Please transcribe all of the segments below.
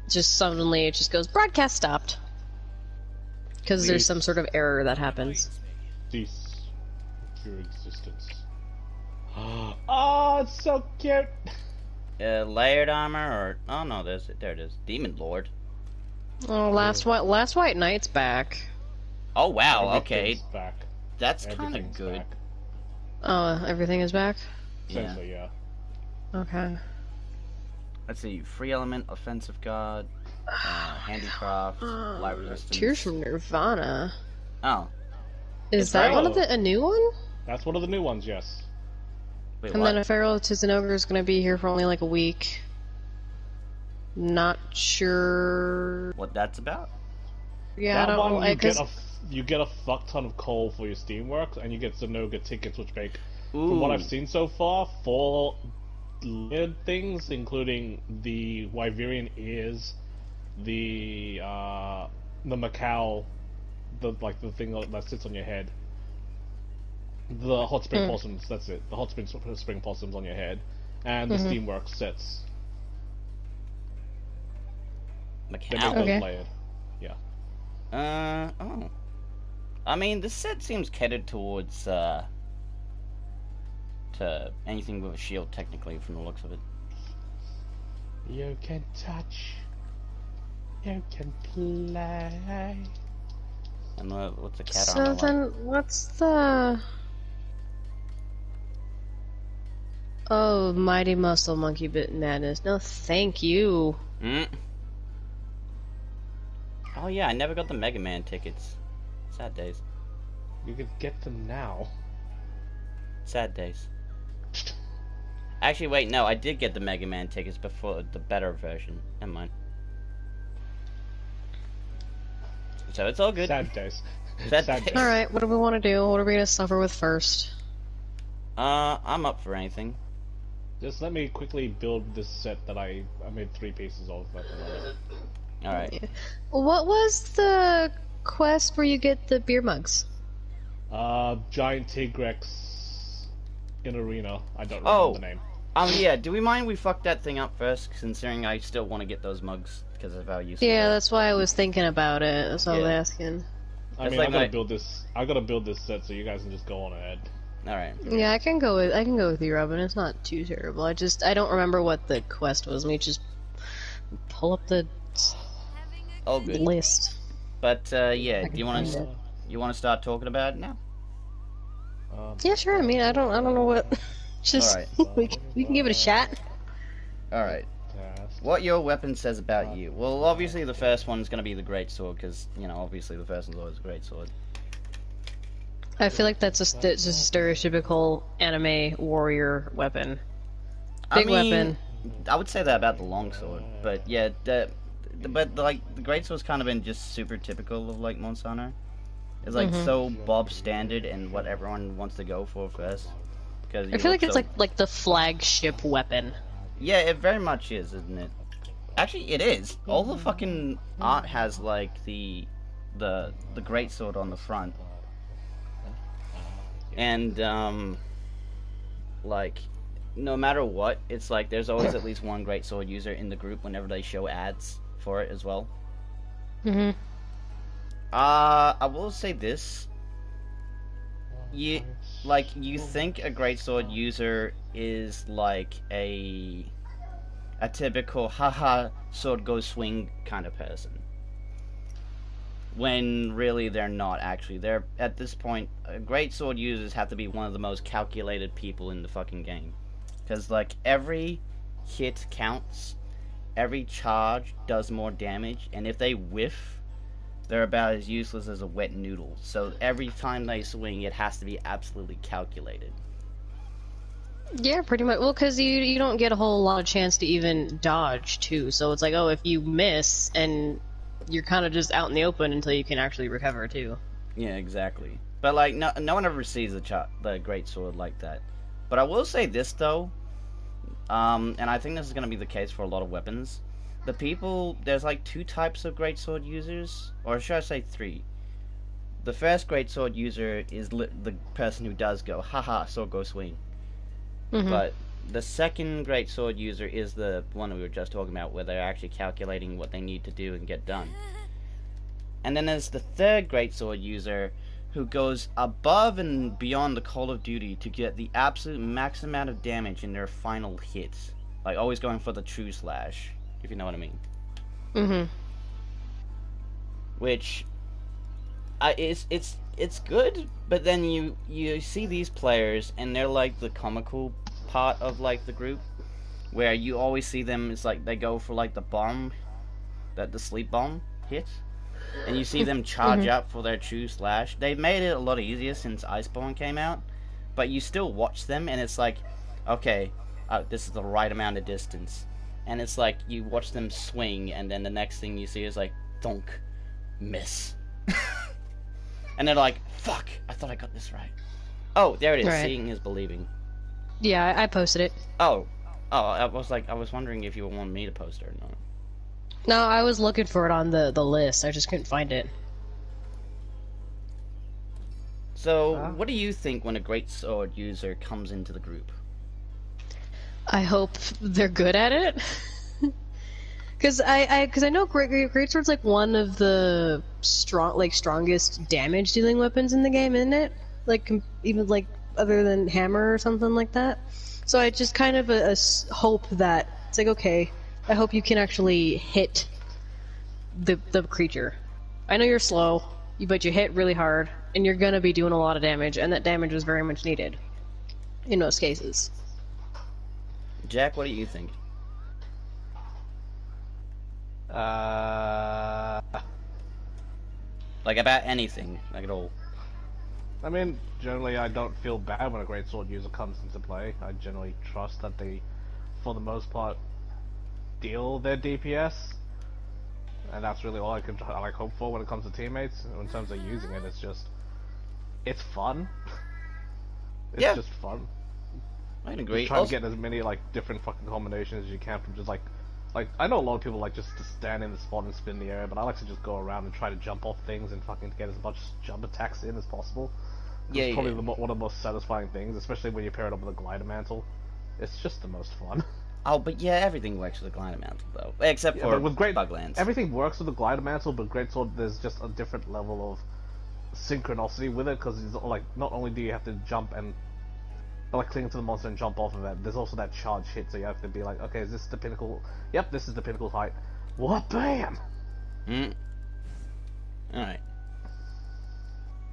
just suddenly it just goes broadcast stopped because there's some sort of error that happens. Cease your existence. Oh, it's so cute. Layered armor, or oh no, there it is. Demon Lord. Oh, last white knight's back. Oh wow, okay, back. That's kind of good. Back. Oh, everything is back. Essentially, yeah. Okay. Let's see, free element, offensive guard, handicraft, light resistance. Tears from Nirvana. Oh. Is that a new one? That's one of the new ones, yes. Wait, and what? then a Feral Tis an Ogre is going to be here for only like a week. Not sure what that's about. Yeah, that I don't one, know. you get a fuck ton of coal for your Steamworks, and you get Zenoga tickets, which make, Ooh. from what I've seen so far, 4 weird things, including the Wyverian ears, the Macau, the thing that sits on your head, the hot spring possums. That's it. The hot spring possums on your head, and the Steamworks sets. Macau. Okay. Layered. Yeah. Oh. I mean, this set seems catered towards, to anything with a shield, technically, from the looks of it. You can touch. You can play. And what's the cat So armor then, like? what's the... Oh, Mighty Muscle Monkey Bit Madness. No, thank you. Oh yeah, I never got the Mega Man tickets. Sad days. You could get them now. Sad days. Actually, wait, no, I did get the Mega Man tickets before the better version. Never mind. So it's all good. Sad days. Sad days. Alright, what do we want to do? What are we going to suffer with first? I'm up for anything. Just let me quickly build this set that I made 3 pieces of at the moment. Alright. Yeah. What was the quest where you get the beer mugs? Giant Tigrex in arena. I don't remember the name. Yeah, do we mind we fuck that thing up first, considering I still want to get those mugs because of how useful. Yeah, that's why I was thinking about it. That's why I was asking. I mean, like I gotta build this set, so you guys can just go on ahead. Alright. Yeah, I can go with you, Robin. It's not too terrible. I don't remember what the quest was. Let me just pull up the list. But yeah, do you want to start talking about it now? Yeah, sure. I mean, I don't know what. Just we can give it a shot. All right. What your weapon says about you? Well, obviously the first one's gonna be the great sword, because obviously the first one's always a great sword. I feel like that's just a stereotypical anime warrior weapon. Big weapon. I would say that about the longsword, but yeah, the great sword's kind of been just super typical of like Monsanto. It's like so Bob standard and what everyone wants to go for first. Because I feel like it's like the flagship weapon. Yeah, it very much is, isn't it? Actually, it is. All the fucking art has like the greatsword on the front, and like no matter what, it's like there's always at least one greatsword user in the group whenever they show ads for it as well. I will say this. You think a greatsword user is like a typical haha sword go swing kind of person, when really they're not. Actually, they're at this point, greatsword users have to be one of the most calculated people in the fucking game, because like every hit counts, every charge does more damage, and if they whiff, they're about as useless as a wet noodle. So every time they swing, it has to be absolutely calculated. Yeah, pretty much. Well, because you don't get a whole lot of chance to even dodge, too. So it's like, oh, if you miss, and you're kind of just out in the open until you can actually recover, too. Yeah, exactly. But, like, no one ever sees the greatsword like that. But I will say this, though, and I think this is going to be the case for a lot of weapons. There's like 2 types of greatsword users, or should I say 3. The first greatsword user is the person who does go, haha, sword go swing. But the second greatsword user is the one that we were just talking about, where they're actually calculating what they need to do and get done. And then there's the third greatsword user, who goes above and beyond the Call of Duty to get the absolute max amount of damage in their final hits. Like, always going for the true slash, if you know what I mean. Mm-hmm. Which, it's good, but then you see these players, and they're like the comical part of, like, the group, where you always see them, it's like they go for, like, the bomb, the sleep bomb hit, and you see them charge up for their true slash. They've made it a lot easier since Iceborne came out, but you still watch them, and it's like, okay, this is the right amount of distance. And it's like, you watch them swing, and then the next thing you see is like, thunk, miss. And they're like, fuck, I thought I got this right. Oh, there it is, right. Seeing is believing. Yeah, I posted it. Oh, I was wondering if you wanted me to post it or not. No, I was looking for it on the list. I just couldn't find it. So, what do you think when a greatsword user comes into the group? I hope they're good at it. Because I know greatsword's like one of the strongest damage dealing weapons in the game, isn't it? Like even like other than hammer or something like that. So I just kind of hope that it's like, okay, I hope you can actually hit the creature. I know you're slow, but you hit really hard, and you're gonna be doing a lot of damage, and that damage was very much needed in most cases. Jack, what do you think? Like, about anything, like at all. I mean, generally I don't feel bad when a greatsword user comes into play. I generally trust that they, for the most part, deal their DPS, and that's really all I hope for when it comes to teammates. In terms of using it, it's fun. It's just fun. I agree. Just try to get as many like different fucking combinations as you can from just like I know a lot of people like just to stand in the spot and spin the air, but I like to just go around and try to jump off things and fucking get as much jump attacks in as possible. It's probably one of the most satisfying things, especially when you pair it up with a glider mantle. It's just the most fun. Oh, but yeah, everything works with a glider mantle, though. Except for with Buglands. Everything works with the glider mantle, but greatsword, there's just a different level of synchronicity with it, because it's like, not only do you have to jump and like cling to the monster and jump off of it, there's also that charge hit, so you have to be like, okay, is this the pinnacle? Yep, this is the pinnacle height. What? Bam! Alright.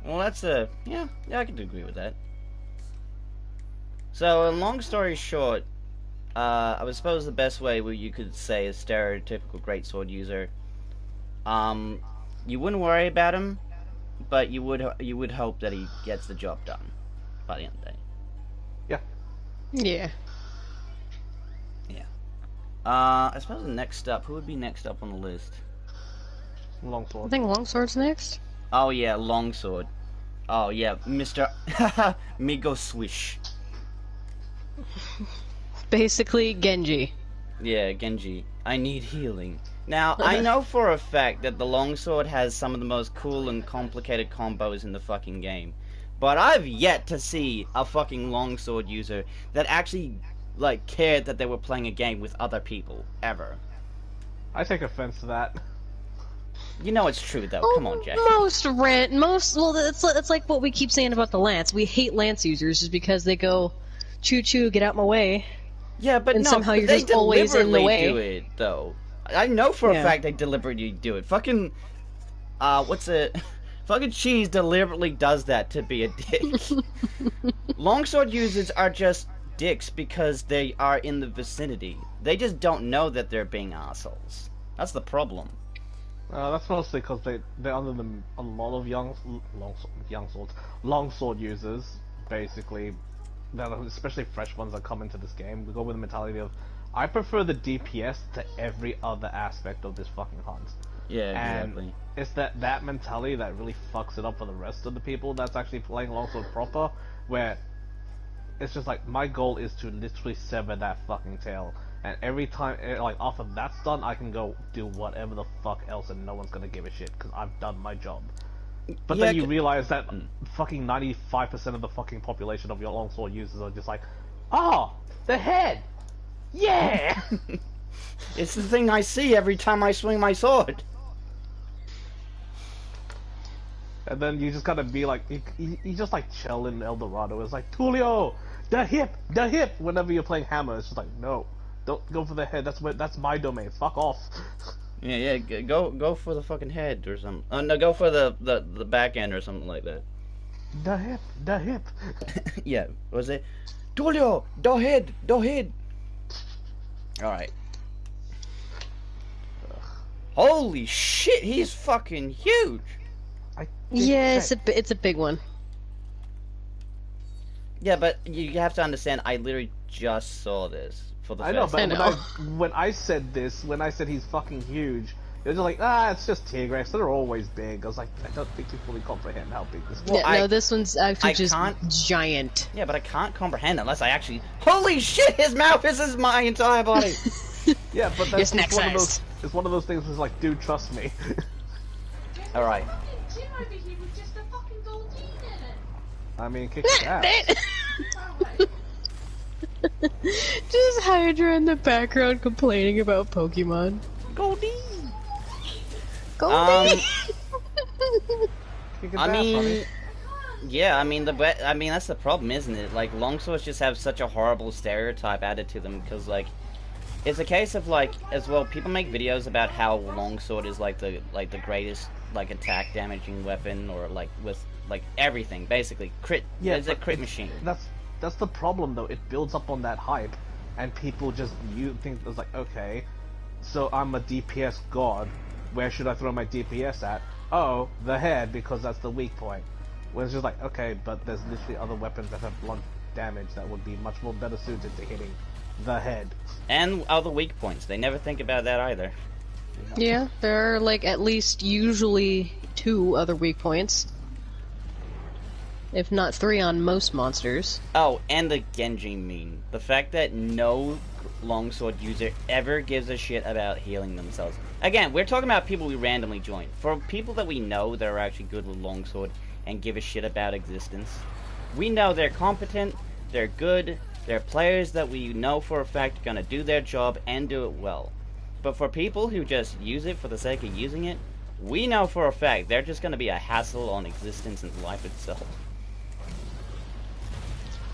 Well, that's yeah, I can agree with that. So, long story short, I would suppose the best way you could say a stereotypical greatsword user, you wouldn't worry about him, but you would hope that he gets the job done by the end of the day. Yeah. Yeah. I suppose next up, who would be next up on the list? Longsword. I think longsword's next. Oh yeah, longsword. Oh yeah, Mr. Migo Swish. Basically, Genji. Yeah, Genji. I need healing. Now, I know for a fact that the longsword has some of the most cool and complicated combos in the fucking game. But I've yet to see a fucking longsword user that actually, like, cared that they were playing a game with other people, ever. I take offense to that. You know it's true, though. Come on, Jack. Well, it's like what we keep saying about the Lance. We hate Lance users just because they go, choo-choo, get out my way. Yeah, but and no, somehow you're they just always in the way. do it, though. I know for a fact they deliberately do it. Fucking, what's it? Fucking Cheese deliberately does that to be a dick. Longsword users are just dicks because they are in the vicinity. They just don't know that they're being assholes. That's the problem. That's mostly because they're under a lot of longsword users, basically, especially fresh ones that come into this game. We go with the mentality of, I prefer the DPS to every other aspect of this fucking hunt. Yeah, exactly. And it's that mentality that really fucks it up for the rest of the people that's actually playing longsword proper, where it's just like, my goal is to literally sever that fucking tail, and every time, like, after that's done, I can go do whatever the fuck else and no one's gonna give a shit, because I've done my job. But then you realize that fucking 95% of the fucking population of your longsword users are just like, Oh, the head! Yeah! It's the thing I see every time I swing my sword. And then you just gotta be like, you just like chill in El Dorado. It's like, Tulio, the hip! Whenever you're playing Hammer, it's just like, no, don't go for the head. That's my domain. Fuck off. Yeah, go for the fucking head or something. No, go for the back end or something like that. The hip. Yeah, what was it? Tulio, the head. All right. Holy shit, he's fucking huge. Yeah, it's a big one. Yeah, but you have to understand, I literally just saw this for the I know, first but time. when I said he's fucking huge, it was just like, it's just Tigrex. They're always big. I was like, I don't think you fully comprehend how big this is. Yeah, no, this one's actually just can't, giant. Yeah, but I can't comprehend unless I actually. Holy shit! His mouth is my entire body. Yeah, but that's next one of size. those. It's one of those things. Where it's like, dude, trust me. All right. I mean, kick his ass. Just Hydra in the background complaining about Pokemon. Goldie. Goldie. Kick his I ass, mean, honey. yeah, I mean that's the problem, isn't it? Like longswords just have such a horrible stereotype added to them because like it's a case of like as well people make videos about how longsword is like the greatest like attack damaging weapon or like with like everything basically crit. Yeah, it's a crit machine. That's the problem though. It builds up on that hype, and people just think it's like, okay, so I'm a DPS god. Where should I throw my DPS at? Oh, the head, because that's the weak point. Where it's just like, okay, but there's literally other weapons that have blunt damage that would be much more better suited to hitting the head. And other weak points. They never think about that either. Yeah, there are like at least usually 2 other weak points. If not 3 on most monsters. Oh, and the Genji meme. The fact that no longsword user ever gives a shit about healing themselves. Again, we're talking about people we randomly join. For people that we know that are actually good with longsword and give a shit about existence, we know they're competent, they're good, they're players that we know for a fact are gonna do their job and do it well. But for people who just use it for the sake of using it, we know for a fact they're just gonna be a hassle on existence and life itself.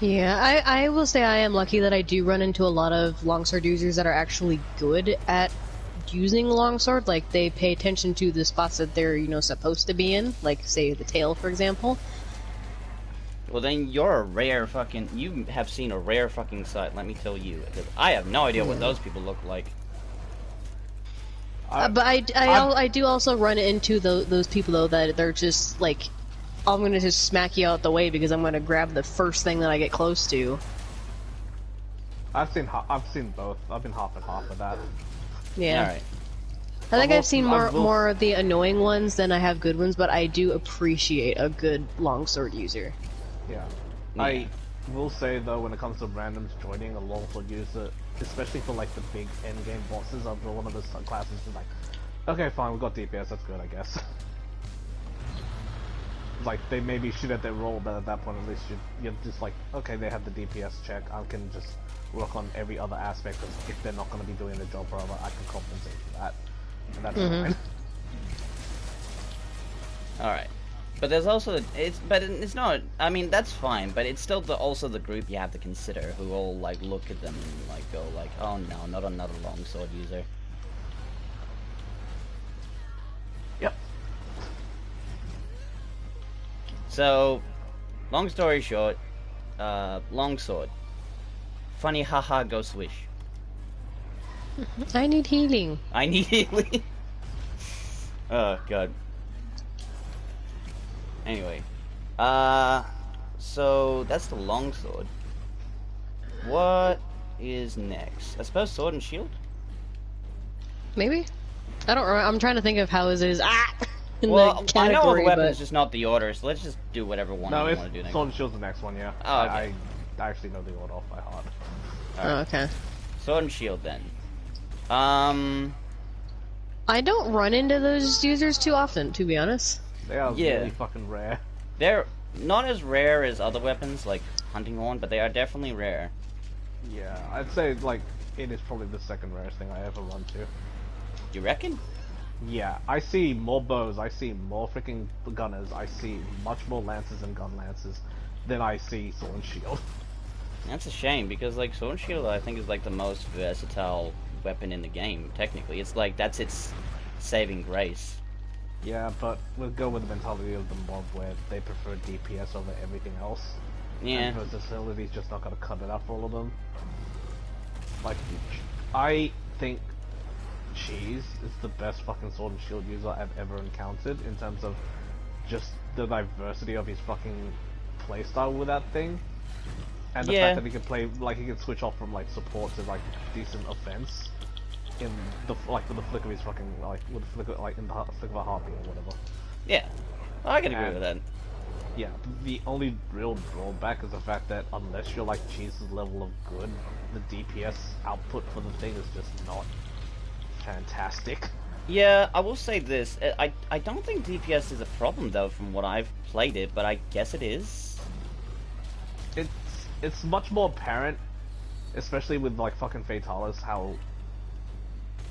Yeah, I will say I am lucky that I do run into a lot of longsword users that are actually good at using longsword. Like, they pay attention to the spots that they're, supposed to be in. Like, say, the tail, for example. Well, then you're a rare fucking... You have seen a rare fucking sight, let me tell you. Because I have no idea what those people look like. But I do also run into those people, though, that they're just, like... I'm gonna just smack you out the way because I'm gonna grab the first thing that I get close to. I've seen both. I've been half and half of that. Yeah. Alright. I think I've seen more of the annoying ones than I have good ones, but I do appreciate a good longsword user. Yeah. I will say though, when it comes to randoms joining a longsword user, especially for like the big endgame bosses of one of the subclasses, is like, okay, fine, we've got DPS, that's good, I guess. Like, they maybe shoot at their role, but at that point at least you're just like, okay, they have the DPS check, I can just work on every other aspect, because if they're not going to be doing the job forever, I can compensate for that. And that's fine. Alright. But there's also, it's not, I mean, that's fine, but it's still also the group you have to consider, who all, like, look at them and, like, go, like, oh no, not another longsword user. Yep. So, long story short, longsword. Funny haha go swish. I need healing. I need healing. Oh god. Anyway. So that's the longsword. What is next? I suppose sword and shield? Maybe? I don't remember. I'm trying to think of how it is. In well, the I know all the weapons, but... just not the order, so let's just do whatever one we want to do next. Sword and Shield's the next one, yeah. Oh, okay. I actually know the order off by heart. Right. Oh, okay. Sword and Shield, then. I don't run into those users too often, to be honest. They are really fucking rare. They're not as rare as other weapons, like Hunting Horn, but they are definitely rare. Yeah, I'd say like it is probably the second rarest thing I ever run to. You reckon? Yeah, I see more bows, I see more freaking gunners, I see much more lances and gun lances than I see sword and shield. That's a shame because like sword and shield, I think is like the most versatile weapon in the game. Technically, it's like that's its saving grace. Yeah, but we'll go with the mentality of the mob where they prefer DPS over everything else. Yeah. And versatility's just not gonna cut it up for all of them. Like, I think Cheese is the best fucking sword and shield user I've ever encountered in terms of just the diversity of his fucking playstyle with that thing. And the fact that he can play, like, he can switch off from, like, support to, like, decent offense in the, like, with the flick of his fucking, like, with the flick of, like, in the flick of a heartbeat or whatever. Yeah, I can agree with that. Yeah, the only real drawback is the fact that unless you're, like, Cheese's level of good, the DPS output for the thing is just not fantastic. Yeah, I will say this. I don't think DPS is a problem, though, from what I've played it, but I guess it is. It's much more apparent, especially with, like, fucking Fatalis, how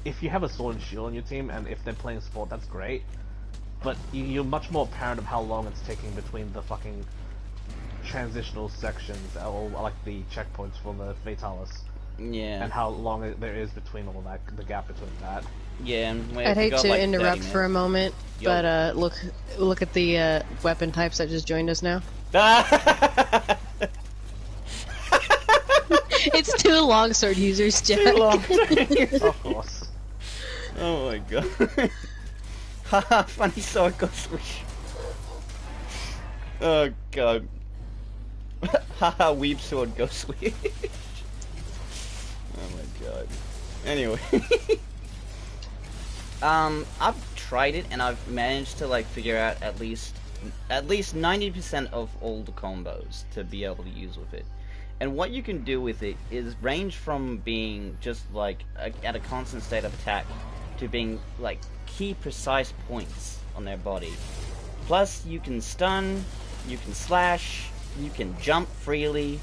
if you have a sword and shield on your team, and if they're playing support, that's great, but you're much more apparent of how long it's taking between the fucking transitional sections, or, like, the checkpoints for the Fatalis. Yeah. And how long there is between all that, the gap between that. Yeah, and I'd hate to like interrupt for a moment, but look at the weapon types that just joined us now. It's two longsword users, Jack. Too long. Of course. Oh my god. Haha, funny sword go swish. Oh god. Haha, weeb sword go swish. Oh my god. Anyway. I've tried it and I've managed to like figure out at least 90% of all the combos to be able to use with it. And what you can do with it is range from being just like at a constant state of attack to being like key precise points on their body. Plus you can stun, you can slash, you can jump freely.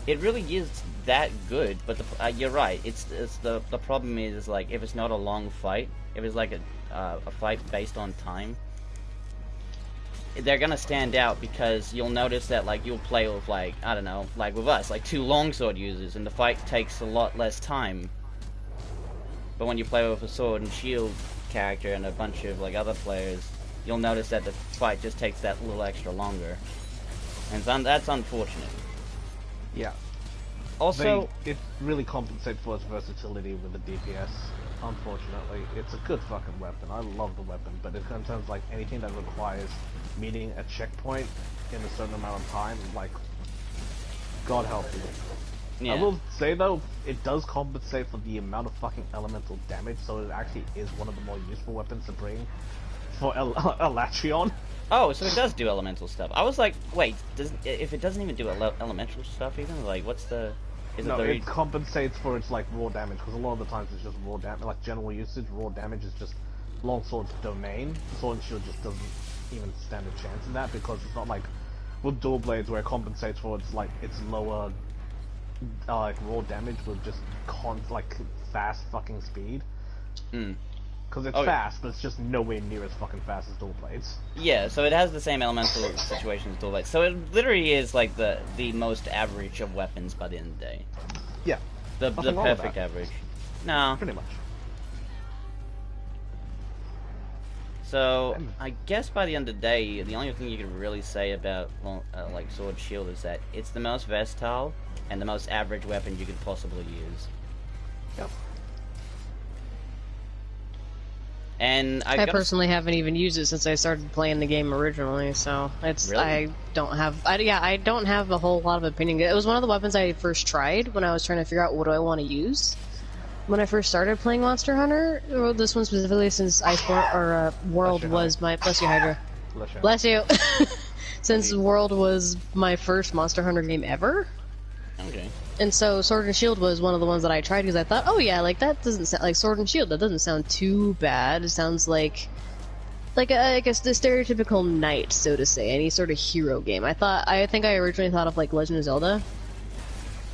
It really is that good, but you're right. It's the problem is like if it's not a long fight, if it's like a fight based on time, they're gonna stand out because you'll notice that like you'll play with like I don't know, like with us, like two longsword users, and the fight takes a lot less time. But when you play with a sword and shield character and a bunch of like other players, you'll notice that the fight just takes that little extra longer, and that's unfortunate. Yeah. Also, it really compensates for its versatility with the DPS. Unfortunately, it's a good fucking weapon. I love the weapon, but in terms of like anything that requires meeting a checkpoint in a certain amount of time, like, God help you. yeah. I will say though, it does compensate for the amount of fucking elemental damage, so it actually is one of the more useful weapons to bring for Elatrion. Oh, so it does do elemental stuff. I was like, wait, if it doesn't even do elemental stuff even? Like, what's the... No, it compensates for its, like, raw damage, because a lot of the times it's just raw damage, like, general usage, raw damage is just longsword's domain. Sword and shield just doesn't even stand a chance in that, because it's not like with dual blades where it compensates for its, like, its lower, like, raw damage with just, fast fucking speed. Hmm. Because it's fast, but it's just nowhere near as fucking fast as dual blades. Yeah, so it has the same elemental situation as dual blades. So it literally is like the most average of weapons by the end of the day. Yeah. The perfect average. No. Pretty much. So I guess by the end of the day, the only thing you can really say about like sword shield is that it's the most versatile and the most average weapon you could possibly use. Yep. And I personally haven't even used it since I started playing the game originally, so it's Really? I don't have a whole lot of opinion. It was one of the weapons I first tried when I was trying to figure out what do I want to use. When I first started playing Monster Hunter, or this one specifically, since Iceborne or World was my bless you, Hydra. Bless you. Since World was my first Monster Hunter game ever. Okay. And so Sword and Shield was one of the ones that I tried because I thought, oh yeah, like that doesn't sound like Sword and Shield. That doesn't sound too bad. It sounds like I guess the stereotypical knight, so to say, any sort of hero game. I think I originally thought of like Legend of Zelda.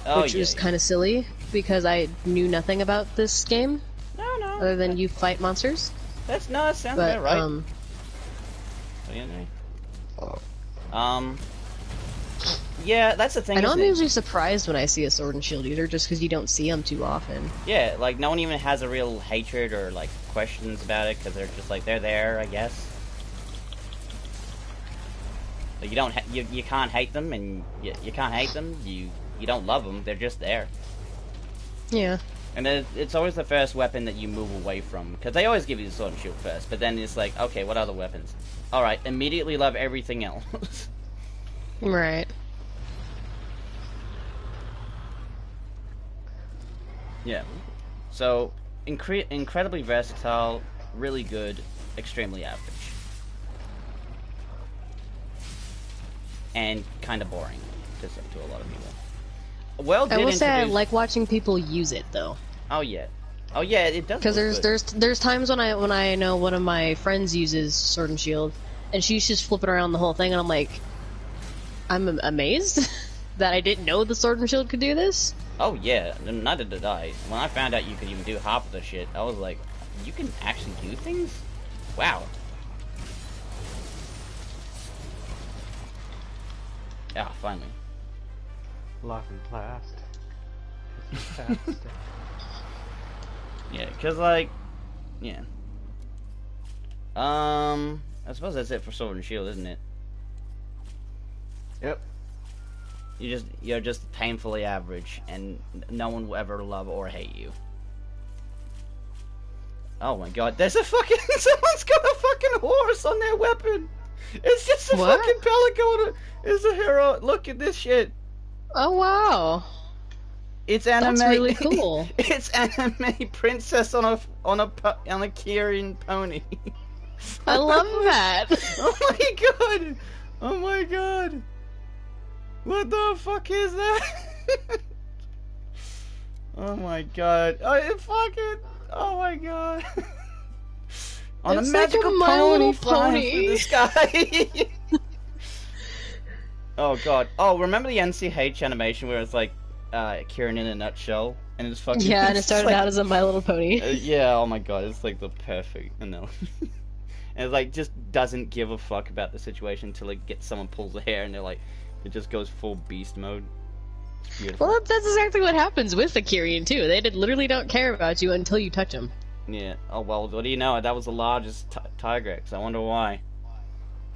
Oh which yeah, was yeah. kind of silly because I knew nothing about this game No, other than you fight monsters. that sounds But about right. What do you know? Yeah, that's the thing, I know isn't I'm it? usually surprised when I see a sword and shield user, just because you don't see them too often. Yeah, like no one even has a real hatred or like questions about it because they're just like they're there, I guess. Like, you don't you can't hate them, and you can't hate them. You don't love them. They're just there. Yeah. And then it's always the first weapon that you move away from, because they always give you the sword and shield first. But then it's like, okay, what other weapons? All right, immediately love everything else. Right. Yeah. So incredibly versatile, really good, extremely average. And kind of boring to a lot of people. Well, I will say I like watching people use it though. Oh yeah, it does. Because there's times when I know one of my friends uses sword and shield, and she's just flipping around the whole thing, and I'm like, I'm amazed that I didn't know the sword and shield could do this. Oh yeah, neither did I. When I found out you could even do half of the shit, I was like, you can actually do things? Wow. Yeah, finally. Life in plastic. It's fantastic. Yeah, cause like, yeah. I suppose that's it for Sword and Shield, isn't it? Yep. You're just painfully average, and no one will ever love or hate you. Oh my god, there's a fucking someone's got a fucking horse on their weapon. It's just a What? fucking pelican. It's a hero. Look at this shit. Oh wow, It's anime. that's really cool. It's anime princess on a Kyrian pony. I love that. Oh my god! Oh my god! What the fuck is that? Oh my god! Oh my god! On It's a like a magical My pony Little flying through Pony. the sky. Oh god! Oh, remember the NCH animation where it's like Kieran in a nutshell, and it's fucking Yeah, and it it's started like, out as a My Little Pony. yeah, oh my god, it's like the perfect analogy. And it like just doesn't give a fuck about the situation until it gets someone pulls the hair and they're like, it just goes full beast mode. It's beautiful. Well, that's exactly what happens with the Kyrian too. They literally don't care about you until you touch them. Yeah. Oh well, what do you know? That was the largest Tigrex. I wonder why.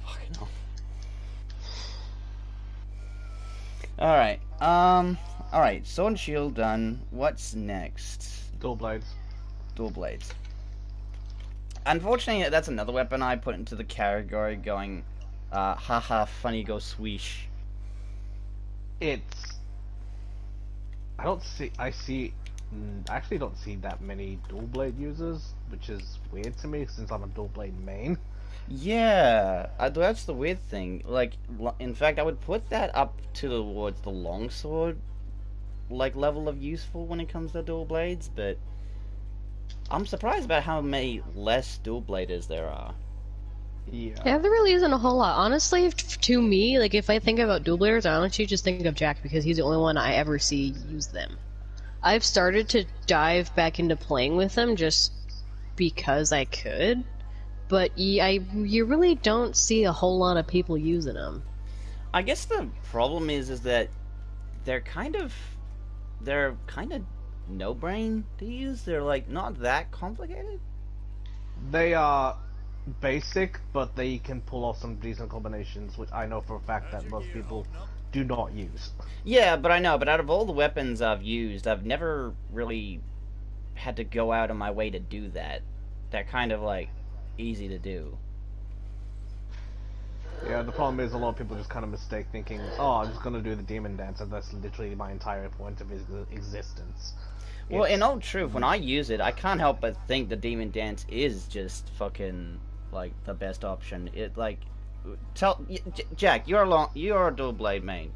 Fucking hell. All right. All right. Sword and Shield done. What's next? Dual blades. Dual blades. Unfortunately, that's another weapon I put into the category going, haha, funny go swish. It's. I actually don't see that many dual blade users, which is weird to me since I'm a dual blade main. Yeah, that's the weird thing. Like, in fact, I would put that up towards the longsword, like, level of useful when it comes to dual blades, but I'm surprised about how many less dual bladers there are. Yeah. Yeah, there really isn't a whole lot. Honestly, to me, like, if I think about dual bladers, I honestly just think of Jack because he's the only one I ever see use them. I've started to dive back into playing with them just because I could, but you really don't see a whole lot of people using them. I guess the problem is that they're kind of no-brain to use. They're like not that complicated. They are basic, but they can pull off some decent combinations, which I know for a fact that most people do not use. Yeah, but I know. But out of all the weapons I've used, I've never really had to go out of my way to do that. They're kind of like easy to do. Yeah, the problem is a lot of people just kind of mistake thinking, oh, I'm just gonna do the demon dance, and that's literally my entire point of existence. Well, in all truth, when I use it, I can't help but think the demon dance is just fucking like the best option. It like Jack, you're a dual blade main.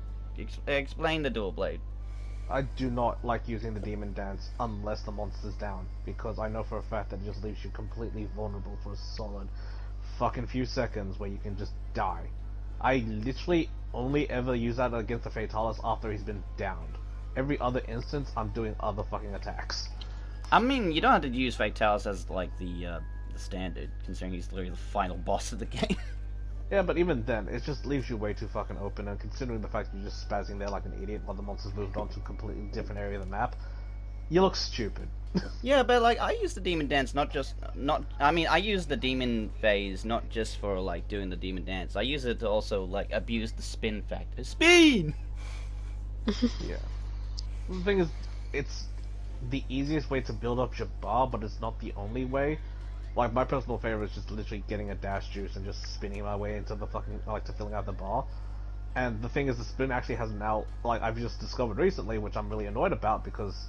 Explain the dual blade. I do not like using the demon dance unless the monster's down, because I know for a fact that it just leaves you completely vulnerable for a solid fucking few seconds where you can just die. I literally only ever use that against the Fatalis after he's been downed. every other instance, I'm doing other fucking attacks. I mean, you don't have to use Fatalis as like the standard, considering he's literally the final boss of the game. Yeah, but even then, it just leaves you way too fucking open, and considering the fact that you're just spazzing there like an idiot while the monster's moved on to a completely different area of the map, you look stupid. Yeah, but like I use the demon dance I use the demon phase not just for like doing the demon dance. I use it to also like abuse the spin factor. Spin. Yeah. The thing is, it's the easiest way to build up your bar, but it's not the only way. Like, my personal favorite is just literally getting a dash juice and just spinning my way into the fucking, like, to filling out the bar. And the thing is, the spin actually has now, like, I've just discovered recently, which I'm really annoyed about, because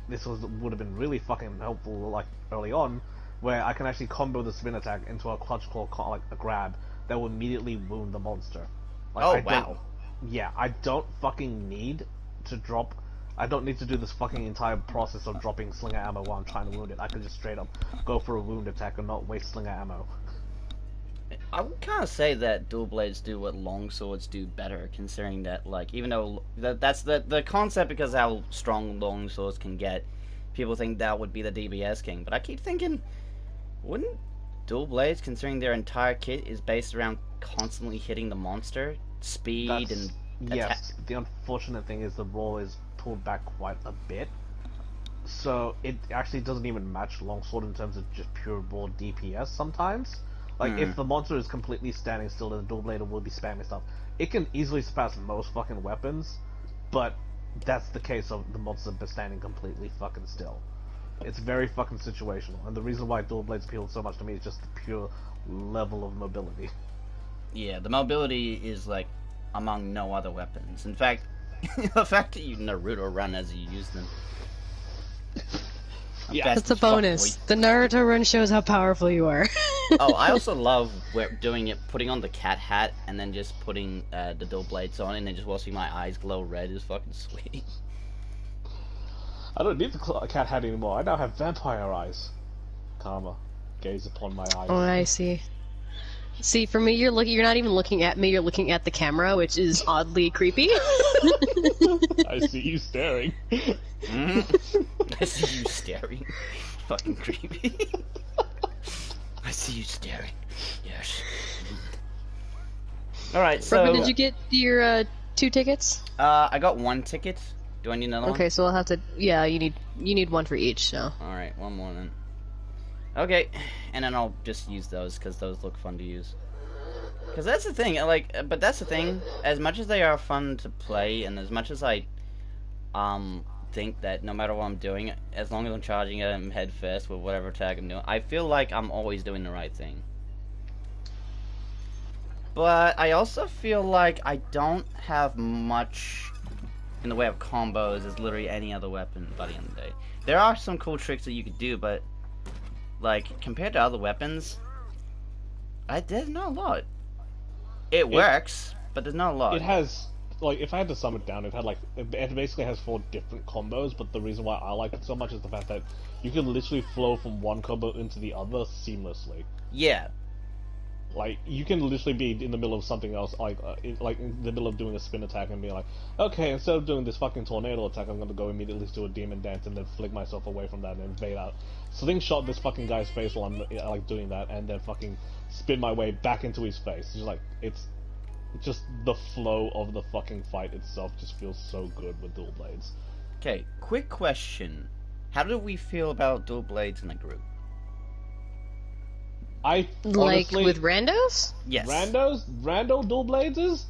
this would have been really fucking helpful, like, early on, where I can actually combo the spin attack into a clutch claw, like, a grab, that will immediately wound the monster. Like, wow. Yeah, I don't fucking need to drop... I don't need to do this fucking entire process of dropping slinger ammo while I'm trying to wound it. I can just straight up go for a wound attack and not waste slinger ammo. I would kind of say that dual blades do what long swords do better, considering that, like, even though that's the concept because how strong long swords can get, people think that would be the DBS king. But I keep thinking, wouldn't dual blades, considering their entire kit is based around constantly hitting the monster, speed and yes. The unfortunate thing is the roll is pulled back quite a bit, so it actually doesn't even match longsword in terms of just pure raw DPS sometimes. Like, if the monster is completely standing still, then the dual blader will be spamming stuff. It can easily surpass most fucking weapons, but that's the case of the monster standing completely fucking still. It's very fucking situational, and the reason why dual blades appeal so much to me is just the pure level of mobility. Yeah, the mobility is like among no other weapons. In fact, the fact that you Naruto run as you use them. Yeah, that's a bonus. The Naruto run shows how powerful you are. Oh, I also love doing it, putting on the cat hat and then just putting the dual blades on and then just watching my eyes glow red is fucking sweet. I don't need the cat hat anymore. I now have vampire eyes. Karma, gaze upon my eyes. Oh, I see. See, for me, you're not even looking at me, you're looking at the camera, which is oddly creepy. I see you staring. I see you staring. Fucking creepy. I see you staring. Yes. Alright, so... Robin, did you get your 2 tickets? I got 1 ticket. Do I need another one? Okay, so I'll have to... Yeah, you need 1 for each, so... Alright, 1 more then. Okay, and then I'll just use those, because those look fun to use. Because that's the thing, like, but that's the thing, as much as they are fun to play, and as much as I, think that no matter what I'm doing, as long as I'm charging them head first with whatever attack I'm doing, I feel like I'm always doing the right thing. But I also feel like I don't have much in the way of combos as literally any other weapon by the end of the day. There are some cool tricks that you could do, but like, compared to other weapens, there's not a lot. It works, but there's not a lot. It has, like, if I had to sum it down, it basically has 4 different combos, but the reason why I like it so much is the fact that you can literally flow from one combo into the other seamlessly. Yeah. Like, you can literally be in the middle of something else, like in the middle of doing a spin attack and be like, okay, instead of doing this fucking tornado attack, I'm gonna go immediately to a demon dance and then flick myself away from that and invade out. Slingshot this fucking guy's face while I'm, like, doing that, and then fucking spin my way back into his face. It's just like, it's just the flow of the fucking fight itself just feels so good with dual blades. Okay, quick question. How do we feel about dual blades in a group? I like honestly, with randos? Yes. Rando dual blades is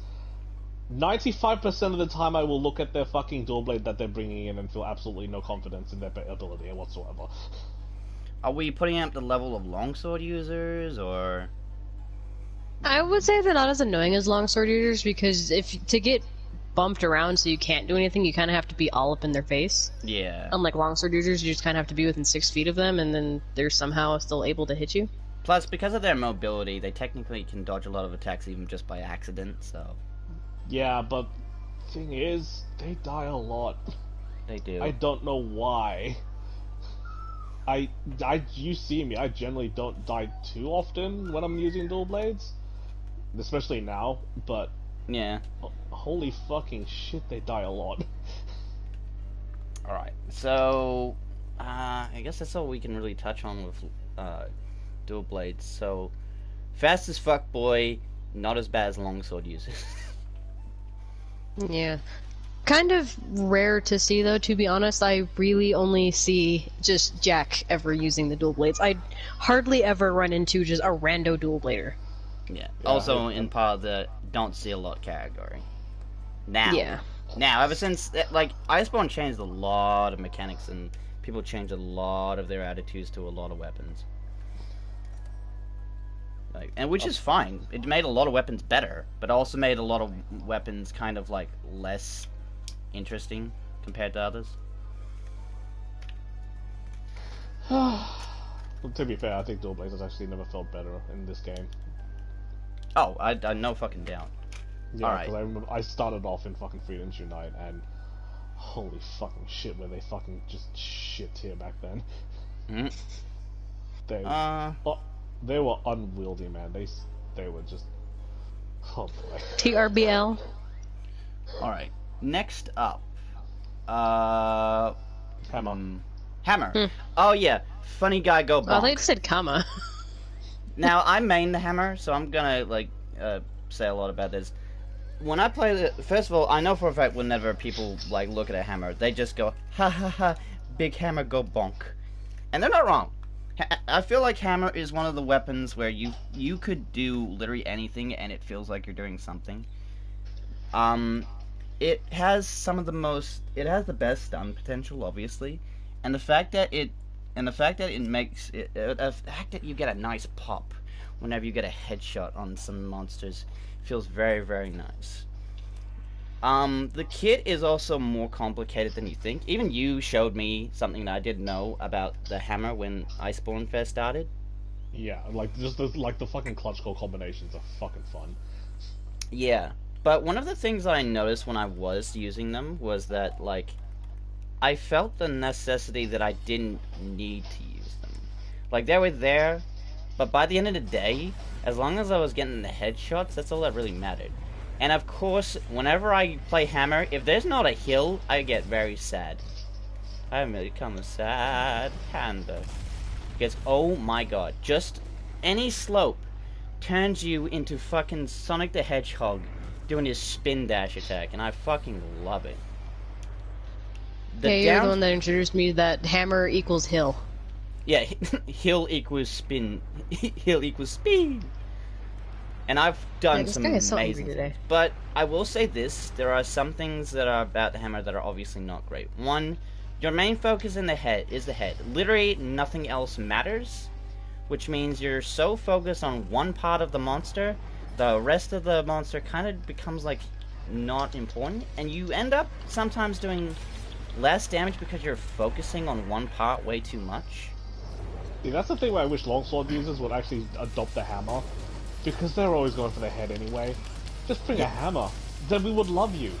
95% of the time I will look at their fucking dual blade that they're bringing in and feel absolutely no confidence in their ability whatsoever. Are we putting up the level of longsword users, or...? I would say they're not as annoying as longsword users, because to get bumped around so you can't do anything, you kind of have to be all up in their face. Yeah. Unlike longsword users, you just kind of have to be within 6 feet of them, and then they're somehow still able to hit you. Plus, because of their mobility, they technically can dodge a lot of attacks even just by accident, so... Yeah, but thing is, they die a lot. They do. I don't know why. You see me, I generally don't die too often when I'm using dual blades. Especially now, but... Yeah. Holy fucking shit, they die a lot. Alright, so I guess that's all we can really touch on with dual blades. So, fast as fuck boy, not as bad as longsword users. Yeah. Kind of rare to see, though, to be honest. I really only see just Jack ever using the dual blades. I hardly ever run into just a rando dual blader. Yeah. Also, in part of the don't see a lot category. Now, ever since like Iceborne changed a lot of mechanics and people changed a lot of their attitudes to a lot of weapons. Like, and which is fine. It made a lot of weapons better, but also made a lot of weapons kind of like less interesting compared to others. Well, to be fair, I think dual blades has actually never felt better in this game. Oh, I no fucking doubt. Yeah, because I remember I started off in fucking Freedom's Unite, and holy fucking shit, were they fucking just shit tier back then. They were unwieldy, man. They were just, oh boy. TRBL. All right. Next up, Hammer. Hammer. Oh yeah, funny guy go bonk. Oh, they said comma. Now I main the Hammer, so I'm gonna like say a lot about this. When I play first of all, I know for a fact whenever people like look at a Hammer, they just go ha ha ha, big Hammer go bonk, and they're not wrong. I feel like Hammer is one of the weapons where you could do literally anything and it feels like you're doing something. It has it has the best stun potential, obviously, and the fact that it makes it, the fact that you get a nice pop whenever you get a headshot on some monsters feels very, very nice. The kit is also more complicated than you think. Even you showed me something that I didn't know about the Hammer when Iceborne first started. Yeah, like just the fucking clutch core combinations are fucking fun. Yeah. But one of the things I noticed when I was using them was that, like, I felt the necessity that I didn't need to use them. Like, they were there, but by the end of the day, as long as I was getting the headshots, that's all that really mattered. And of course, whenever I play Hammer, if there's not a hill, I get very sad. I become a sad panda. Because, oh my god, just any slope turns you into fucking Sonic the Hedgehog doing his spin dash attack, and I fucking love it. You're the one that introduced me to that Hammer equals hill. Yeah, hill equals spin. Hill equals speed. And I've done some amazing things. But I will say this, there are some things that are about the Hammer that are obviously not great. One, your main focus in the head is the head. Literally nothing else matters, which means you're so focused on one part of the monster, the rest of the monster kind of becomes like not important, and you end up sometimes doing less damage because you're focusing on one part way too much. See, that's the thing where I wish longsword users would actually adopt the Hammer, because they're always going for the head anyway. Just bring a Hammer, then we would love you.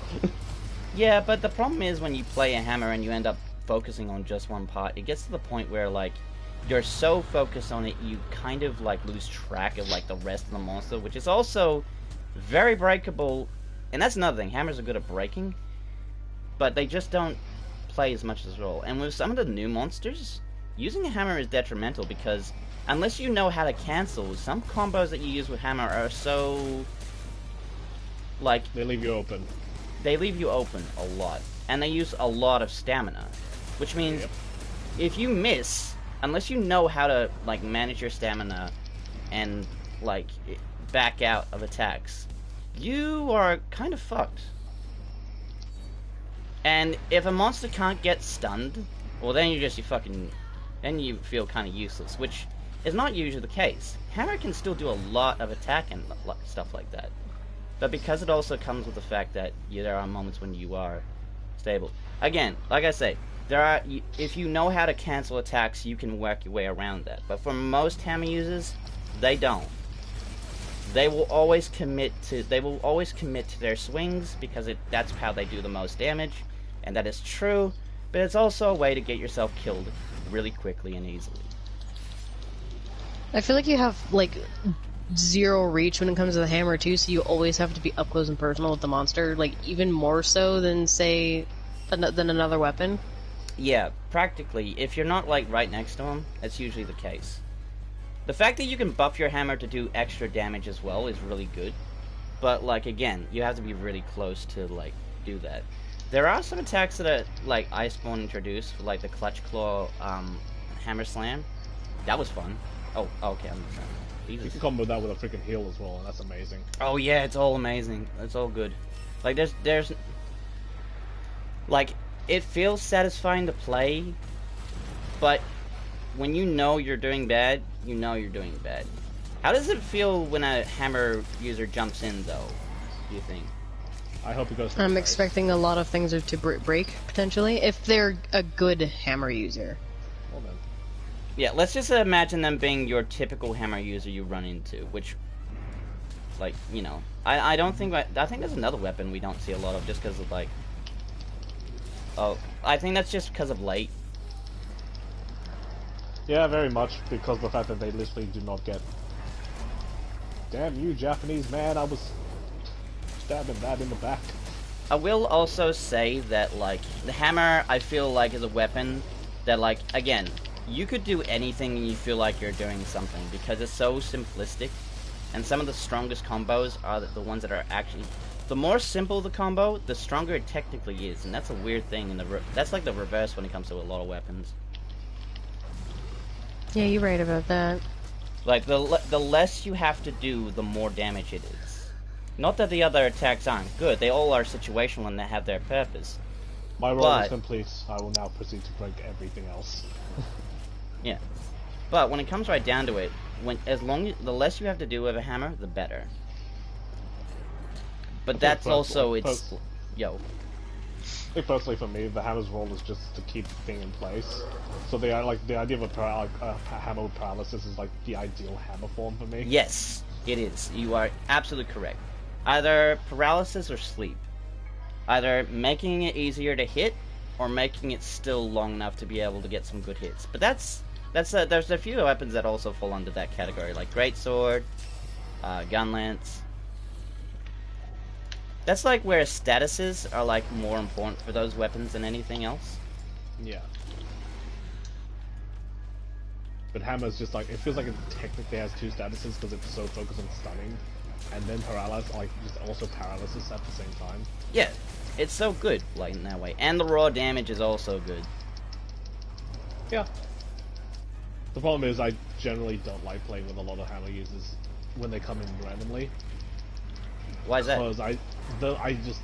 Yeah, but the problem is when you play a Hammer and you end up focusing on just one part, it gets to the point where like you're so focused on it you kind of like lose track of like the rest of the monster, which is also very breakable. And that's another thing, Hammers are good at breaking, but they just don't play as much as role. And with some of the new monsters, using a Hammer is detrimental because unless you know how to cancel, some combos that you use with Hammer are so like they leave you open. They leave you open a lot, and they use a lot of stamina, which means if you miss, unless you know how to like manage your stamina and like back out of attacks, you are kind of fucked. And if a monster can't get stunned, well then then you feel kind of useless, which is not usually the case. Hammer can still do a lot of attack and stuff like that. But because it also comes with the fact that there are moments when you are stable. Again, like I say, if you know how to cancel attacks, you can work your way around that. But for most Hammer users, they don't. They will always commit to their swings because that's how they do the most damage, and that is true. But it's also a way to get yourself killed really quickly and easily. I feel like you have like zero reach when it comes to the Hammer too, so you always have to be up close and personal with the monster, like even more so than say than another weapon. Yeah, practically. If you're not, like, right next to him, that's usually the case. The fact that you can buff your hammer to do extra damage as well is really good. But, like, again, you have to be really close to, like, do that. There are some attacks that are, like, Iceborne introduced, like the Clutch Claw, Hammer Slam. That was fun. Oh, okay, I'm sorry. You Jesus. can combo that with a freaking heal as well, and that's amazing. Oh, yeah, it's all amazing. It's all good. Like, there's... Like, it feels satisfying to play, but when you know you're doing bad, you know you're doing bad. How does it feel when a hammer user jumps in, though, do you think? I hope it goes. I'm expecting a lot of things to break, potentially, if they're a good hammer user. Well then. Yeah, let's just imagine them being your typical hammer user you run into, which, like, you know, I don't think... I think there's another weapon we don't see a lot of just because of, like... Oh, I think that's just because of late. Yeah, very much, because of the fact that they literally do not get... Damn you, Japanese man, I was stabbing that in the back. I will also say that, like, the hammer, I feel like, is a weapon that, like, again, you could do anything and you feel like you're doing something, because it's so simplistic, and some of the strongest combos are the ones that are actually... The more simple the combo, the stronger it technically is, and that's a weird thing, and that's like the reverse when it comes to a lot of weapons. Yeah, you're right about that. Like, the less you have to do, the more damage it is. Not that the other attacks aren't good, they all are situational and they have their purpose. My role is complete, I will now proceed to break everything else. Yeah. But when it comes right down to it, the less you have to do with a hammer, the better. But that's also, it's... Yo. I think personally for me, the hammer's role is just to keep the thing in place. So the idea of a hammer with paralysis is like the ideal hammer form for me. Yes, it is. You are absolutely correct. Either paralysis or sleep. Either making it easier to hit, or making it still long enough to be able to get some good hits. But there's a few weapons that also fall under that category, like greatsword, gun lance. That's like where statuses are like more important for those weapons than anything else. Yeah. But hammer's just like, it feels like it technically has two statuses because it's so focused on stunning, and then paralysis, like just also paralysis at the same time. Yeah, it's so good, like in that way, and the raw damage is also good. Yeah. The problem is I generally don't like playing with a lot of hammer users when they come in randomly. Why is that? Because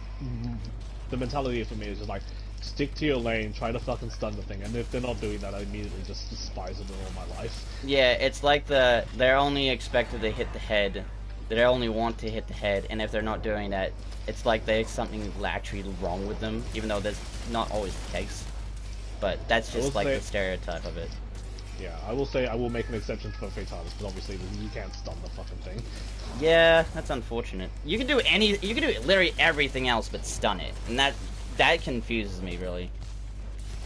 the mentality for me is just like, stick to your lane, try to fucking stun the thing, and if they're not doing that, I immediately just despise them all my life. Yeah, it's like they're only expected to hit the head, they only want to hit the head, and if they're not doing that, it's like there's something actually wrong with them, even though that's not always the case. But that's just like the stereotype of it. Yeah, I will say I will make an exception for Fatalis, because obviously you can't stun the fucking thing. Yeah, that's unfortunate. You can do literally everything else but stun it, and that confuses me really.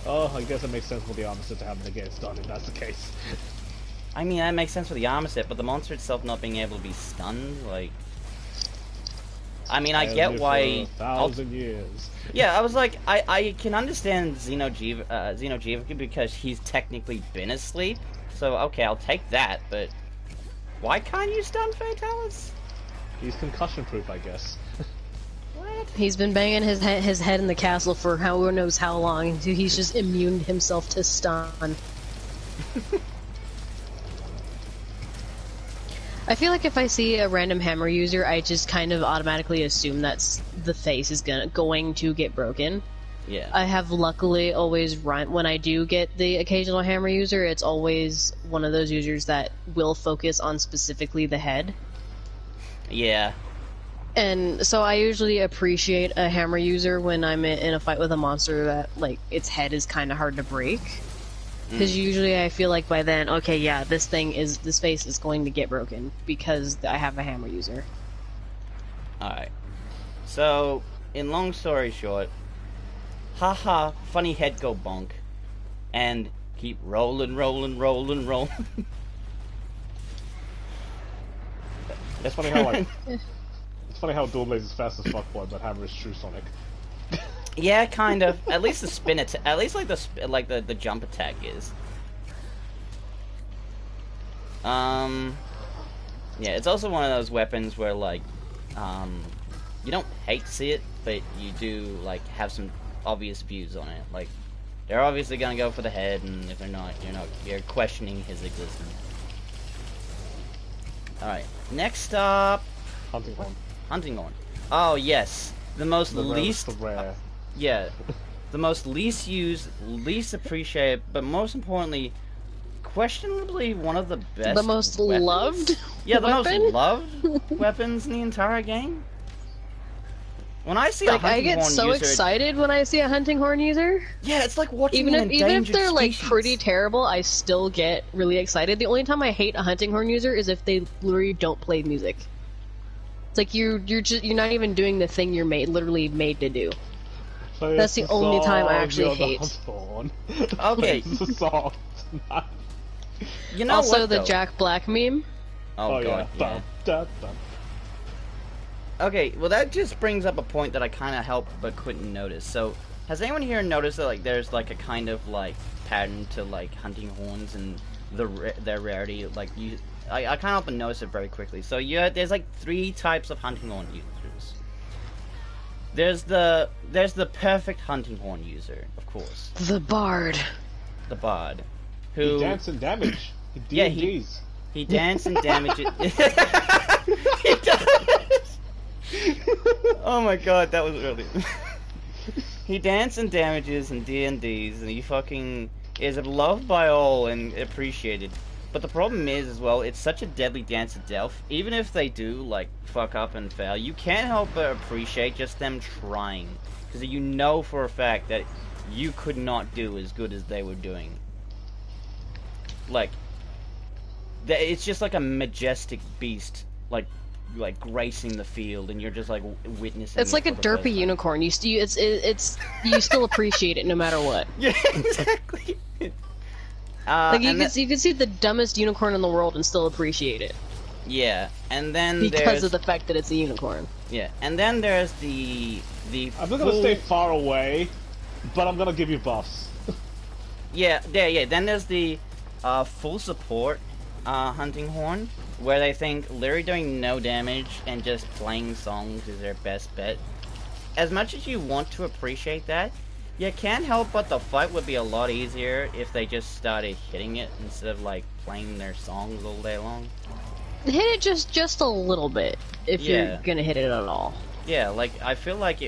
Oh, I guess it makes sense for the armor set to have negate stun if that's the case. I mean, that makes sense for the armor set, but the monster itself not being able to be stunned, like... I mean, I get why... For 1,000 years. Yeah, I was like, I can understand Xeno'jiiva because he's technically been asleep, so okay, I'll take that, but... Why can't you stun Fatalis? He's concussion proof, I guess. What? He's been banging his head in the castle for who knows how long. He's just immune himself to stun. I feel like if I see a random hammer user, I just kind of automatically assume that the face is going to get broken. Yeah. I have luckily always run, when I do get the occasional hammer user, it's always one of those users that will focus on specifically the head. Yeah. And so I usually appreciate a hammer user when I'm in a fight with a monster that, like, its head is kind of hard to break. Because usually I feel like by then, okay, yeah, this face is going to get broken because I have a hammer user. Alright. So, in long story short, haha, funny head go bonk, and keep rolling. It's funny how, like... It's funny how Dual Blaze is fast as fuck boy, but Hammer is true Sonic. Yeah, kind of. At least the spin attack, at least like the jump attack is. Yeah, it's also one of those weapons where like, you don't hate to see it, but you do like have some obvious views on it. Like, they're obviously gonna go for the head, and if they're not, you're questioning his existence. All right, next up, Hunting horn. hunting horn. Oh yes, the most The least. rare. Yeah, the most least used, least appreciated, but most importantly, questionably one of the best. The most weapons. loved. Yeah, the weapon? most loved weapons in the entire game. When I see a Like, I hunting get horn so user, excited when I see a hunting horn user. yeah, it's like watching Even an if endangered they're like species. pretty terrible, I still get really excited. The only time I hate a hunting horn user is if they literally don't play music. It's like you're not even doing the thing you're literally made to do. That's the only time I actually hate. Okay. It's a song. You know Also, what, the though? Jack Black meme. Oh, god, yeah. Dun, dun, dun. Okay, well that just brings up a point that I kind of helped but couldn't notice. So, has anyone here noticed that like there's like a kind of like pattern to like hunting horns and their rarity? Like I can't help but notice it very quickly. So there's like 3 types of hunting horn users. There's the perfect hunting horn user, of course, The Bard. the bard, He who dance and damage. Yeah, D&Ds. he dance and damages. He does. Oh my god, that was early. He dance and damages and D&Ds, and he fucking is loved by all and appreciated. But the problem is, as well, it's such a deadly dance to death. Even if they do, like, fuck up and fail, you can't help but appreciate just them trying. Because you know for a fact that you could not do as good as they were doing. Like, it's just like a majestic beast, like gracing the field, and you're just like witnessing. It's like a for the first derpy time. unicorn. You still appreciate it no matter what. Yeah, exactly. Like you and can see the dumbest unicorn in the world and still appreciate it yeah, and then because there's of the fact that it's a unicorn. yeah, and then there's the I'm not gonna stay far away, but I'm gonna give you buffs. yeah. Then there's the full support hunting horn, where they think literally doing no damage and just playing songs is their best bet. As much as you want to appreciate that, you can't help but the fight would be a lot easier if they just started hitting it instead of like playing their songs all day long. Hit it just a little bit if Yeah. you're gonna hit it at all. Yeah, like I feel like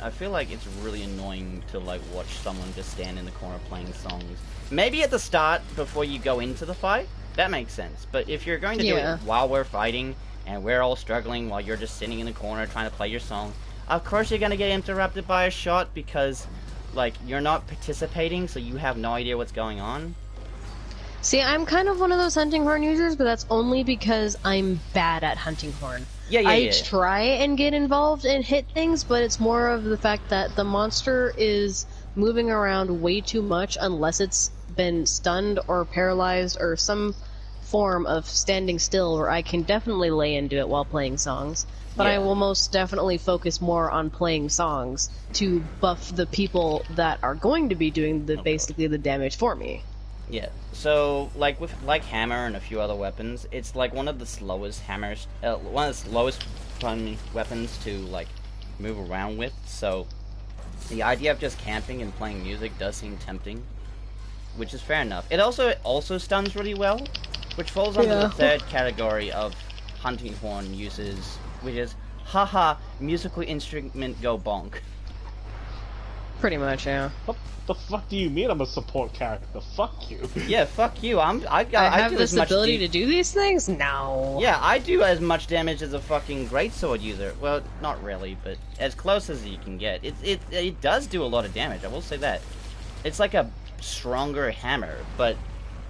I feel like it's really annoying to like watch someone just stand in the corner playing songs. Maybe at the start before you go into the fight, that makes sense. But if you're going to do Yeah. it while we're fighting and we're all struggling while you're just sitting in the corner trying to play your song, of course you're gonna get interrupted by a shot because like you're not participating, so you have no idea what's going on. See, I'm kind of one of those hunting horn users, but that's only because I'm bad at hunting horn. Yeah. I try and get involved and hit things, but it's more of the fact that the monster is moving around way too much unless it's been stunned or paralyzed or some form of standing still where I can definitely lay into it while playing songs. But I Yeah. will most definitely focus more on playing songs to buff the people that are going to be doing basically the damage for me. Yeah. So like with hammer and a few other weapons, it's like one of the slowest hammers, one of the slowest weapons to like move around with. So the idea of just camping and playing music does seem tempting, which is fair enough. It also stuns really well, which falls under the third category of hunting horn uses, which is haha musical instrument go bonk. Pretty much, yeah. What the fuck do you mean I'm a support character? Fuck you. Yeah, fuck you. I I have do this as much ability to do these things? No. Yeah, I do as much damage as a fucking greatsword user. Well, not really, but as close as you can get. It does do a lot of damage, I will say that. It's like a stronger hammer, but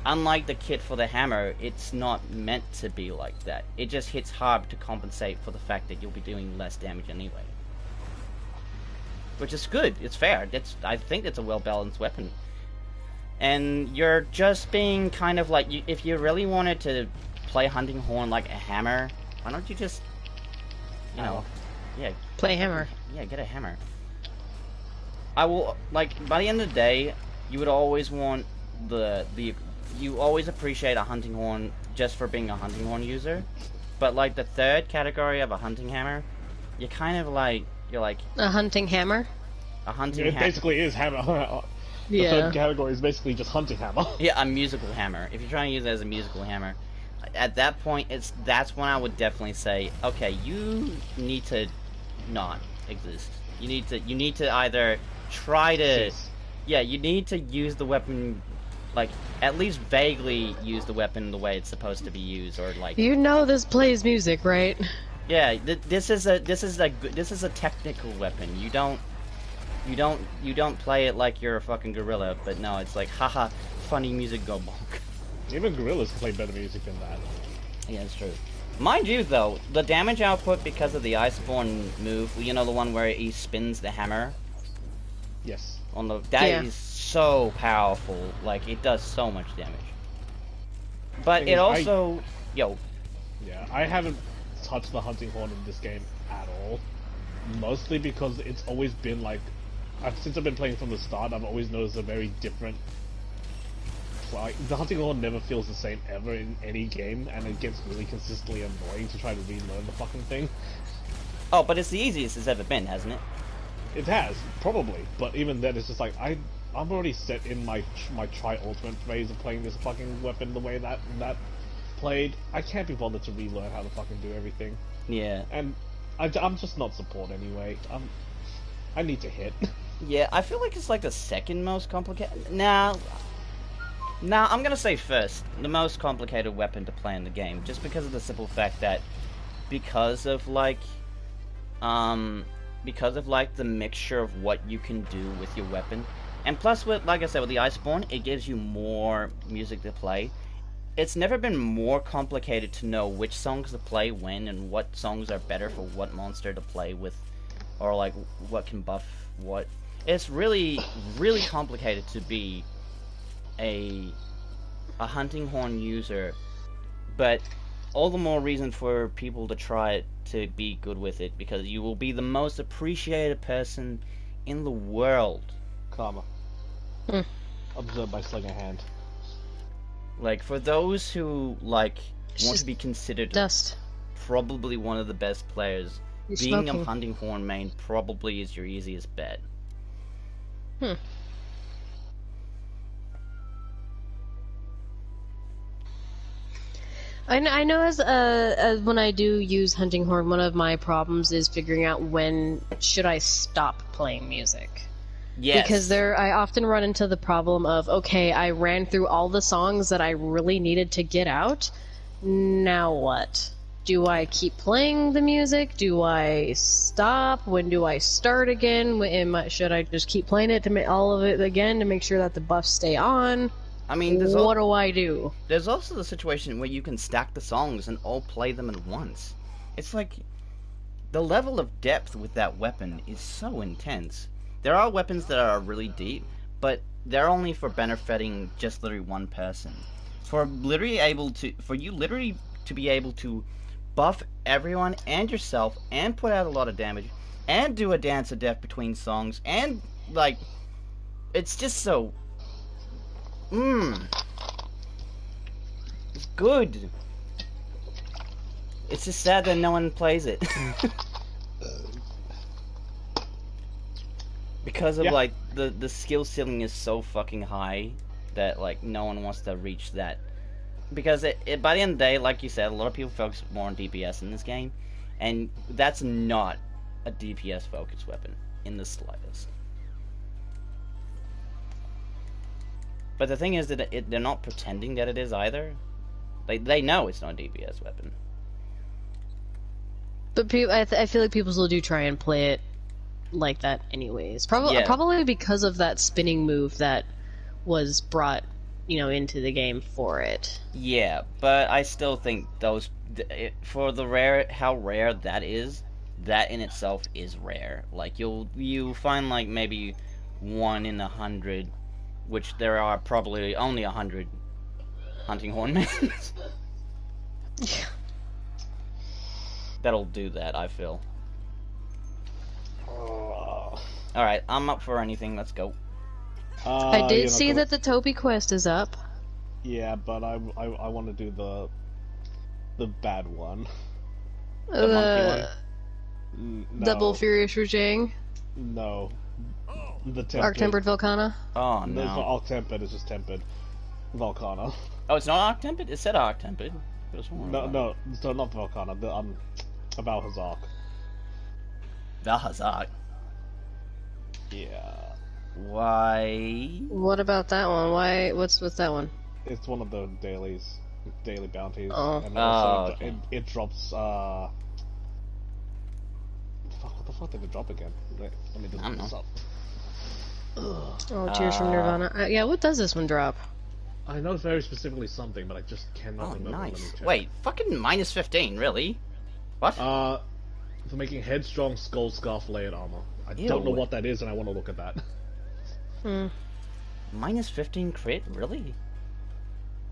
unlike the kit for the hammer, it's not meant to be like that. It just hits hard to compensate for the fact that you'll be doing less damage anyway. Which is good, it's fair. I think it's a well-balanced weapon. And you're just being kind of like, if you really wanted to play hunting horn like a hammer, why don't you just, yeah, Play hammer. yeah, get a hammer. I will, like, by the end of the day, you would always want you always appreciate a hunting horn just for being a hunting horn user. But, like, the third category of a hunting hammer, you're kind of like, A hunting hammer? a hunting It hammer. basically is hammer. The Yeah. third category is basically just hunting hammer. Yeah, a musical hammer. If you're trying to use it as a musical hammer, at that point, that's when I would definitely say, okay, you need to not exist. You need to either try to, Jeez. yeah, you need to use the weapon, like, at least vaguely use the weapon the way it's supposed to be used, or like, You know this plays music, right? yeah, this is a technical weapon. You don't play it like you're a fucking gorilla, but no, it's like, haha, funny music, go bonk. Even gorillas play better music than that. Yeah, it's true. Mind you, though, the damage output because of the Iceborne move, you know, the one where he spins the hammer Yes. on that Yeah. is so powerful. Like, it does so much damage. But Thing it is, also, yo, Yeah, I haven't touched the hunting horn in this game at all. Mostly because it's always been like, since I've been playing from the start, I've always noticed a very different. Like, the hunting horn never feels the same ever in any game, and it gets really consistently annoying to try to relearn the fucking thing. oh, but it's the easiest it's ever been, hasn't it? It has, probably, but even then, it's just like I'm already set in my tri-ultimate phase of playing this fucking weapon the way that played. I can't be bothered to relearn how to fucking do everything, Yeah. and I'm just not support anyway. I need to hit. Yeah, I feel like it's like the second most complicated. Nah, I'm gonna say first, the most complicated weapon to play in the game, just because of the simple fact that, because of like the mixture of what you can do with your weapon, and plus with, like I said, with the Iceborne, it gives you more music to play. It's never been more complicated to know which songs to play when, and what songs are better for what monster to play with, or like what can buff what. It's really, really complicated to be a hunting horn user, but all the more reason for people to try it, to be good with it, because you will be the most appreciated person in the world. Karma. Observed by sleight of hand. Like, for those who like It's want just to be considered Dust. probably one of the best players, You're being smoking. a hunting horn main probably is your easiest bet. I know as when I do use hunting horn, one of my problems is figuring out when should I stop playing music. Yes. Because I often run into the problem of, okay, I ran through all the songs that I really needed to get out. Now what? Do I keep playing the music? Do I stop? When do I start again? Should I just keep playing it to make all of it again to make sure that the buffs stay on? I mean, What do I do? there's also the situation where you can stack the songs and all play them at once. It's like, the level of depth with that weapon is so intense. There are weapons that are really deep, but they're only for benefiting just literally one person. For you literally to be able to buff everyone and yourself and put out a lot of damage and do a dance of death between songs and like, it's just so it's good. It's just sad that no one plays it. Because of, Yeah. like, the skill ceiling is so fucking high that, like, no one wants to reach that. Because by the end of the day, like you said, a lot of people focus more on DPS in this game, and that's not a DPS focused weapon in the slightest. But the thing is that they're not pretending that it is either. They know it's not a DPS weapon. But I feel like people still do try and play it like that anyways. Yeah. Probably because of that spinning move that was brought, into the game for it. Yeah, but I still think for how rare that is, that in itself is rare. Like, you find, like, maybe 1 in 100, which there are probably only 100 hunting horn mains. Yeah. That'll do that, I feel. Alright, I'm up for anything. Let's go. I did you're not see gonna- that the Toby quest is up. Yeah, but I want to do the bad one. The monkey one. No, Double Furious Rujang. no. The tempered. Arc-Tempered Volcana. Oh, No, it's not no. all tempered. It's just tempered. Volcana. Oh, it's not Arc-Tempered? It said Arc-Tempered. No, so not Volcana. The Valhazak. Valhazak. Yeah, Why? What about that one? What's with that one? it's one of the daily bounties, Oh. and Oh, also okay. it drops. Fuck, what the fuck did it drop again? Wait, let me just I don't look this know. up. Oh, Tears from Nirvana. Yeah, what does this one drop? I know very specifically something, but I just cannot Oh, remember. Let me nice. check. Wait, fucking minus 15, really? What? For making headstrong skull scarf layered armor. I Ew. don't know what that is, and I want to look at that. Hmm. Minus 15 crit? Really?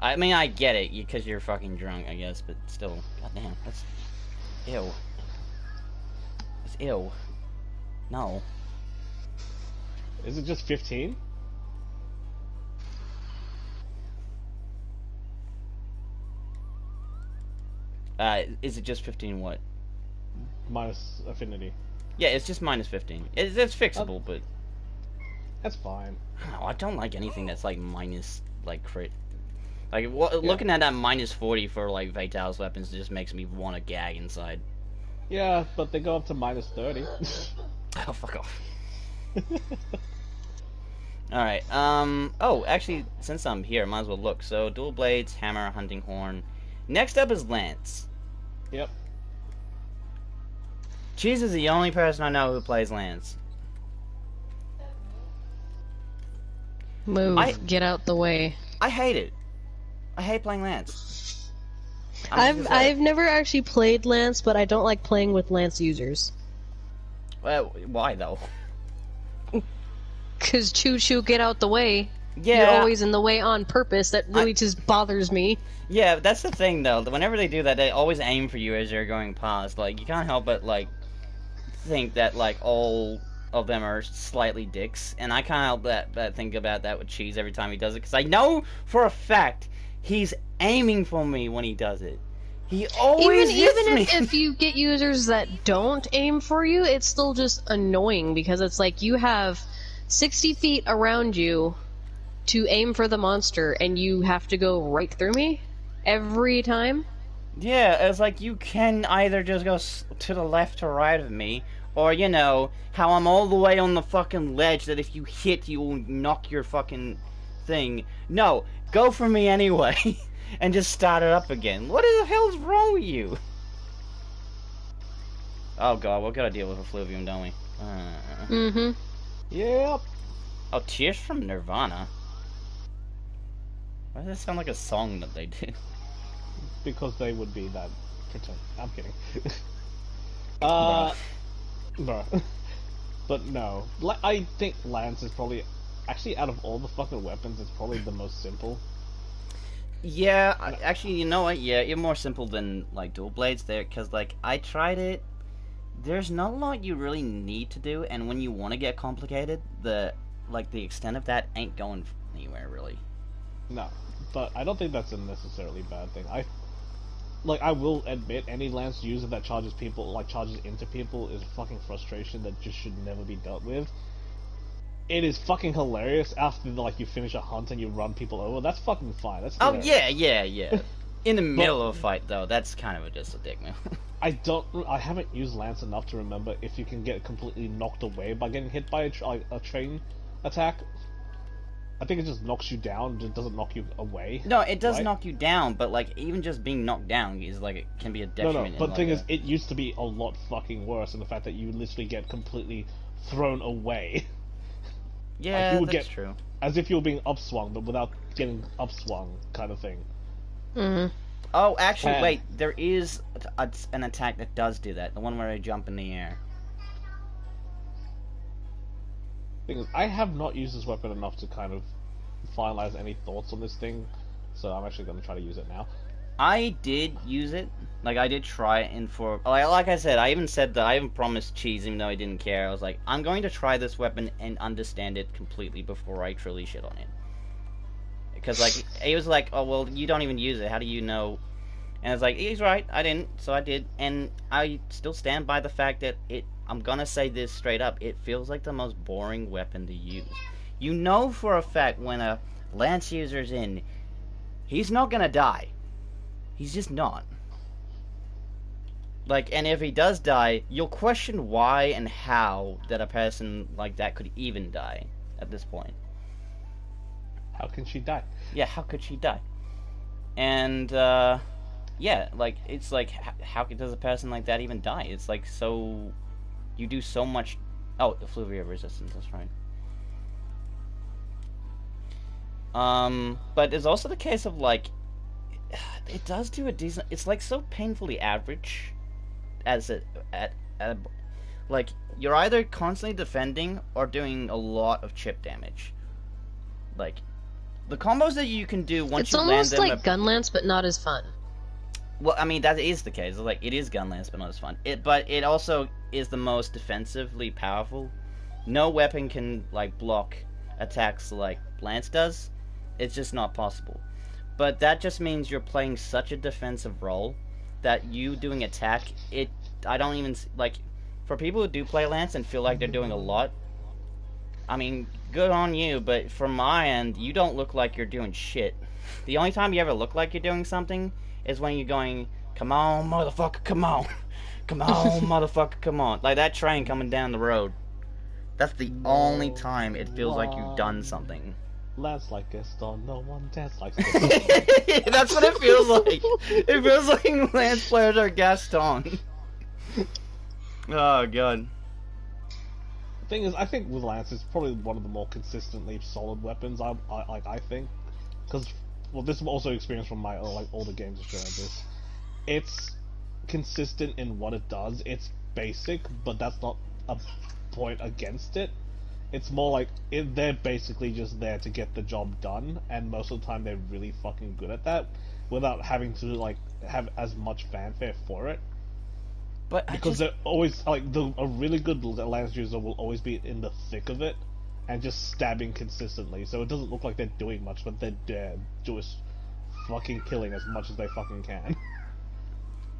I mean, I get it, because you're fucking drunk, I guess, but still, goddamn, that's... Ew. That's ew. No. Is it just 15? Is it just 15 what? Minus affinity. Yeah, it's just minus 15. It's fixable, but... That's fine. Oh, I don't like anything that's, like, minus, like, crit. Like, looking at that minus 40 for, like, Vitalis weapons just makes me want to gag inside. Yeah, but they go up to minus 30. Oh, fuck off. Alright, oh, actually, since I'm here, I might as well look. So, dual blades, hammer, hunting horn. Next up is lance. Yep. Cheese is the only person I know who plays lance. Move. Get out the way. I hate it. I hate playing lance. I'm just gonna say I've never actually played Lance, but I don't like playing with Lance users. Well, why though? Cause Choo Choo, get out the way. Yeah, You're always in the way on purpose. That really just bothers me. yeah, that's the thing though. Whenever they do that, they always aim for you as you're going past. Like, you can't help but like think that like all of them are slightly dicks, and I can't help but think about that with Cheese every time he does it, because I know for a fact he's aiming for me when he does it. He always Even hits me. if you get users that don't aim for you, it's still just annoying because it's like you have 60 feet around you to aim for the monster, and you have to go right through me every time. Yeah, it's like you can either just go to the left or right of me, or, you know, how I'm all the way on the fucking ledge that if you hit, you will knock your fucking thing. No, go for me anyway, and just start it up again. What the hell's wrong with you? Oh god, we've got to deal with effluvium, don't we? Mm-hmm. Yep. Oh, Tears from Nirvana? Why does that sound like a song that they did? Because they would be that pretend. I'm kidding. Bruh. Bruh. But no. I think Lance is probably... Actually, out of all the fucking weapons, it's probably the most simple. Yeah, actually, you know what? Yeah, you're more simple than, like, dual blades there, because, like, I tried it. There's not a lot you really need to do, and when you want to get complicated, the extent of that ain't going anywhere, really. No. But I don't think that's a necessarily bad thing. I will admit, any Lance user that charges into people is fucking frustration that just should never be dealt with. It is fucking hilarious after, like, you finish a hunt and you run people over. That's fucking fine. That's Oh, hilarious. yeah. In the middle of a fight, though, that's kind of just a dick move. I haven't used Lance enough to remember if you can get completely knocked away by getting hit by a train attack. I think it just knocks you down, it doesn't knock you away. No, it does right? knock you down, but, like, even just being knocked down is, like, it can be a detriment. No, but the thing like is, it used to be a lot fucking worse in the fact that you literally get completely thrown away. Yeah, you would that's get- true. As if you were being upswung, but without getting upswung, kind of thing. Mm-hmm. Oh, actually, And- wait, there is an attack that does do that, the one where I jump in the air. Thing is, I have not used this weapon enough to kind of finalize any thoughts on this thing, so I'm actually going to try to use it now. I did use it. Like, I did try it in for... Like I said, I even said that I even promised cheese even though I didn't care. I was like, I'm going to try this weapon and understand it completely before I truly shit on it. Because, like, he was like, oh, well, you don't even use it. How do you know? And it's like, he's right, I didn't, so I did. And I still stand by the fact that I'm gonna say this straight up, it feels like the most boring weapon to use. You know for a fact when a lance user's in, he's not gonna die. He's just not. Like, and if he does die, you'll question why and how that a person like that could even die at this point. How can she die? Yeah, how could she die? And, yeah, like, it's like, how does a person like that even die? It's like, so, you do so much, oh, effluvia resistance, that's right. But it's also the case of, like, it does do a decent, it's like so painfully average, like, you're either constantly defending or doing a lot of chip damage. Like, the combos that you can do once it's you land almost them... like Gunlance, but not as fun. Well, I mean, that is the case. Like, it is Gunlance, but not as fun. But it also is the most defensively powerful. No weapon can, like, block attacks like Lance does. It's just not possible. But that just means you're playing such a defensive role that you doing attack, I don't even, like, for people who do play Lance and feel like they're doing a lot, I mean, good on you, but from my end, you don't look like you're doing shit. The only time you ever look like you're doing something is when you're going, come on, motherfucker, come on. Come on, motherfucker, come on. Like that train coming down the road. That's the only time it feels like you've done something. Lance like Gaston, no one dance like Gaston. That's what it feels like. It feels like Lance players are Gaston. Oh, God. The thing is, I think with Lance, it's probably one of the more consistently solid weapons. I think, because this is also experience from my older games of showing this. It's consistent in what it does. It's basic, but that's not a point against it. It's more like they're basically just there to get the job done, and most of the time they're really fucking good at that, without having to like have as much fanfare for it. But because they're always like a really good Lance user will always be in the thick of it, and just stabbing consistently. So it doesn't look like they're doing much, but they're just fucking killing as much as they fucking can.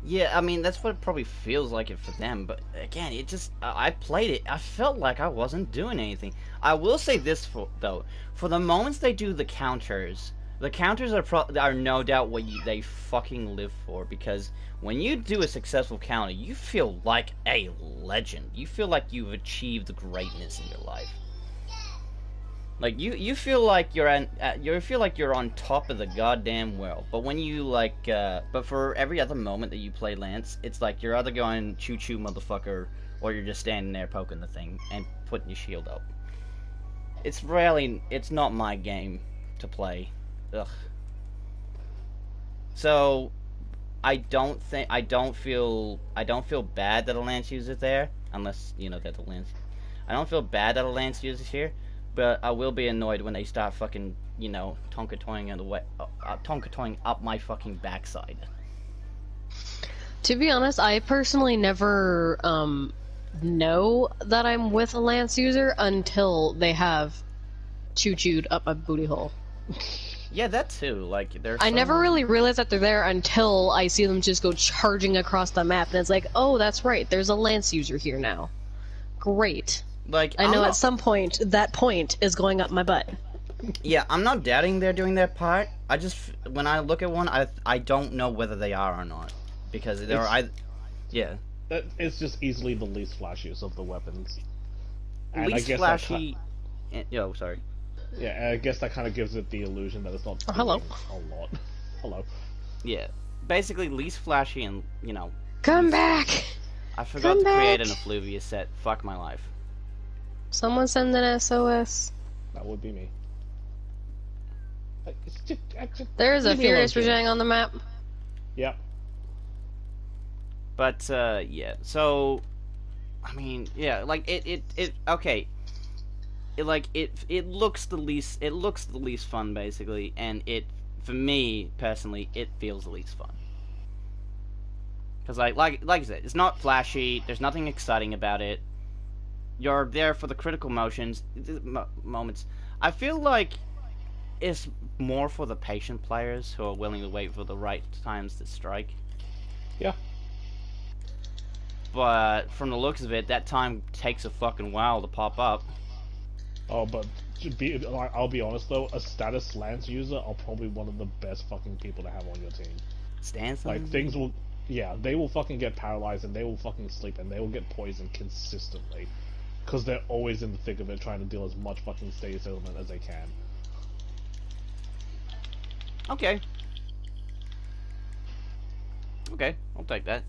Yeah, I mean, that's what it probably feels like it for them, but again, it just, I played it, I felt like I wasn't doing anything. I will say this, though, for the moments they do the counters are no doubt what they fucking live for, because when you do a successful counter, you feel like a legend. You feel like you've achieved greatness in your life. Like, you feel like you're on top of the goddamn world. But when you, like, but for every other moment that you play Lance, it's like you're either going choo-choo motherfucker, or you're just standing there poking the thing and putting your shield up. It's not my game to play. Ugh. So, I don't feel bad that a Lance user there, unless, you know, that the Lance... I don't feel bad that a Lance user's here. But I will be annoyed when they start fucking, you know, tonka-toying up my fucking backside. To be honest, I personally never know that I'm with a Lance user until they have choo-chooed up my booty hole. Yeah, that too. Like, I never really realize that they're there until I see them just go charging across the map, and it's like, oh, that's right, there's a Lance user here now. Great. Like, I know at some point, that point is going up my butt. Yeah, I'm not doubting they're doing their part. I just, when I look at one, I don't know whether they are or not. Because yeah. It's just easily the least flashiest of the weapons. And least flashy... Yo, sorry. Yeah, I guess that kind of gives it the illusion that it's not hello. A lot. Hello. Yeah. Basically, least flashy and, you know... Come back! I forgot to create an effluvia set. Fuck my life. Someone send an SOS. That would be me. There is a Furious Rajang on the map. Yep. But, yeah. So, I mean, yeah, like, okay. It looks the least fun, basically, and it for me personally, it feels the least fun. Because like I said, it's not flashy. There's nothing exciting about it. You're there for the critical moments. I feel like it's more for the patient players who are willing to wait for the right times to strike. Yeah. But from the looks of it, that time takes a fucking while to pop up. Oh, but I'll be honest though, a status lance user are probably one of the best fucking people to have on your team. Stance? Like, things will... Yeah, they will fucking get paralyzed, and they will fucking sleep, and they will get poisoned consistently. Because they're always in the thick of it, trying to deal as much fucking status element as they can. Okay. Okay, I'll take that.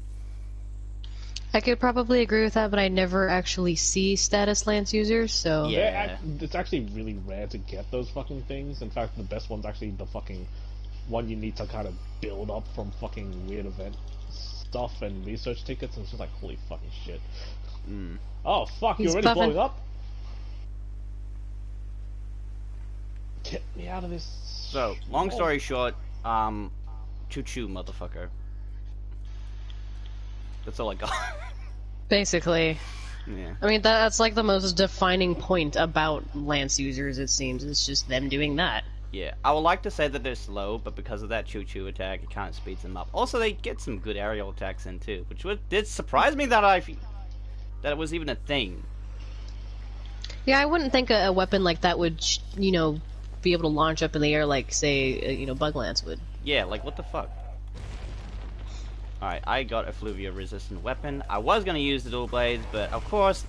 I could probably agree with that, but I never actually see status lance users, so... Yeah. It's actually really rare to get those fucking things. In fact, the best one's actually the fucking one you need to kind of build up from fucking weird event stuff and research tickets, and it's just like, holy fucking shit. Oh, fuck, you're already blowing up? Get me out of this. So, long story short, choo-choo, motherfucker. That's all I got. Basically. Yeah. I mean, that's like the most defining point about lance users, it seems. It's just them doing that. Yeah, I would like to say that they're slow, but because of that choo-choo attack, it kind of speeds them up. Also, they get some good aerial attacks in too, which did surprise me that it was even a thing. Yeah, I wouldn't think a weapon like that would, you know, be able to launch up in the air like, say, you know, Bug Lance would. Yeah, like, what the fuck? Alright, I got a Fluvia-resistant weapon. I was gonna use the dual blades, but of course,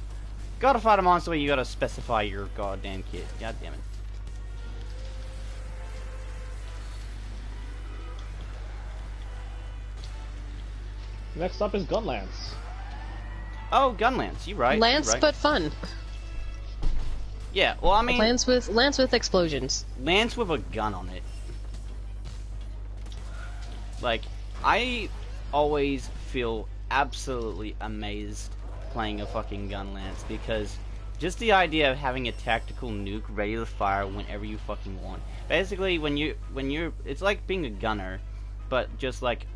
gotta fight a monster where you gotta specify your goddamn kit. God damn it. Next up is Gun Lance. Oh, Gun Lance, you're right. Lance, you're right. but fun. Yeah, well, I mean... Lance with explosions. Lance with a gun on it. Like, I always feel absolutely amazed playing a fucking Gun Lance, because just the idea of having a tactical nuke ready to fire whenever you fucking want. Basically, when you're... It's like being a gunner, but just like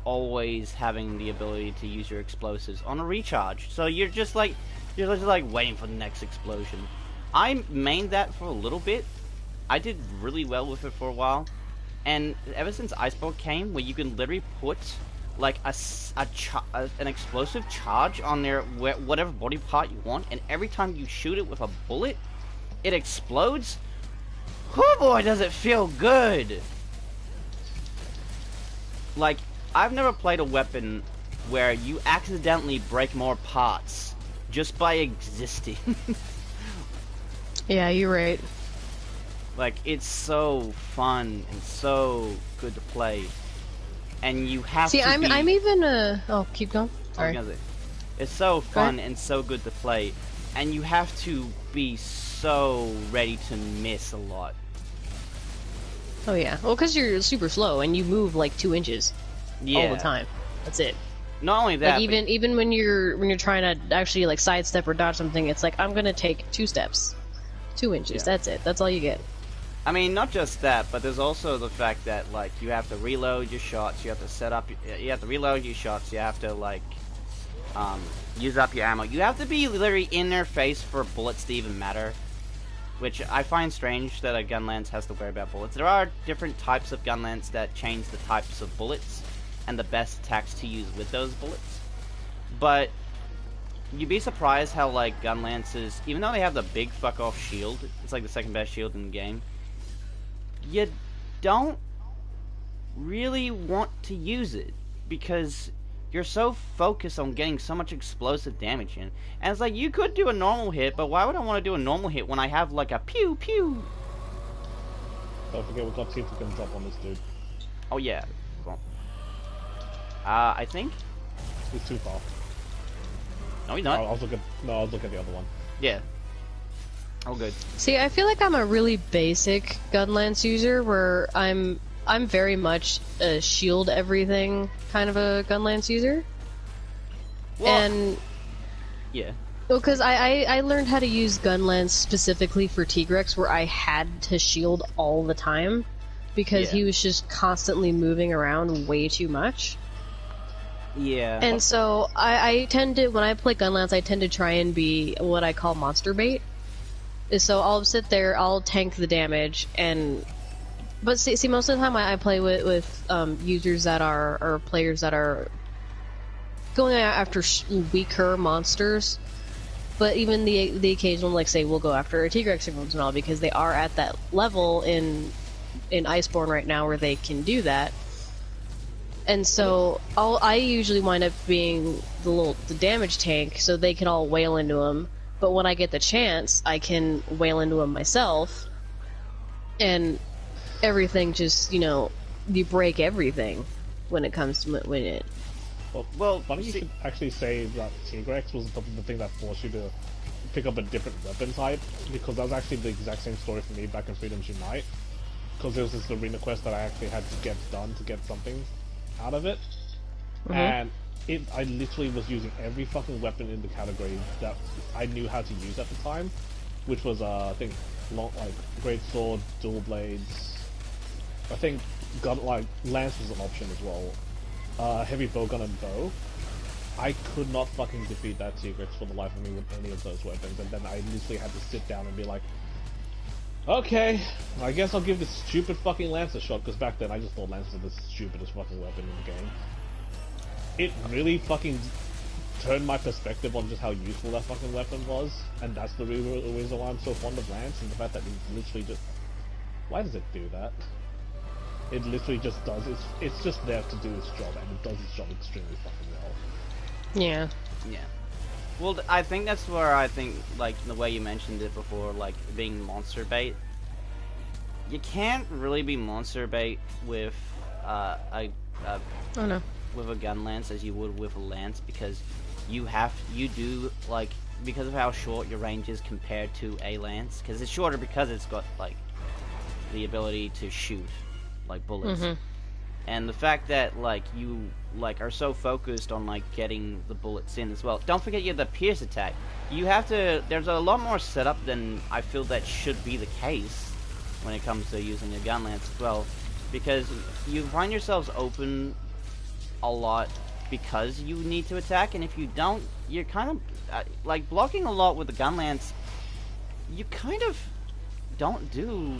always having the ability to use your explosives on a recharge. So you're just like waiting for the next explosion. I mained that for a little bit. I did really well with it for a while, and ever since Iceborne came, where you can literally put like an explosive charge on their whatever body part you want, and every time you shoot it with a bullet, it explodes. Oh boy, does it feel good! Like, I've never played a weapon where you accidentally break more parts just by existing. Yeah, you're right. Like, it's so fun and so good to play, and you have See, to I'm even oh, keep going. Sorry. I was gonna say, it's so fun and so good to play, and you have to be so ready to miss a lot. Oh yeah, well, because you're super slow and you move like 2 inches all the time. That's it. Not only that, like even when you're trying to actually like sidestep or dodge something, it's like I'm gonna take 2 steps, 2 inches. Yeah. That's it. That's all you get. I mean, not just that, but there's also the fact that like you have to reload your shots, you have to set up, you have to reload your shots, you have to like use up your ammo. You have to be literally in their face for bullets to even matter, which I find strange that a gun lance has to worry about bullets. There are different types of gun lance that change the types of bullets and the best attacks to use with those bullets, but you'd be surprised how like gun lances, even though they have the big fuck off shield, it's like the second best shield in the game, you don't really want to use it because you're so focused on getting so much explosive damage in. And it's like, you could do a normal hit, but why would I want to do a normal hit when I have like a pew pew? Don't forget, we've got see if we can drop on this dude. Oh yeah. Well, I think He's too far. no, he's not. I was looking at the other one. Yeah. Oh good. See, I feel like I'm a really basic gun lance user where I'm very much a shield everything kind of a gun lance user. Well, And yeah. well, because I learned how to use gun lance specifically for Tigrex, where I had to shield all the time. because Yeah. he was just constantly moving around way too much. Yeah. And so I tend to, when I play Gunlance, I tend to try and be what I call monster bait. So I'll sit there, I'll tank the damage, but see, most of the time I play with users that are, or players that are going after weaker monsters. But even the occasional, like, say, we'll go after a Tigrex once in a while, because they are at that level in Iceborne right now where they can do that. And so I usually wind up being the damage tank, so they can all wail into him. But when I get the chance, I can wail into him myself, and everything just, you break everything when it comes to when it. Well, funny you should actually say that Tigrex was the thing that forced you to pick up a different weapon type, because that was actually the exact same story for me back in Freedom's Unite. Because there was this arena quest that I actually had to get done to get something out of it, and I literally was using every fucking weapon in the category that I knew how to use at the time, which was I think great sword, dual blades. I think lance was an option as well. Heavy bowgun and bow. I could not fucking defeat that Tigrex for the life of me with any of those weapons, and then I literally had to sit down and be like, okay, I guess I'll give this stupid fucking lance a shot, because back then I just thought lance was the stupidest fucking weapon in the game. It really fucking turned my perspective on just how useful that fucking weapon was, and that's the reason why I'm so fond of lance, and the fact that it literally just... Why does it do that? It literally just does. It's just there to do its job, and it does its job extremely fucking well. Yeah. Yeah. Well, I think that's where I think, like, the way you mentioned it before, like, being monster bait. You can't really be monster bait with Oh no. with a gun lance as you would with a lance, because you do, like, because of how short your range is compared to a lance, because it's shorter because it's got, like, the ability to shoot, like, bullets. And the fact that, like, you, like, are so focused on, like, getting the bullets in as well. Don't forget you have the pierce attack. You have to... There's a lot more setup than I feel that should be the case when it comes to using a gun lance as well. Because you find yourselves open a lot because you need to attack, and if you don't, you're kind of... like, blocking a lot with the gun lance, you kind of don't do...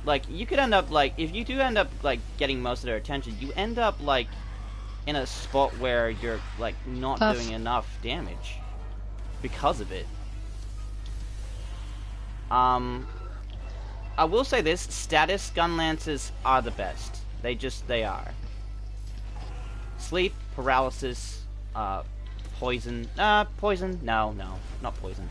Like, you could end up, like, if you do end up, like, getting most of their attention, you end up, like, in a spot where you're, like, not doing enough damage because of it. I will say this, status gun lances are the best. They are. Sleep, paralysis, poison, poison, no, not poison.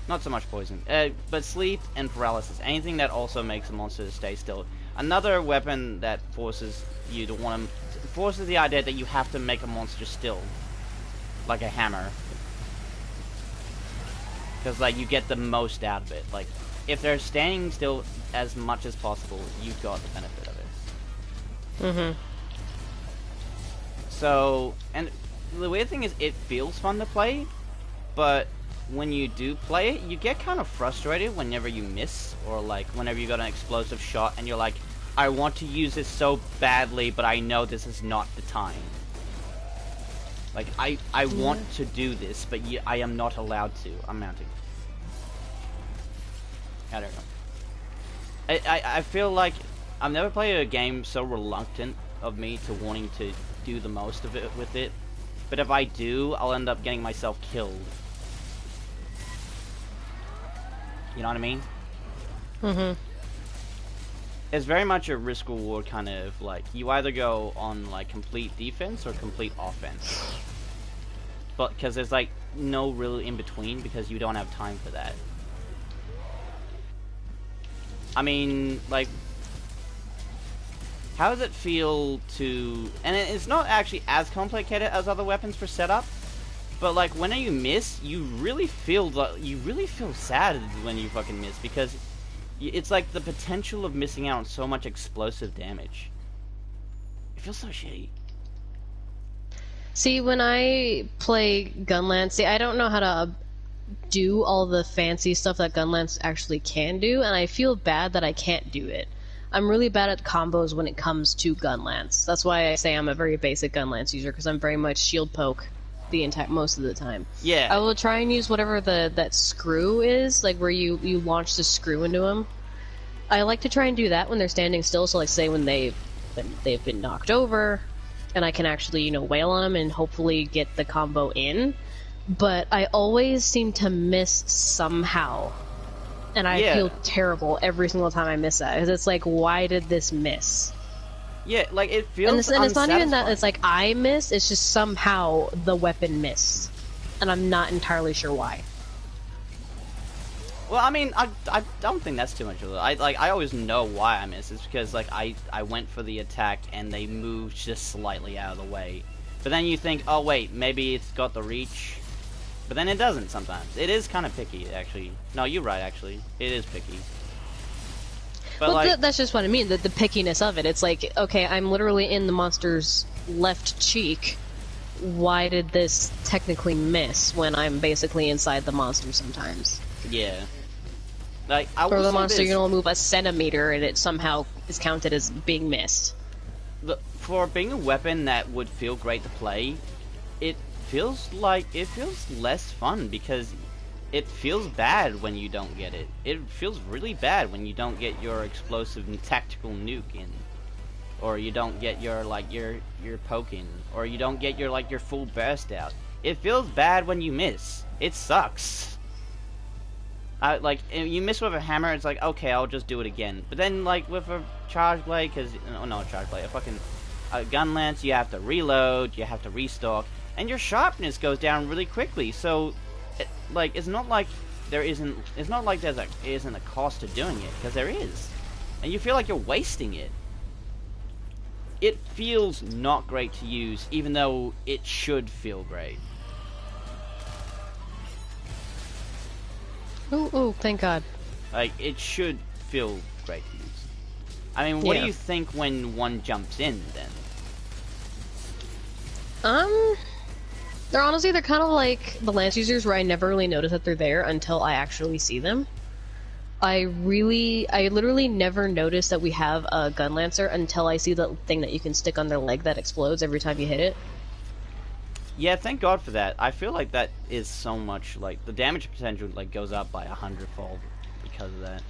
Not so much poison, but sleep and paralysis. Anything that also makes a monster stay still. Another weapon that forces you to forces the idea that you have to make a monster still, like a hammer, because like you get the most out of it. Like if they're standing still as much as possible, you got the benefit of it. So, and the weird thing is, it feels fun to play, but when you do play it, you get kind of frustrated whenever you miss, or like whenever you got an explosive shot and you're like, I want to use this so badly, but I know this is not the time. Like, I want to do this, but I am not allowed to. I'm mounting. I don't know. I feel like I've never played a game so reluctant of me to wanting to do the most of it with it. But if I do, I'll end up getting myself killed. You know what I mean? It's very much a risk-reward kind of, like, you either go on, like, complete defense or complete offense. But, because there's, like, no real in-between, because you don't have time for that. I mean, like, how does it feel to... And it's not actually as complicated as other weapons for setup, but like when you miss, you really feel sad when you fucking miss, because it's like the potential of missing out on so much explosive damage. It feels so shitty. See, when I play Gunlance, I don't know how to do all the fancy stuff that Gunlance actually can do, and I feel bad that I can't do it. I'm really bad at combos when it comes to Gunlance. That's why I say I'm a very basic Gunlance user, because I'm very much shield poke the entire most of the time. Yeah. I will try and use whatever that screw is, like where you launch the screw into them. I like to try and do that when they're standing still, so like say when they've been knocked over, and I can actually, you know, wail on them and hopefully get the combo in. But I always seem to miss somehow. And I feel terrible every single time I miss that. Because it's like, why did this miss? Yeah, like, it feels and it's not even that it's like I miss, it's just somehow the weapon missed. And I'm not entirely sure why. Well, I mean, I don't think that's too much of it. I always know why I miss. It's because, like, I went for the attack and they moved just slightly out of the way. But then you think, oh wait, maybe it's got the reach. But then it doesn't sometimes. It is kind of picky, actually. No, you're right, actually. It is picky. But well, like, that's just what I mean, the pickiness of it. It's like, okay, I'm literally in the monster's left cheek. Why did this technically miss when I'm basically inside the monster sometimes? Yeah. Like, I or will the say monster, this. you know, move a centimeter and it somehow is counted as being missed. For being a weapon that would feel great to play, it feels less fun because it feels bad when you don't get it. It feels really bad when you don't get your explosive and tactical nuke in, or you don't get your poke in, or you don't get your full burst out. It feels bad when you miss. It sucks. Like, if you miss with a hammer, it's like, okay, I'll just do it again. But then, like, with a charge blade, a gun lance, you have to reload, you have to restock, and your sharpness goes down really quickly. So, it's not like there isn't a cost to doing it, because there is, and you feel like you're wasting it. It feels not great to use, even though it should feel great. Oh, thank God. Like, it should feel great to use. I mean, what do you think when one jumps in, then? They're kind of like the lance users where I never really notice that they're there until I actually see them. I literally never notice that we have a gun lancer until I see the thing that you can stick on their leg that explodes every time you hit it. Yeah, thank God for that. I feel like that is so much, like, the damage potential, like, goes up by 100-fold because of that.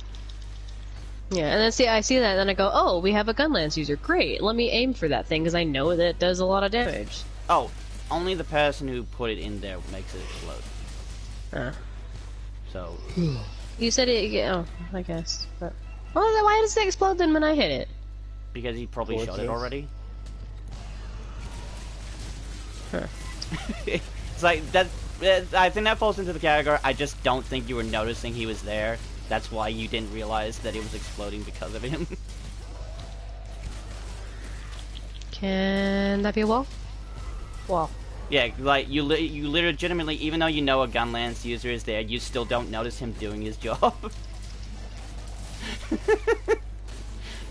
Yeah, and then I see that, and then I go, oh, we have a gun lance user. Great, let me aim for that thing, because I know that it does a lot of damage. Oh, only the person who put it in there makes it explode. So... You said it, yeah, oh, I guess. But, well, then why does it explode then when I hit it? Because he probably shot it already. Huh. It's like, that. I think that falls into the category, I just don't think you were noticing he was there. That's why you didn't realize that it was exploding because of him. Can that be a wall? Wall. Yeah, like, you legitimately, even though you know a gun lance user is there, you still don't notice him doing his job.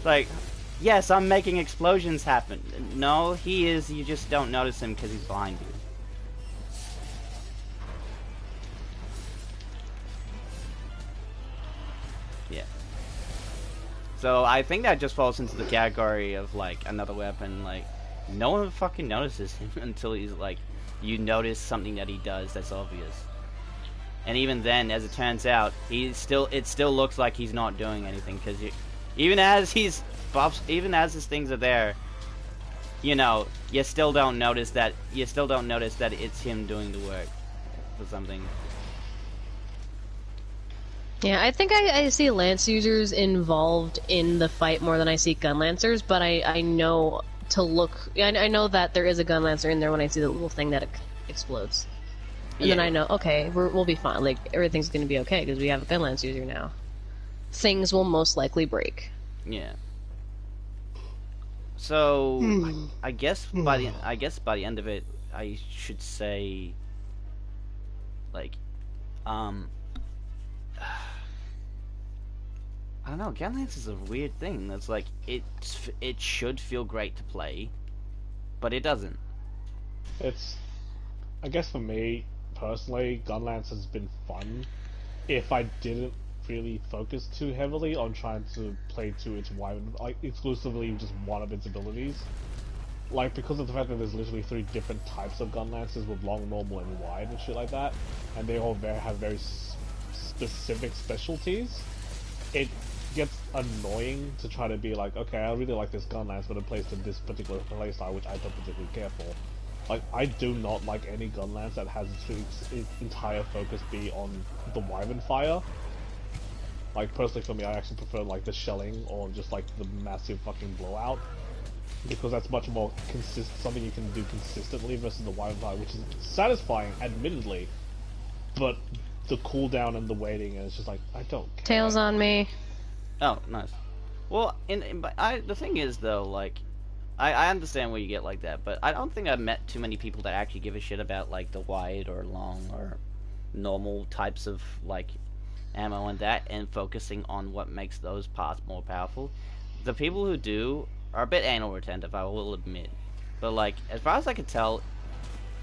Like, yes, I'm making explosions happen. No, he is, you just don't notice him because he's behind you. Yeah. So, I think that just falls into the category of, like, another weapon, like, no one fucking notices him until he's like, you notice something that he does that's obvious. And even then, as it turns out, it still looks like he's not doing anything, because even as his things are there, you know, you still don't notice that it's him doing the work for something. Yeah, I think I see lance users involved in the fight more than I see gun lancers, but I know to look. I know that there is a gun lancer in there when I see the little thing that explodes, and then I know, okay, we'll be fine. Like, everything's gonna be okay because we have a gun lance user now. Things will most likely break. Yeah. So I guess by the end of it, I should say, like, I don't know. Gun lance is a weird thing. That's like, it should feel great to play, but it doesn't. It's, I guess for me, personally, Gunlance has been fun if I didn't really focus too heavily on trying to play to its wide, like exclusively just one of its abilities. Like, because of the fact that there's literally 3 different types of gun lances with long, normal, and wide and shit like that, and they all have very specific specialties, it gets annoying to try to be like, okay, I really like this gun lance, but it plays to this particular playstyle, which I don't particularly care for. Like, I do not like any gun lance that has its entire focus be on the wyvern fire. Like, personally for me, I actually prefer, like, the shelling or just, like, the massive fucking blowout. Because that's much more something you can do consistently versus the wyvern fire, which is satisfying, admittedly, but the cooldown and the waiting, and it's just like, I don't care. Tails on me. Oh, nice. Well, the thing is, though, like, I understand where you get like that, but I don't think I've met too many people that actually give a shit about, like, the wide or long or normal types of, like, ammo and that, and focusing on what makes those parts more powerful. The people who do are a bit anal retentive, I will admit. But, like, as far as I can tell,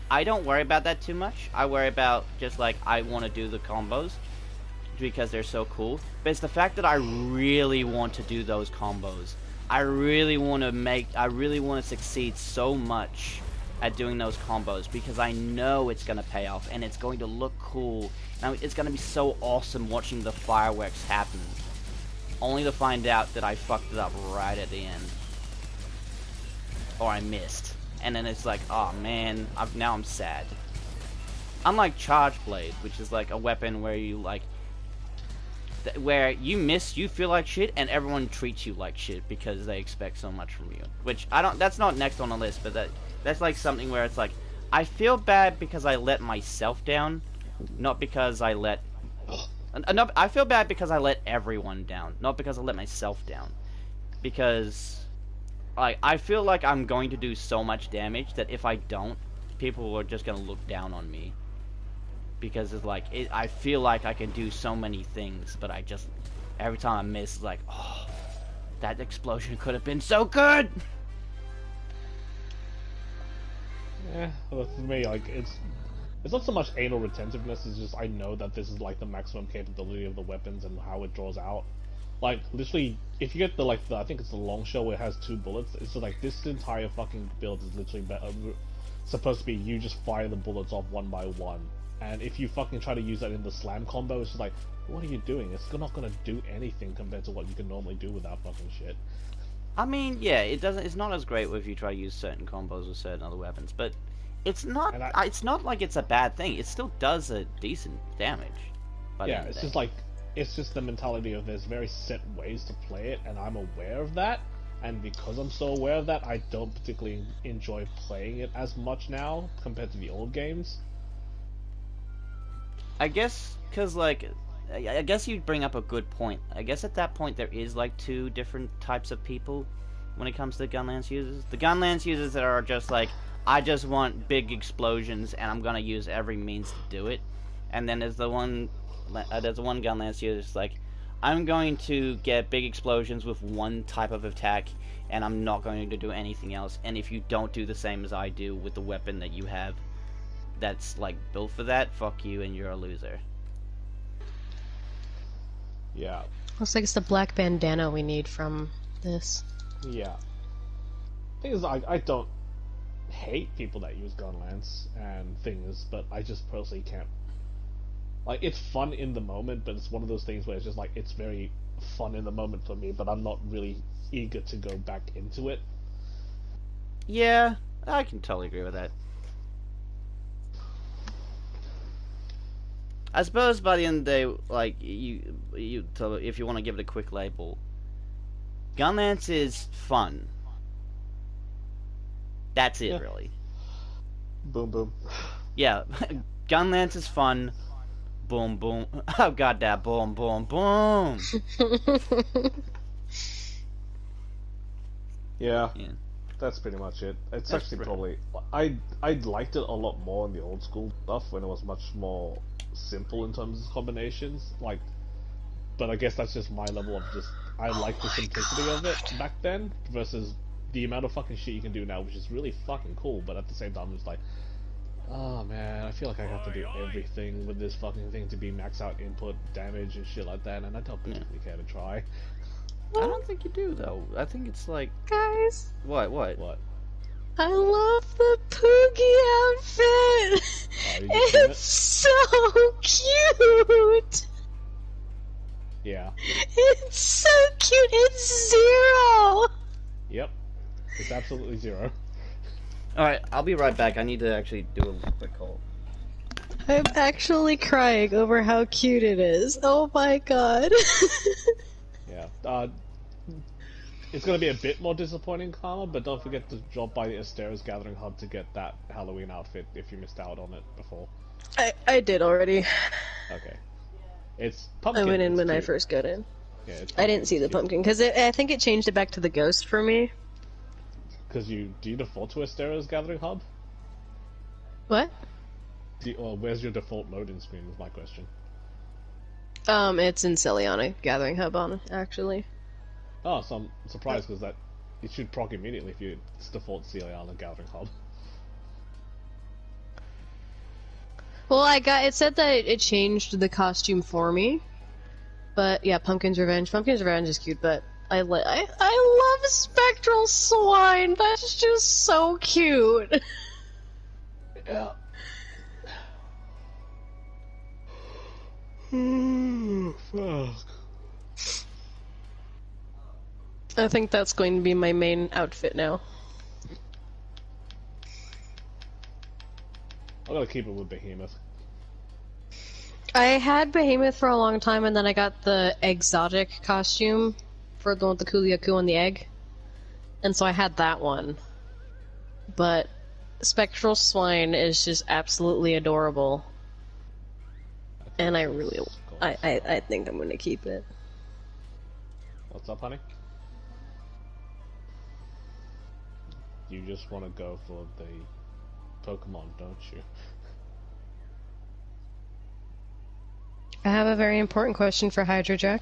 I don't worry about that too much. I worry about just, like, I want to do the combos because they're so cool. But it's the fact that I really want to do those combos. I really want to succeed so much at doing those combos because I know it's going to pay off and it's going to look cool. And it's going to be so awesome watching the fireworks happen. Only to find out that I fucked it up right at the end. Or I missed. And then it's like, oh man, now I'm sad. Unlike Charge Blade, which is like a weapon where you like, where you miss, you feel like shit, and everyone treats you like shit because they expect so much from you. Which that's not next on the list, but that's like something where it's like, I feel bad because I let myself down, not because I let. No, I feel bad because I let everyone down, not because I let myself down. Because I feel like I'm going to do so much damage that if I don't, people are just gonna look down on me. Because it's like, I feel like I can do so many things, but I just, every time I miss, it's like, oh, that explosion could have been so good! Yeah, well, for me, like, it's not so much anal retentiveness, it's just I know that this is, like, the maximum capability of the weapons and how it draws out. Like, literally, if you get the, like, I think it's the long shell where it has 2 bullets, it's just like, this entire fucking build is literally supposed to be you just fire the bullets off one by one. And if you fucking try to use that in the slam combo, it's just like, what are you doing? It's not gonna do anything compared to what you can normally do with that fucking shit. I mean, yeah, it's not as great if you try to use certain combos with certain other weapons, but it's not, it's not like it's a bad thing. It still does a decent damage. Yeah, it's just like, it's just the mentality of there's very set ways to play it, and I'm aware of that, and because I'm so aware of that, I don't particularly enjoy playing it as much now compared to the old games. I guess, because, like, I guess you bring up a good point. I guess at that point there is, like, 2 different types of people when it comes to Gunlance users. The Gunlance users that are just like, I just want big explosions and I'm gonna use every means to do it. And then there's the one Gunlance user that's like, I'm going to get big explosions with one type of attack and I'm not going to do anything else. And if you don't do the same as I do with the weapon that you have that's like built for that, fuck you and you're a loser. Yeah. Looks like it's the black bandana we need from this. Yeah. Thing is, I don't hate people that use Gunlance and things, but I just personally can't. Like, it's fun in the moment, but it's one of those things where it's just like, it's very fun in the moment for me, but I'm not really eager to go back into it. Yeah, I can totally agree with that. I suppose by the end of the day, like, if you want to give it a quick label, Gunlance is fun. That's it, really. Boom, boom. Yeah, Gunlance is fun. Boom, boom. Oh, god, that boom, boom, boom. Yeah, that's pretty much it. It's actually probably... I liked it a lot more in the old school stuff when it was much more simple in terms of combinations. Like, but I guess that's just my level of just... I like the simplicity of it back then versus the amount of fucking shit you can do now, which is really fucking cool, but at the same time, it's like... Oh man, I feel like I have to do everything with this fucking thing to be max out input damage and shit like that, and I don't particularly care to try. I don't think you do though. I think it's like Guys, what? What? I love the Poogie outfit. Oh, you just seen It's it? so cute. Yeah. It's so cute. It's zero. Yep. It's absolutely zero. All right, I'll be right back. I need to actually do a quick call. I'm actually crying over how cute it is. Oh my god. Yeah. It's gonna be a bit more disappointing, Karma, but don't forget to drop by the Asteros Gathering Hub to get that Halloween outfit if you missed out on it before. I did already. Okay. It's pumpkin. I went in it's when I cute. first got in. Yeah, it's I didn't see the it's cute. pumpkin because I think it changed it back to the ghost for me. Because do you default to Asteros Gathering Hub? What? Or where's your default mode in screen is my question. It's in Celiana Gathering Hub on actually. Oh, so I'm surprised because that it should proc immediately if you it's default Celiana Gathering Hub. Well, it said that it changed the costume for me, but yeah, Pumpkin's Revenge. Pumpkin's Revenge is cute, but I love Spectral Swine. That's just so cute. Yeah. Fuck. I think that's going to be my main outfit now. I'm gonna keep it with Behemoth. I had Behemoth for a long time, and then I got the exotic costume for the one with the Kuliaku on the egg. And so I had that one. But Spectral Swine is just absolutely adorable. And I really... I think I'm gonna keep it. What's up, honey? You just want to go for the Pokemon, don't you? I have a very important question for Hydra Jack.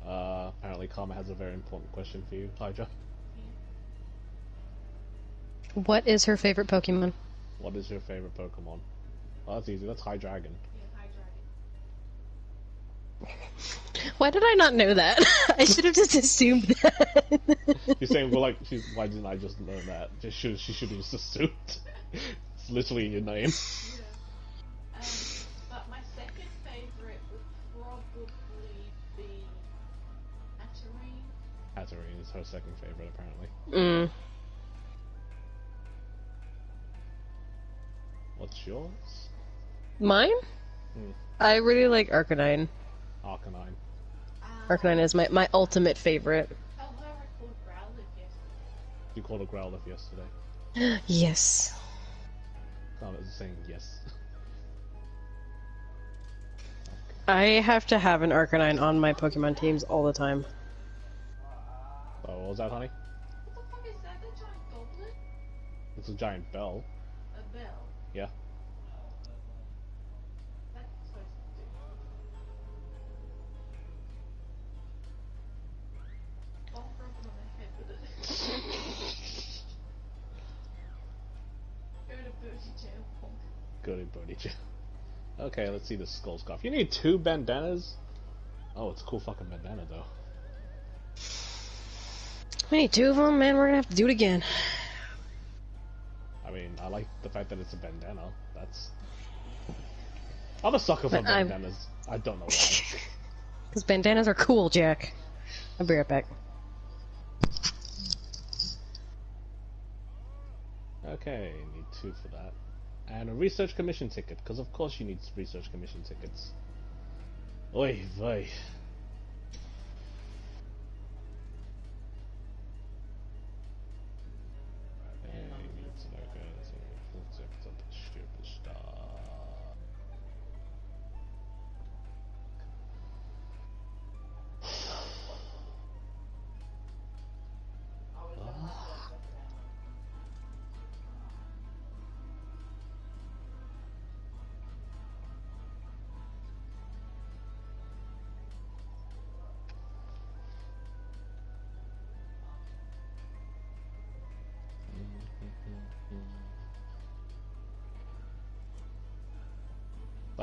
Apparently Karma has a very important question for you, Hydra. What is her favorite Pokemon? What is your favorite Pokemon? Oh, that's easy. That's Hydreigon. Why did I not know that? I should have just assumed that. You're saying, well, like, why didn't I just know that? She should have just assumed. It's literally in your name. But my second favourite would probably be Hatterene. Hatterene is her second favorite, apparently. Mm. What's yours? Mine? I really like Arcanine. Arcanine. Arcanine is my ultimate favorite. Although I called Growlithe yesterday. You called a Growlithe yesterday. Yes. Karma is saying yes. I have to have an Arcanine on my Pokemon teams all the time. Oh, what was that, honey? What the fuck is that? The giant goblet? It's a giant bell. A bell. Yeah. That's supposed to do. Ball broken on the head with it. Go to Birdie jail, punk. Good in Birdie Jail. Okay, let's see the skull scarf. You need 2 bandanas? Oh, it's a cool fucking bandana, though. We need 2 of them, man. We're gonna have to do it again. I mean, I like the fact that it's a bandana. That's... I'm a sucker for bandanas. I don't know why. Because bandanas are cool, Jack. I'll be right back. Okay, need 2 for that. And a research commission ticket, because of course you need research commission tickets. Oy vey.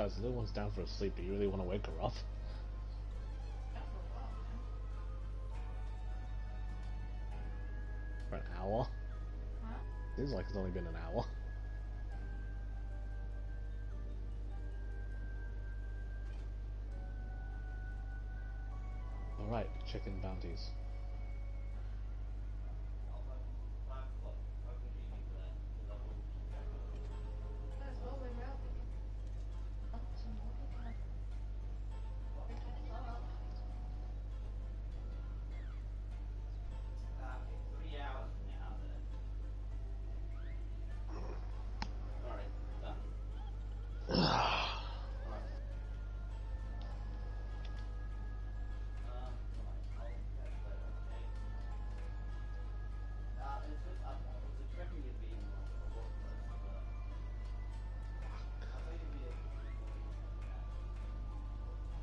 Besides, the little one's down for a sleep. Do you really want to wake her up? For an hour? Huh? Seems like it's only been an hour. Alright, chicken bounties.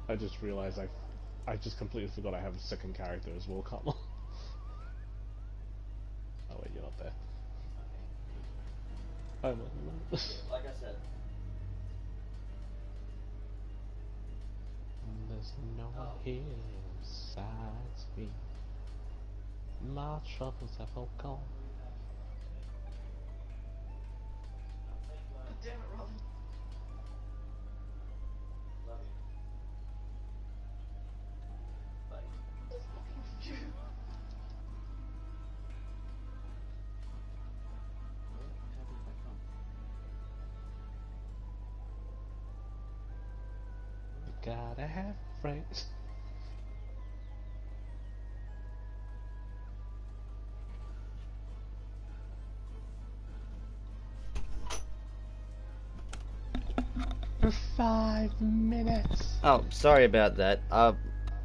I just realized I just completely forgot I have a second character as well, Carmel. Oh wait, you're not there. Oh, no. Like I said. There's no one here besides me. My troubles have all gone. Damn it, Robin. You gotta have friends. For 5 minutes. Oh, sorry about that.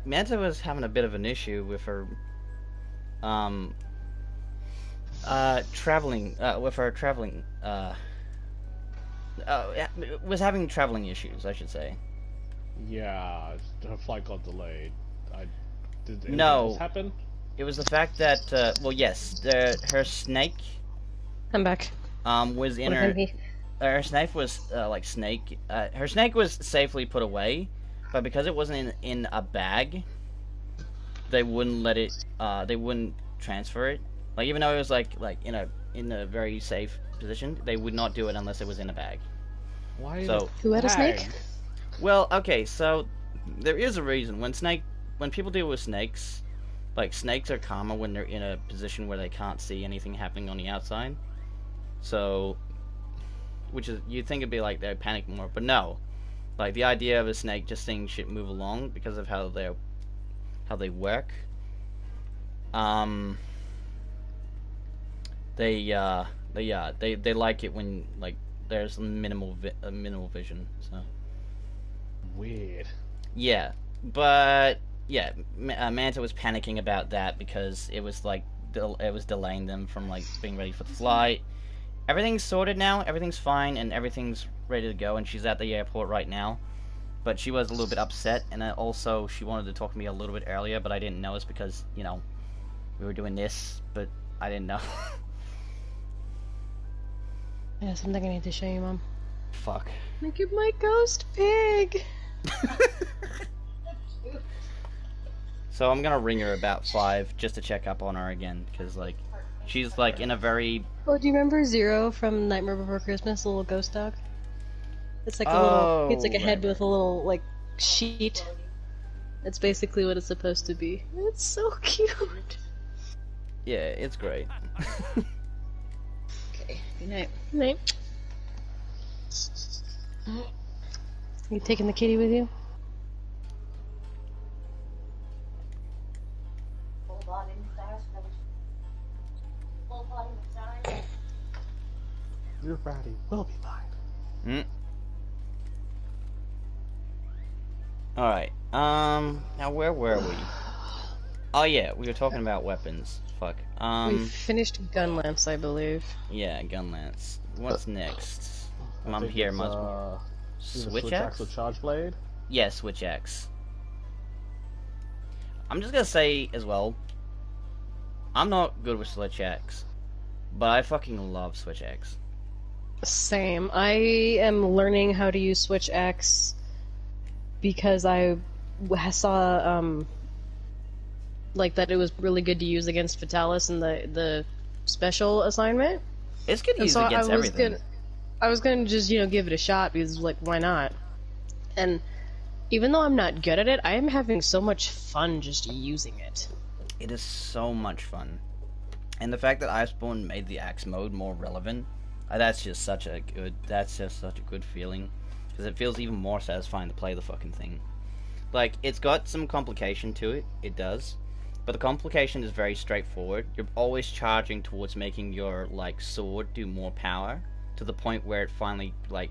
Manta was having a bit of an issue with her, traveling, was having traveling issues, I should say. Yeah, her flight got delayed. Did anything No. else happen? It was the fact that, well, yes, her snake, I'm back. was in What her, can he? her snake was, her snake was safely put away, but because it wasn't in a bag, they wouldn't let it, they wouldn't transfer it. Like, even though it was, like in a very safe position, they would not do it unless it was in a bag. Why? So, Who had a snake? well, okay, so, there is a reason. When people deal with snakes, like, snakes are calmer when they're in a position where they can't see anything happening on the outside. So, which is, you'd think it'd be like they panic more, but no. Like, the idea of a snake just seeing shit move along because of how they work. They like it when, like, there's minimal vision, so. Weird. Yeah, but yeah, Manta was panicking about that because it was like it was delaying them from like being ready for the flight. Everything's sorted now, everything's fine, and everything's ready to go, and she's at the airport right now. But she was a little bit upset, and also she wanted to talk to me a little bit earlier, but I didn't know it's because, you know, we were doing this, but I didn't know. Yeah, something I need to show you, Mom. Fuck. Look at my ghost pig! So I'm gonna ring her about 5 just to check up on her again, because, like, she's, like, in a very... Oh, do you remember Zero from Nightmare Before Christmas, the little ghost dog? It's like a Oh, it's like a head right. with a little, like, sheet. That's basically what it's supposed to be. It's so cute! Yeah, it's great. Okay, good night. Good night. You taking the kitty with you? Your body will be mine. Alright, now where were we? Oh yeah, we were talking about weapons. Fuck. We finished Gunlance, I believe. Yeah, Gunlance. What's next? I I'm think here, it's, much either Switch axe axe? or charge blade. Yeah, Switch axe. I'm just gonna say as well, I'm not good with Switch axe, but I fucking love Switch axe. Same. I am learning how to use Switch X because saw like that it was really good to use against Fatalis in the special assignment, It's good to and use so against everything. I was gonna just give it a shot because like why not? And even though I'm not good at it, I am having so much fun just using it. It is so much fun. And the fact that Iceborne made the axe mode more relevant, that's just such a good feeling. Because it feels even more satisfying to play the fucking thing. Like, it's got some complication to it, it does. But the complication is very straightforward. You're always charging towards making your, like, sword do more power. To the point where it finally, like,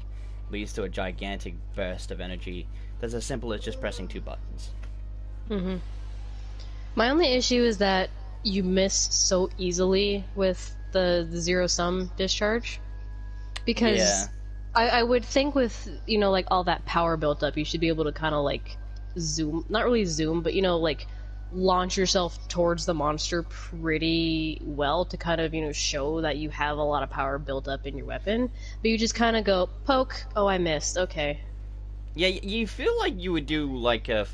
leads to a gigantic burst of energy that's as simple as just pressing 2 buttons. Mm-hmm. My only issue is that you missed so easily with the zero-sum discharge. Because Yeah. I would think with, like, all that power built up, you should be able to kind of, like, zoom, not really zoom, but, like, launch yourself towards the monster pretty well to kind of, show that you have a lot of power built up in your weapon. But you just kind of go, poke, oh, I missed, okay. Yeah, you feel like you would do, like, a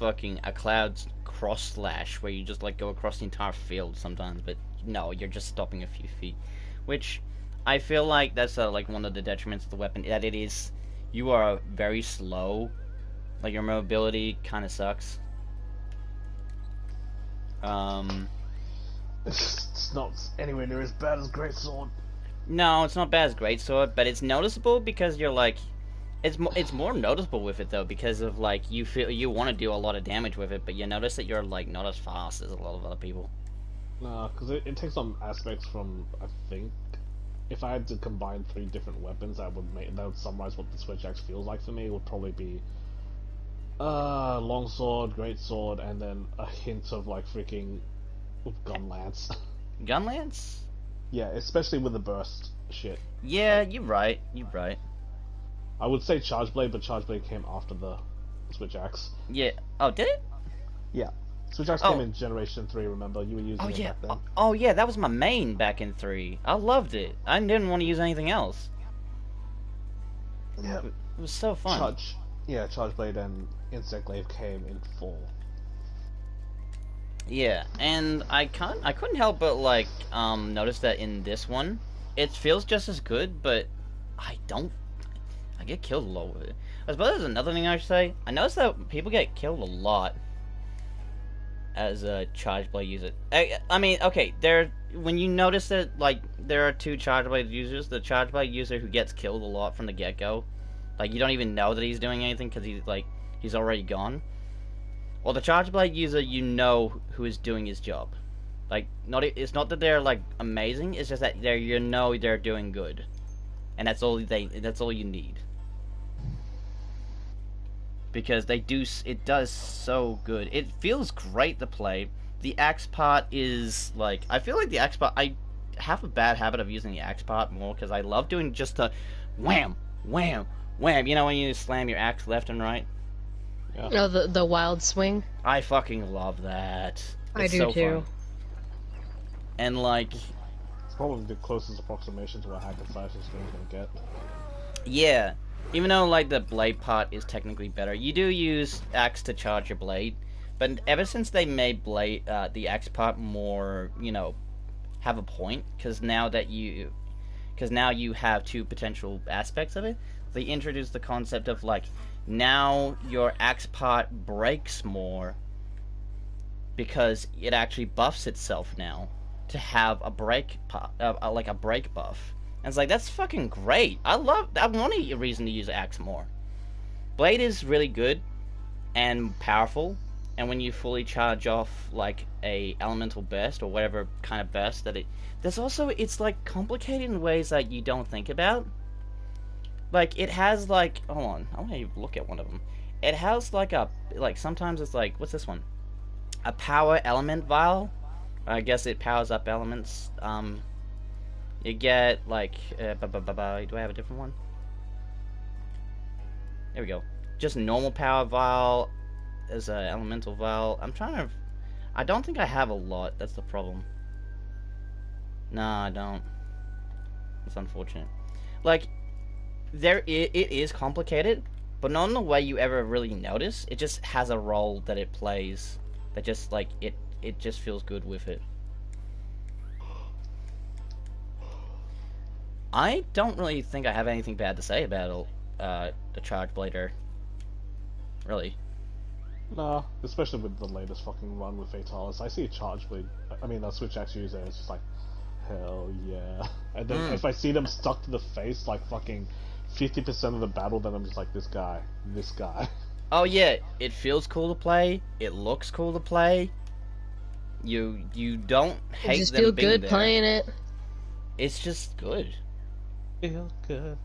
cloud cross slash, where you just, like, go across the entire field sometimes, but no, you're just stopping a few feet. Which, I feel like that's, like, one of the detriments of the weapon, that it is, you are very slow. Like, your mobility kind of sucks. It's not anywhere near as bad as Greatsword. No, it's not bad as Greatsword, but it's noticeable because you're, like, it's more noticeable with it though, because of like you feel you want to do a lot of damage with it, but you notice that you're like not as fast as a lot of other people. Nah, because it takes some aspects from, I think, if I had to combine 3 different weapons that would summarize what the Switch Axe feels like for me, it would probably be longsword, greatsword, and then a hint of like freaking gun lance. Gun lance? Yeah, especially with the burst shit. Yeah, you're right. You're right. I would say Charge Blade, but Charge Blade came after the Switch Axe. Yeah. Oh, did it? Yeah. Switch Axe came in Generation 3, remember? You were using it back then. Oh, yeah, that was my main back in 3. I loved it. I didn't want to use anything else. Yeah. It was so fun. Charge Blade and Insect Glaive came in 4. Yeah, and I couldn't help but like notice that in this one, it feels just as good, but I get killed a lot with it. I suppose there's another thing I should say. I noticed that people get killed a lot as a Charge Blade user. I mean, okay, when you notice that like there are 2 Charge Blade users, the Charge Blade user who gets killed a lot from the get-go, like you don't even know that he's doing anything because he's already gone. Or the Charge Blade user, you know who is doing his job. Like, it's not that they're like amazing. It's just that they're doing good, and that's all you need. Because it does so good. It feels great to play. The axe part is like, I feel like the axe part, I have a bad habit of using the axe part more because I love doing just the wham, wham, wham. You know when you slam your axe left and right. Yeah. Oh, the wild swing. I fucking love that. I do so too. Fun. And like, it's probably the closest approximation to a hack and slash is going to get. Yeah, even though like the blade part is technically better, you do use axe to charge your blade. But ever since they made the axe part more, have a point, because now you have 2 potential aspects of it. They introduced the concept of like, now your axe part breaks more because it actually buffs itself now to have a break like a break buff. And it's like, that's fucking great. I want a reason to use axe more. Blade is really good and powerful, and when you fully charge off like a elemental burst or whatever kind of burst it's like complicated in ways that you don't think about. Like, it has, like, hold on, I want to look at one of them. It has, like, sometimes it's like, what's this one? A power element vial. I guess it powers up elements. You get, like, do I have a different one? There we go. Just normal power vial as a elemental vial. I don't think I have a lot, that's the problem. No, I don't. It's unfortunate. Like, it is complicated, but not in the way you ever really notice. It just has a role that it plays that just like it just feels good with it. I don't really think I have anything bad to say about the Charge Blader. Really. Nah, especially with the latest fucking run with Fatalis. I see a charge blade, I mean a switch axe user, it's just like, hell yeah. And then if I see them stuck to the face like fucking 50% of the battle, then I'm just like, this guy. Oh yeah, it feels cool to play. It looks cool to play. You don't hate just them feel being good there. playing it. It's just good. Feel good.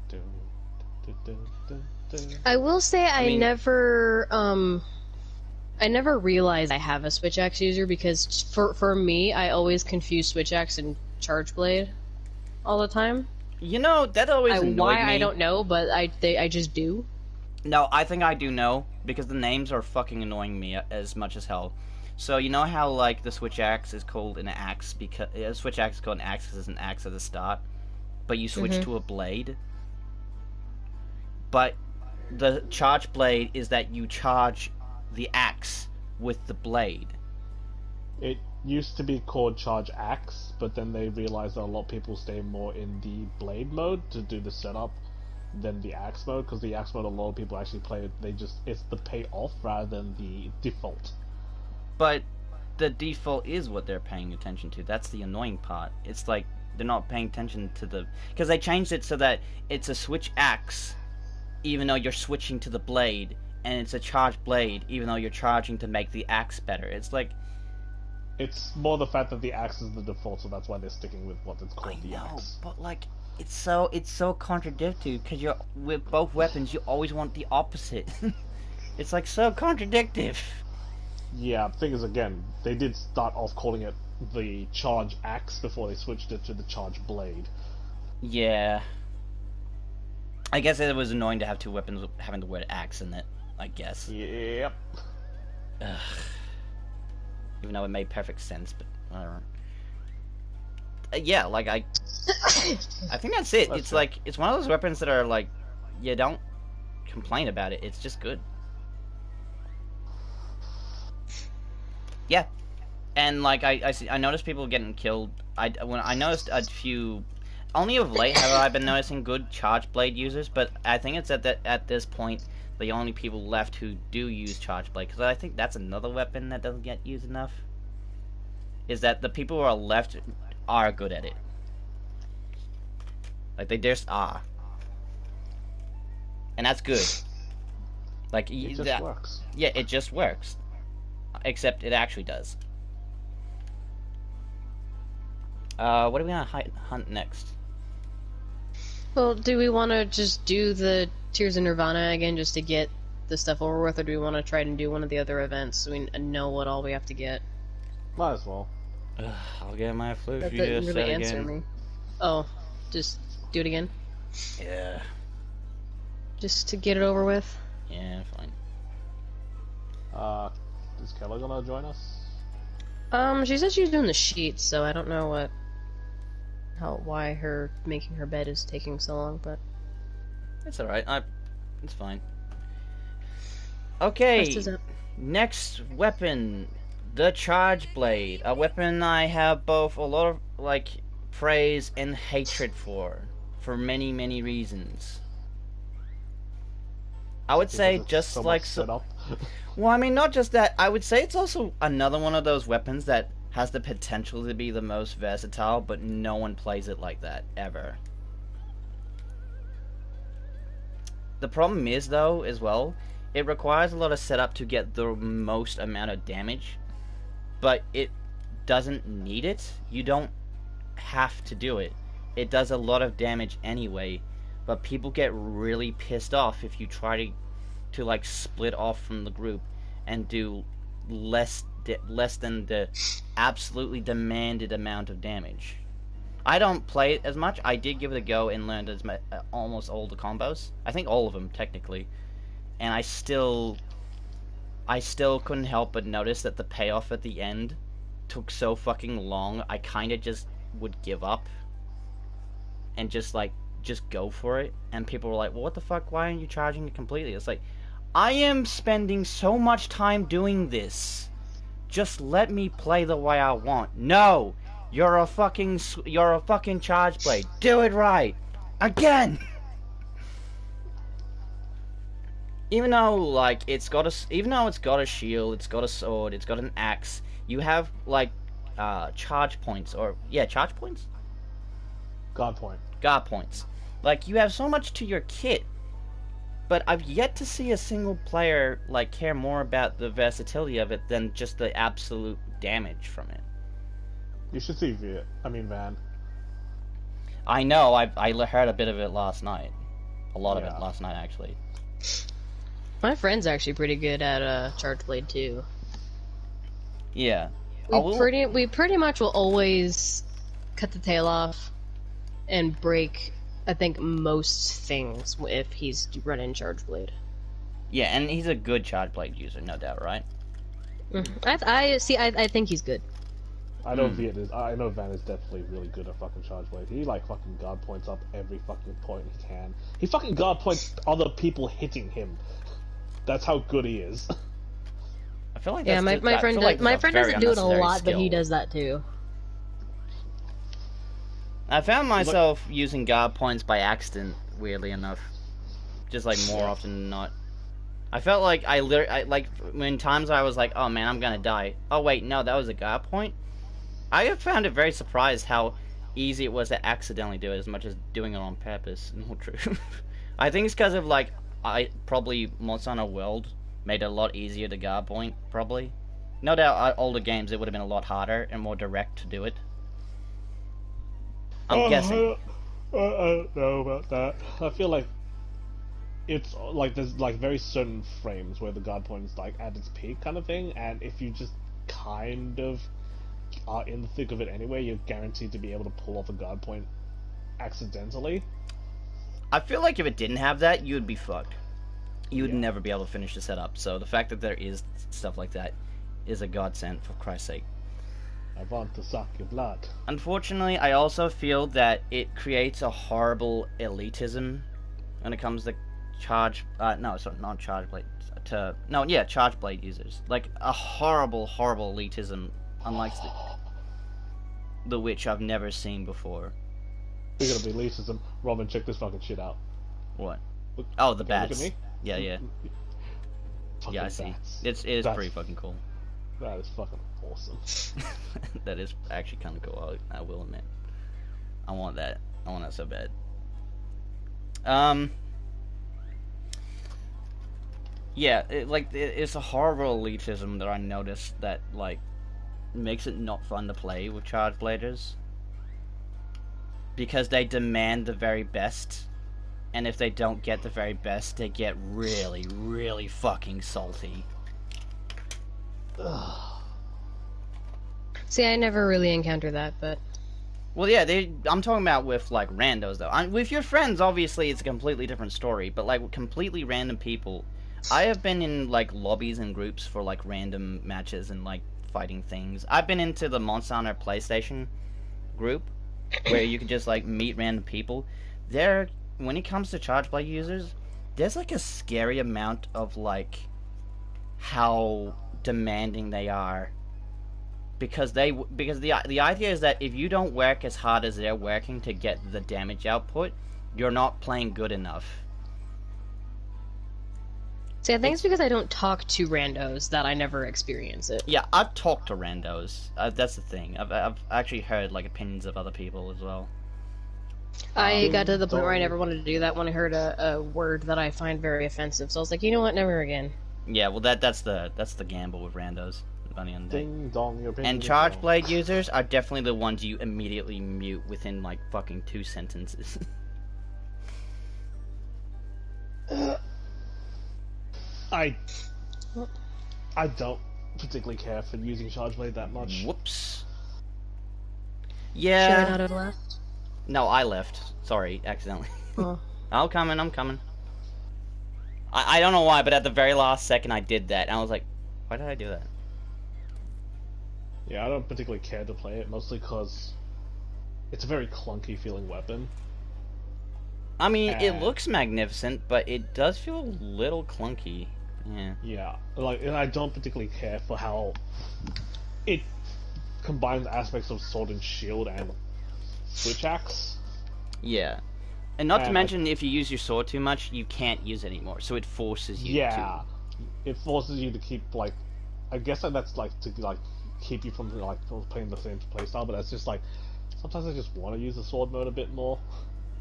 I will say I mean- never realized I have a switch axe user because for me I always confuse switch axe and charge blade all the time. You know, that always annoyed Why me. I don't know, but I just do. No, I think I do know, because the names are fucking annoying me as much as hell. So, you know how, like, the switch axe is called an axe, because a switch axe is called an axe because it's an axe at the start, but you switch to a blade? But the charge blade is that you charge the axe with the blade. It used to be called Charge Axe, but then they realized that a lot of people stay more in the blade mode to do the setup than the axe mode, because the axe mode a lot of people actually play it, it's the payoff rather than the default. But the default is what they're paying attention to. That's the annoying part. It's like they're not paying attention to the... Because they changed it so that it's a switch axe even though you're switching to the blade, and it's a charged blade even though you're charging to make the axe better. It's like... It's more the fact that the axe is the default, so that's why they're sticking with what it's called, the axe. But like, it's so contradictory, because you're with both weapons you always want the opposite. It's like so contradictive. Yeah, thing is, again, they did start off calling it the charge axe before they switched it to the charge blade. Yeah. I guess it was annoying to have two weapons having the word axe in it, I guess. Yep. Ugh. Even though it made perfect sense, but whatever. Yeah, like I think that's it. It's like, it's one of those weapons that are like, you don't complain about it. It's just good. Yeah, and like I noticed people getting killed. When I noticed a few, only of late have I been noticing good charge blade users, but I think it's at this point the only people left who do use charge blade, because I think that's another weapon that doesn't get used enough. Is that the people who are left are good at it. Like, they just are. And that's good. Like, It just works. Yeah, it just works. Except it actually does. What are we gonna hunt next? Well, do we want to just do the Tears of Nirvana again just to get the stuff over with, or do we want to try and do one of the other events so we know what all we have to get? Might as well. I'll get my flute. That didn't really answer me. Oh, just do it again? Yeah. Just to get it over with? Yeah, fine. Is Keller gonna join us? Mm-hmm. She said she was doing the sheets, so I don't know why her making her bed is taking so long, but It's alright. It's fine. Okay. rest is up. Next weapon, the Charge Blade. A weapon I have both a lot of, like, praise and hatred for many, many reasons. I would say just so like much setup. well, I mean, not just that. I would say it's also another one of those weapons that has the potential to be the most versatile, but no one plays it like that, ever. The problem is, though, as well, it requires a lot of setup to get the most amount of damage, but it doesn't need it. You don't have to do it. It does a lot of damage anyway, but people get really pissed off if you try to like split off from the group and do less than the absolutely demanded amount of damage. I don't play it as much. I did give it a go and learned almost all the combos. I think all of them technically, and I still couldn't help but notice that the payoff at the end took so fucking long. I kind of just would give up and just like just go for it, and people were like, well, what the fuck, why aren't you charging it completely? It's like, I am spending so much time doing this. Just let me play the way I want. No! You're a fucking charge blade. Do it right! Again! Even though, like, even though it's got a shield, it's got a sword, it's got an axe, you have, like, charge points, charge points? God point. God points. Like, you have so much to your kit, but I've yet to see a single player, like, care more about the versatility of it than just the absolute damage from it. You should see Van. I know, I heard a bit of it last night. A lot of Yeah. it last night, actually. My friend's actually pretty good at Charge Blade too. Yeah. We pretty much will always cut the tail off and break, I think, most things if he's running Charge Blade. Yeah, and he's a good Charge Blade user, no doubt, right? I think he's good. I know I know Van is definitely really good at fucking charge blade. He like fucking guard points up every fucking point he can. He fucking guard points other people hitting him. That's how good he is. I feel like my friend doesn't do it a lot, but he does that too. I found myself using guard points by accident, weirdly enough. Just like more often than not. I felt like I like when times I was like, oh man, I'm gonna die. Oh wait, no, that was a guard point. I have found it very surprised how easy it was to accidentally do it as much as doing it on purpose. Not true. I think it's because of like probably Monster Hunter World made it a lot easier to guard point. Probably, no doubt. Older games it would have been a lot harder and more direct to do it. I'm guessing. I don't know about that. I feel like it's like there's like very certain frames where the guard point is like at its peak kind of thing, and if you just kind of are in the thick of it anyway, you're guaranteed to be able to pull off a guard point accidentally. I feel like if it didn't have that, you would be fucked. You would never be able to finish the setup. So the fact that there is stuff like that is a godsend, for Christ's sake. I want to suck your blood. Unfortunately, I also feel that it creates a horrible elitism when it comes to charge blade users. Like a horrible elitism, unlike the which I've never seen before. Speaking of elitism, Robin, check this fucking shit out. What? Look, Oh, the look bats. at me. Yeah. Fucking Yeah, I see. bats. It is pretty fucking cool. That is fucking awesome. That is actually kind of cool. I will admit. I want that so bad. Yeah, it's a horrible elitism that I noticed that like makes it not fun to play with charge bladers because they demand the very best, and if they don't get the very best, they get really fucking salty. See, I never really encountered that, but Well, yeah, I'm talking about with like randos though. With your friends, obviously, it's a completely different story. But like with completely random people, I have been in like lobbies and groups for like random matches and like fighting things. I've been into the Monster Hunter PlayStation group where you can just like meet random people. There, when it comes to charge blade users, there's like a scary amount of like how demanding they are. Because the idea is that if you don't work as hard as they're working to get the damage output, you're not playing good enough. see, I think it's because I don't talk to randos that I never experience it. Yeah, I've talked to randos. That's the thing. I've actually heard like opinions of other people as well. I got to the point where I never wanted to do that when I heard a word that I find very offensive. So I was like, you know what, never again. Yeah, well that's the gamble with randos. Ding dong, your opinion And is charge wrong. blade users are definitely the ones you immediately mute within like fucking 2 sentences. I don't particularly care for using charge blade that much. Whoops. Should I Yeah. not have left? No, I left. Sorry, accidentally. Oh. I'm coming. I don't know why, but at the very last second I did that, and I was like, why did I do that? Yeah, I don't particularly care to play it, mostly because it's a very clunky feeling weapon. I mean, it And looks magnificent, but it does feel a little clunky. Yeah. yeah, like, and I don't particularly care for how it combines aspects of sword and shield and switch axe. Yeah. And not to And mention, if you use your sword too much, you can't use it anymore. So it forces you yeah, to. it forces you to keep like, I guess that's like to like keep you from like playing the same playstyle, but that's just like sometimes I just want to use the sword mode a bit more.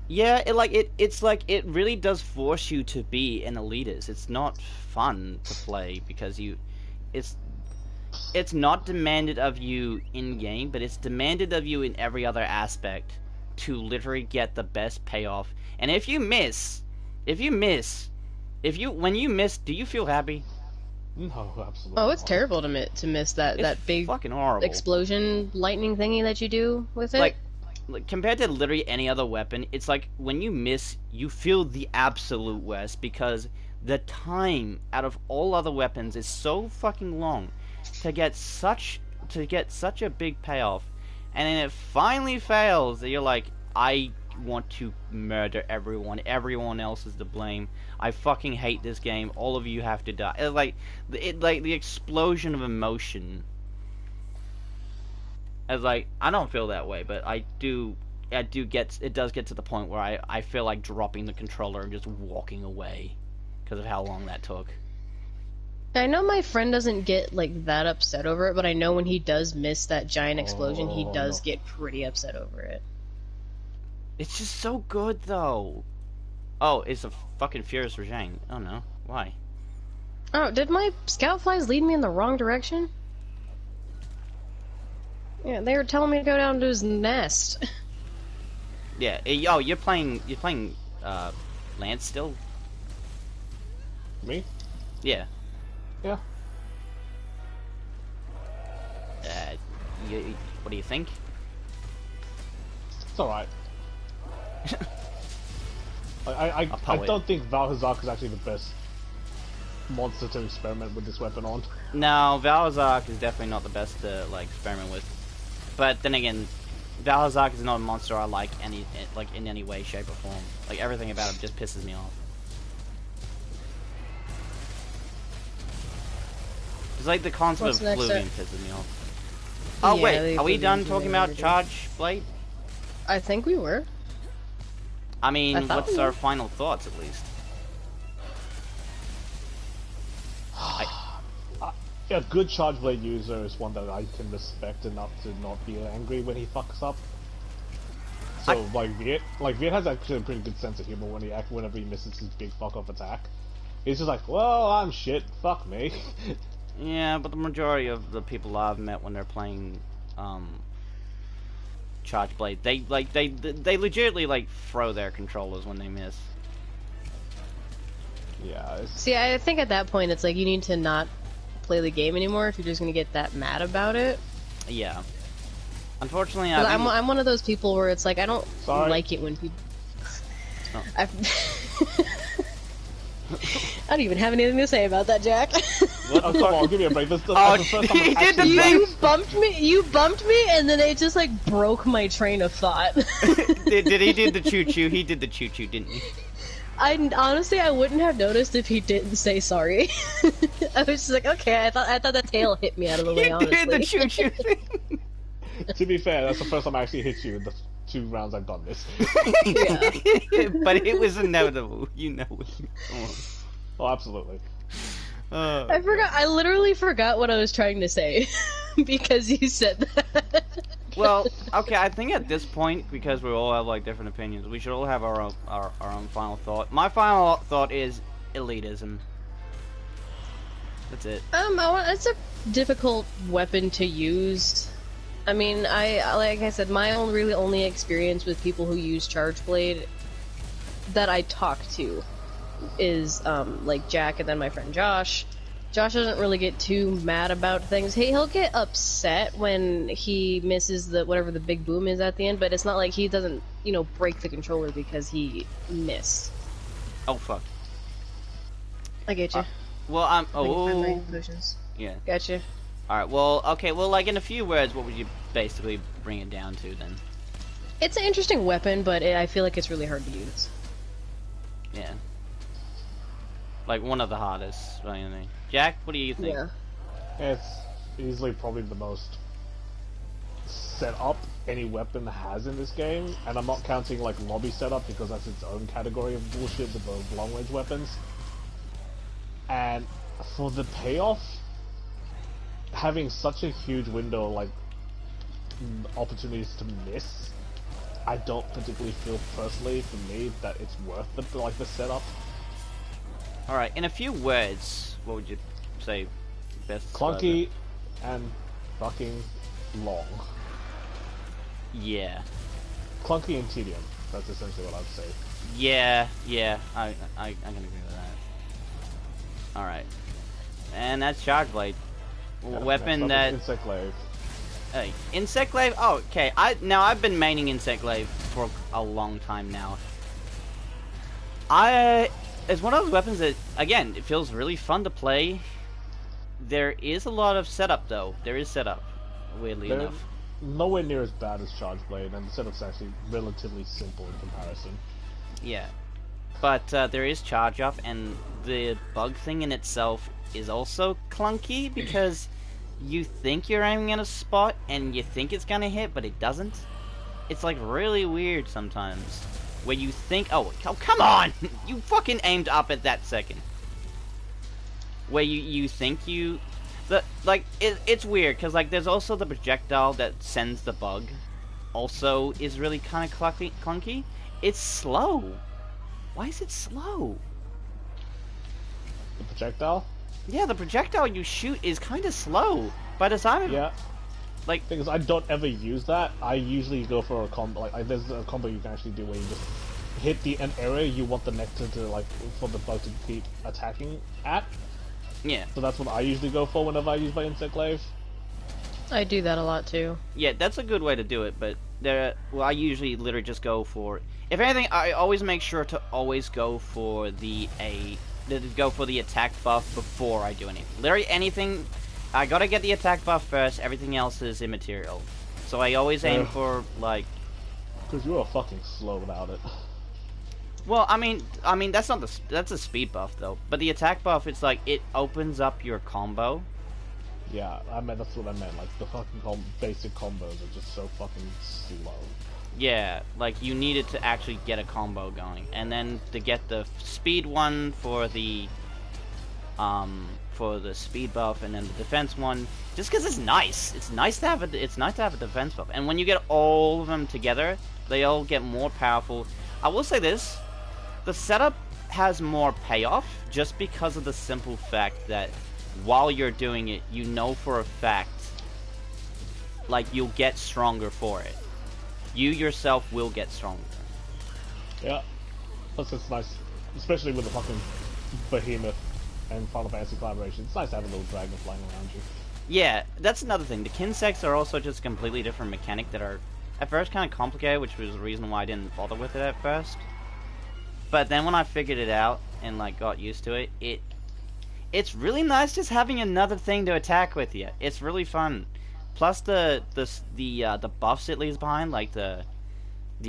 Yeah, it's like it really does force you to be an elitist. It's not fun to play because it's it's not demanded of you in game, but it's demanded of you in every other aspect to literally get the best payoff. And if you miss, when you miss, do you feel happy? No, absolutely. Oh, it's not. terrible to miss that It's big fucking horrible. explosion lightning thingy that you do with it. Like compared to literally any other weapon, it's like when you miss, you feel the absolute worst because the time out of all other weapons is so fucking long to get such a big payoff, and then it finally fails. That you're like, I want to murder everyone. Everyone else is to blame. I fucking hate this game. All of you have to die. Like the explosion of emotion. As like, I don't feel that way, but I do get, it does get to the point where I feel like dropping the controller and just walking away because of how long that took. I know my friend doesn't get like that upset over it, but I know when he does miss that giant explosion, he does no. get pretty upset over it. It's just so good though. Oh, it's a fucking Furious Regime. Oh no, why? Oh, did my scout flies lead me in the wrong direction? Yeah, they were telling me to go down to his nest. Yeah. Oh, you're playing Lance still? Me? Yeah. Yeah. What do you think? It's alright. I don't think Valhazak is actually the best monster to experiment with this weapon on. No, Valhazak is definitely not the best to like experiment with. But then again, Valhazak is not a monster I like in any way, shape, or form. Like everything about him just pisses me off. It's like the concept What's of next Fluvian up? pisses me off. Oh Yeah, wait, the are we done Fluvians talking are about weird. Charge Blade? I think we were. I mean, I thought what's we our were. final thoughts at least? A good charge blade user is one that I can respect enough to not be angry when he fucks up. So Viet has actually a pretty good sense of humor whenever he misses his big fuck off attack. He's just like, well, I'm shit, fuck me. Yeah, but the majority of the people I've met when they're playing Charge Blade, they legitimately like throw their controllers when they miss. Yeah. See, I think at that point it's like you need to not play the game anymore if you're just gonna get that mad about it. Yeah. Unfortunately, 'Cause I think... I'm one of those people where it's like I don't Sorry. like it when people. Oh. I don't even have anything to say about that, Jack. What Oh, the come fuck? on, give me a break. That's the Oh, first time he I've did the actually thing! You bumped me, and then it just like broke my train of thought. did he did the choo choo? He did the choo choo, didn't he? I honestly I wouldn't have noticed if he didn't say sorry. I was just like, okay, I thought that tail hit me out of the way. He Honestly, did the choo choo thing. To be fair, that's the first time I actually hit you in the 2 rounds I've done this. But it was inevitable, you know it. Come on. Oh, absolutely. I forgot. I literally forgot what I was trying to say because you said that. Well, okay, I think at this point, because we all have like different opinions, we should all have our own final thought. My final thought is elitism. That's it. It's a difficult weapon to use. I mean, like I said, my only experience with people who use Charge Blade that I talk to is like Jack and then my friend Josh. Josh doesn't really get too mad about things. He'll get upset when he misses whatever the big boom is at the end, but it's not like he doesn't, break the controller because he missed. Oh fuck. I get you. Well, I'm. I'm Oh. writing potions. Yeah. Gotcha. All right. Well, okay. Well, like in a few words, what would you basically bring it down to then? It's an interesting weapon, but I feel like it's really hard to use. Like one of the hardest. What do you think? Jack, what do you think? Yeah. It's easily probably the most setup any weapon has in this game, and I'm not counting like lobby setup because that's its own category of bullshit with the long range weapons. And for the payoff, having such a huge window, like opportunities to miss, I don't particularly feel personally for me that it's worth the setup. All right, in a few words, what would you say? Best. Clunky and fucking long. Yeah. Clunky and tedium. That's essentially what I'd say. Yeah. I can agree with that. All right, and that's Charge Blade, weapon that. Insect Glaive. Insect Glaive. Oh, okay. I've been maining Insect Glaive for a long time now. It's one of those weapons that, again, it feels really fun to play. There is a lot of setup, though. There is setup, weirdly enough. Nowhere near as bad as Charge Blade, and the setup's actually relatively simple in comparison. Yeah. But there is charge up, and the bug thing in itself is also clunky, because you think you're aiming at a spot, and you think it's gonna hit, but it doesn't. It's like really weird sometimes. Where you think, oh come on! You fucking aimed up at that second. Where you think you... It's weird, because like there's also the projectile that sends the bug. Also is really kind of clunky. It's slow. Why is it slow? The projectile? Yeah, the projectile you shoot is kind of slow. By the time... Yeah. Like... Because I don't ever use that. I usually go for a combo. Like there's a combo you can actually do where you just hit an area you want the nectar to, like, for the bug to keep attacking at. Yeah. So that's what I usually go for whenever I use my Insect Glaive. I do that a lot too. Yeah, that's a good way to do it, but I usually literally just go for... If anything, I always make sure to always go for the attack buff before I do anything. Literally anything, I gotta get the attack buff first, everything else is immaterial. So I always aim for, like... Because you are fucking slow without it. Well, I mean that's not that's a speed buff though. But the attack buff, it's like it opens up your combo. Yeah, that's what I meant. Like the fucking basic combos are just so fucking slow. Yeah, like you needed to actually get a combo going, and then to get the speed one for the speed buff, and then the defense one. Just because it's nice. It's nice to have a defense buff, and when you get all of them together, they all get more powerful. I will say this. The setup has more payoff just because of the simple fact that while you're doing it, you know for a fact, like, you'll get stronger for it. You yourself will get stronger. Yeah. Plus it's nice, especially with the fucking Behemoth and Final Fantasy collaboration. It's nice to have a little dragon flying around you. Yeah, that's another thing. The Kinsects are also just a completely different mechanic that are at first kind of complicated, which was the reason why I didn't bother with it at first. But then when I figured it out and like got used to it, it's really nice just having another thing to attack with you. It's really fun. Plus the buffs it leaves behind, like the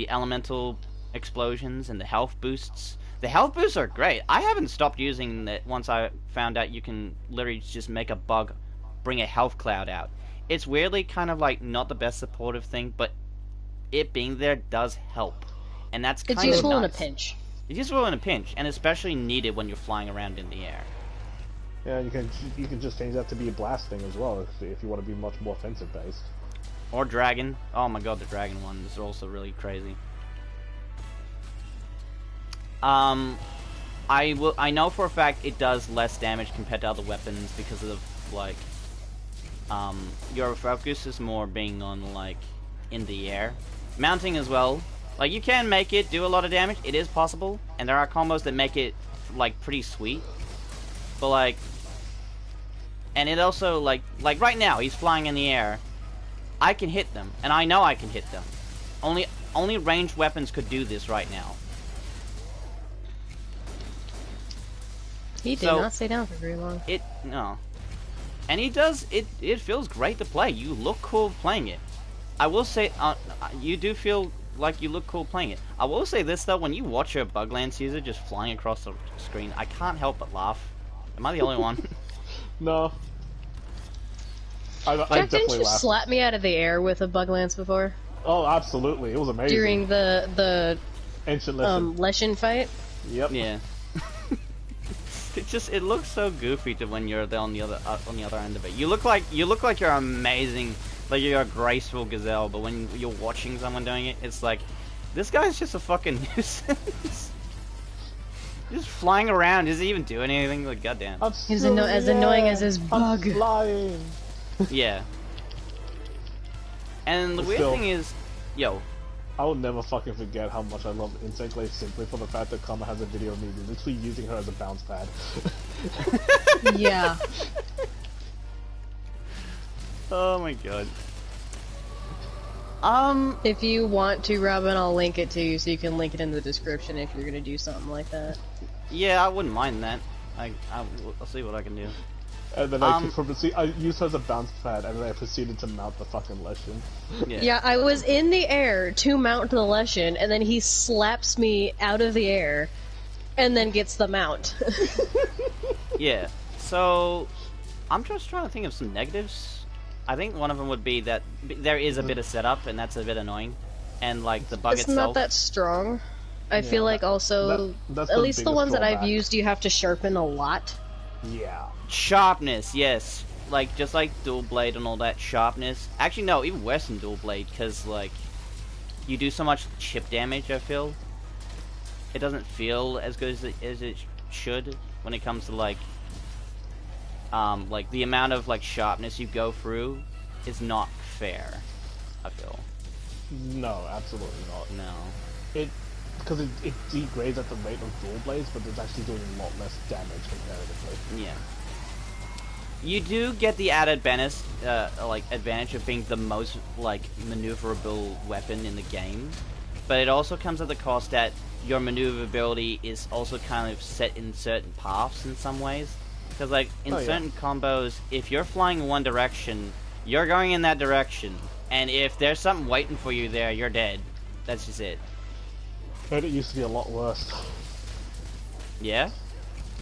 elemental explosions and the health boosts. The health boosts are great. I haven't stopped using it once I found out you can literally just make a bug bring a health cloud out. It's weirdly kind of like not the best supportive thing, but it being there does help. And that's kind of nice. It's useful in a pinch. It's useful in a pinch, and especially needed when you're flying around in the air. Yeah, you can just change that to be a blast thing as well if you want to be much more offensive based. Or dragon. Oh my god, the dragon one is also really crazy. I know for a fact it does less damage compared to other weapons because of like your focus is more being on like in the air. Mounting as well. Like you can make it do a lot of damage. It is possible, and there are combos that make it like pretty sweet. But like, and it also like right now he's flying in the air. I can hit them, and I know I can hit them. Only ranged weapons could do this right now. He did not stay down for very long. No. And he does, it feels great to play. You look cool playing it. I will say, you do feel like you look cool playing it. I will say this though, when you watch a Buglands user just flying across the screen, I can't help but laugh. Am I the only one? No. I Jack, didn't definitely you laughed. slap me out of the air with a bug lance before? Oh, absolutely. It was amazing. During the Ancient Lesson. Leshen fight? Yep. Yeah. It looks so goofy to when you're there on the other end of it. You look like you're amazing, like you're a graceful gazelle, but when you're watching someone doing it, it's like this guy's just a fucking nuisance. Just flying around, does he even do anything? Like goddamn. He's as annoying as his bug. I'm flying. Yeah. And the But weird still- thing is, yo, I will never fucking forget how much I love Insect Glaive simply for the fact that Kama has a video of me literally using her as a bounce pad. Yeah. oh my god. If you want to, Robin, I'll link it to you so you can link it in the description if you're gonna do something like that. Yeah, I wouldn't mind that. I'll see what I can do. And then I used her as a bounce pad, and then I proceeded to mount the fucking Leshen. Yeah. Yeah, I was in the air to mount the Leshen, and then he slaps me out of the air, and then gets the mount. Yeah. So, I'm just trying to think of some negatives. I think one of them would be that there is a bit of setup, and that's a bit annoying. And like the bug It's itself. not that strong. I feel like also, that's at the least the biggest ones that I've drawback. used, you have to sharpen a lot. Yeah. Sharpness, yes. Like, just like dual blade and all that sharpness. Actually, no, even worse than dual blade, because, like, you do so much chip damage, I feel. It doesn't feel as good as it should when it comes to, like, the amount of, like, sharpness you go through is not fair, I feel. No, absolutely not. No. Because it degrades at the rate of dual blades, but it's actually doing a lot less damage comparatively. Yeah. You do get the added advantage of being the most, like, maneuverable weapon in the game, but it also comes at the cost that your maneuverability is also kind of set in certain paths in some ways. Because, like, in certain combos, if you're flying in one direction, you're going in that direction, and if there's something waiting for you there, you're dead. That's just it. Heard it used to be a lot worse. Yeah?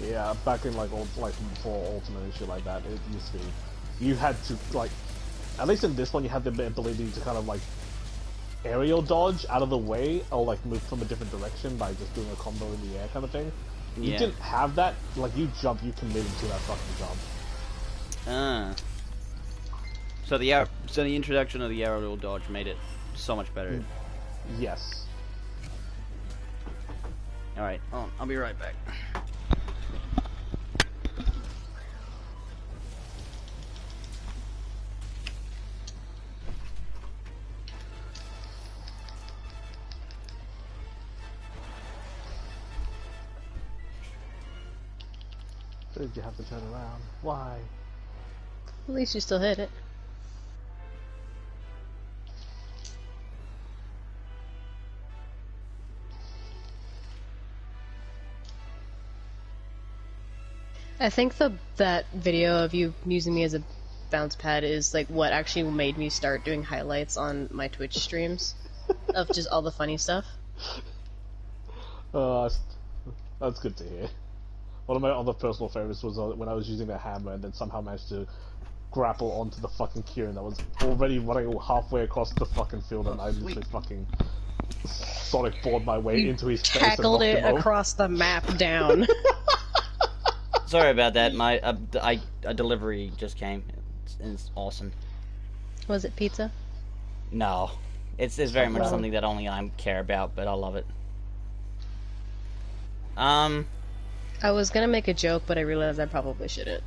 Yeah, back in like before Ultimate and shit like that, it used to be. You had to like, at least in this one, you had the ability to kind of like aerial dodge out of the way, or like move from a different direction by just doing a combo in the air kind of thing. You Yeah. didn't have that. Like you jump, you committed to that fucking jump. So the introduction of the aerial dodge made it so much better. Yes. Alright, I'll be right back. Did you have to turn around? Why? At least you still hit it. I think that video of you using me as a bounce pad is like what actually made me start doing highlights on my Twitch streams of just all the funny stuff. That's good to hear. One of my other personal favorites was when I was using the hammer and then somehow managed to grapple onto the fucking Kieran that was already running halfway across the fucking field, and I literally fucking Sonic board my way into his face and Tackled knocked it him over. across the map down. Sorry about that. My a delivery just came. It's awesome. Was it pizza? No, it's very much Oh. something that only I care about, but I love it. I was gonna make a joke, but I realized I probably shouldn't.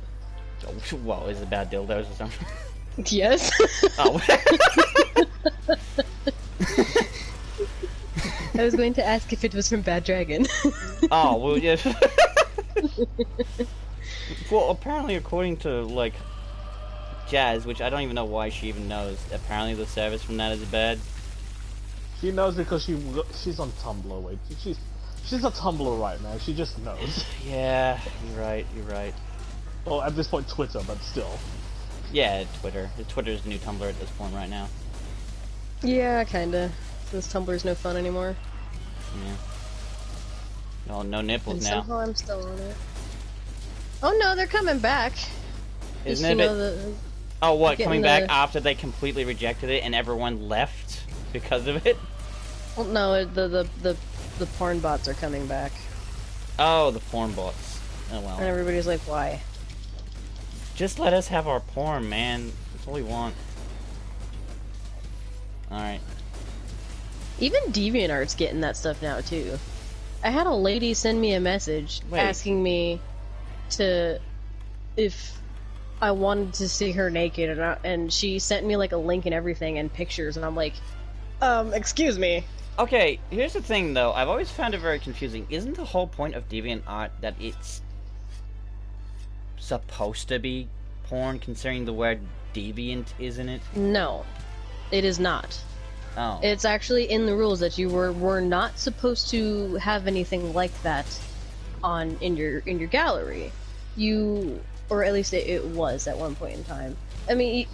Whoa, is it about dildos or something? Yes. Oh. I was going to ask if it was from Bad Dragon. Oh, well, yeah. Well, apparently, according to, like, Jazz, which I don't even know why she even knows, apparently the service from that is bad. She knows because she's on Tumblr. Wait, she's a Tumblr, right, man? She just knows. Yeah, you're right. Well, at this point, Twitter, but still. Yeah, Twitter. Twitter's the new Tumblr at this point right now. Yeah, kinda. Since Tumblr's no fun anymore. Yeah. Oh, no nipples And now. somehow I'm still on it. Oh no, they're coming back. Isn't Just, it? you know, Oh, what? getting Coming back the- after they completely rejected it and everyone left because of it? Well, no, the porn bots are coming back, Oh, the porn bots. Oh well. and everybody's like, why? Just let us have our porn, man. That's all we want. Alright. Even DeviantArt's getting that stuff now too. I had a lady send me a message asking me if I wanted to see her naked, and she sent me like a link and everything and pictures, and I'm like, excuse me. Okay, here's the thing though. I've always found it very confusing. Isn't the whole point of DeviantArt that it's supposed to be porn, considering the word deviant is in it? No, it is not. Oh. It's actually in the rules that you were not supposed to have anything like that in your gallery. Or at least it was at one point in time. I mean,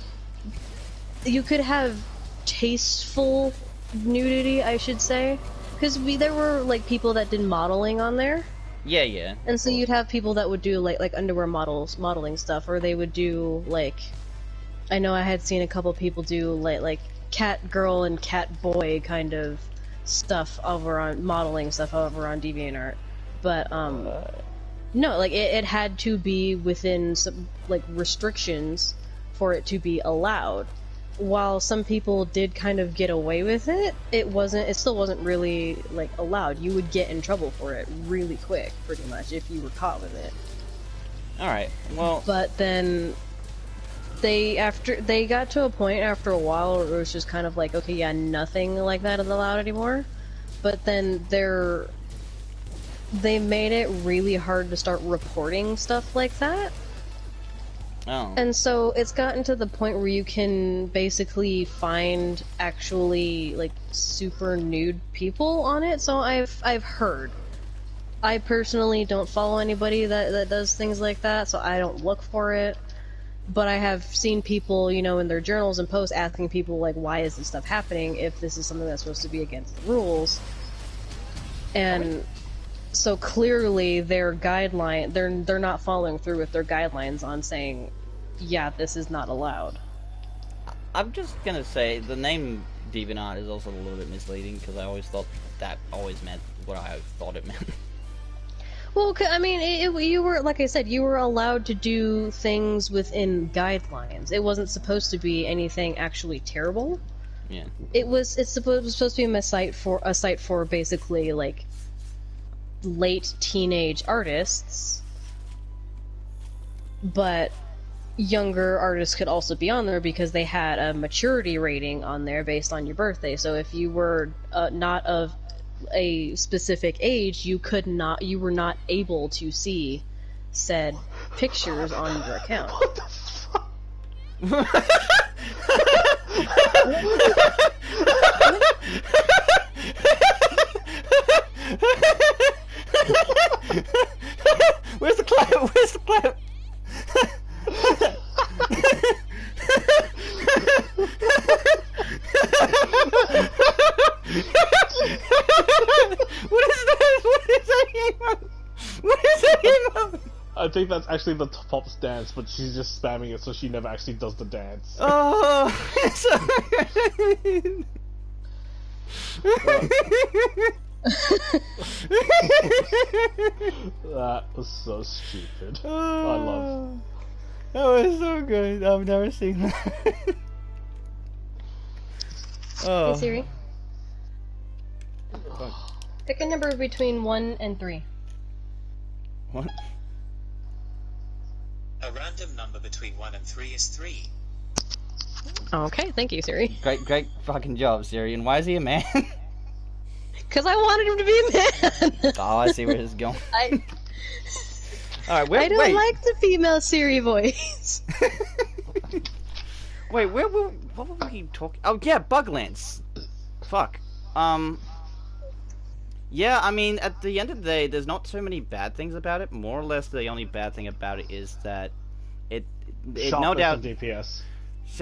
you could have tasteful nudity, I should say, because there were like people that did modeling on there. Yeah, yeah. And so you'd have people that would do like underwear modeling stuff, or they would do like, I know I had seen a couple people do like cat girl and cat boy kind of stuff modeling stuff over on DeviantArt, but no, like it had to be within some like restrictions for it to be allowed. While some people did kind of get away with it, it still wasn't really like allowed. You would get in trouble for it really quick, pretty much, if you were caught with it. Alright, well... But then they got to a point after a while where it was just kind of like, okay, yeah, nothing like that is allowed anymore. But then they made it really hard to start reporting stuff like that. Oh. And so it's gotten to the point where you can basically find actually like super nude people on it. So I've heard. I personally don't follow anybody that does things like that, so I don't look for it. But I have seen people, you know, in their journals and posts asking people like, why is this stuff happening if this is something that's supposed to be against the rules? And so clearly their guideline, they're not following through with their guidelines on saying, yeah, this is not allowed. I'm just gonna say, the name DeviantArt is also a little bit misleading, because I always thought that always meant what I thought it meant. Well, I mean, you were, like I said, you were allowed to do things within guidelines. It wasn't supposed to be anything actually terrible. Yeah. It was supposed to be a site for basically like late teenage artists, but younger artists could also be on there because they had a maturity rating on there based on your birthday. So if you were not of a specific age, you were not able to see said pictures on your account. What the fuck? Where's the clap? Where's the clap? What is that? What is that emote? What is that emote? I think that's actually the Pop's dance, but she's just spamming it so she never actually does the dance. Oh, That was so stupid. I love. That was so good. I've never seen that. Oh. Hey Siri, pick a number between 1 and 3. What? A random number between 1 and 3 is 3. Okay, thank you, Siri. Great fucking job, Siri. And why is he a man? Because I wanted him to be a man. Oh, I see where this is going. Alright, I don't like the female Siri voice. Wait, what were we talking? Oh yeah, Buglands. Fuck. Yeah, I mean, at the end of the day, there's not so many bad things about it. More or less, the only bad thing about it is that it no doubt, DPS.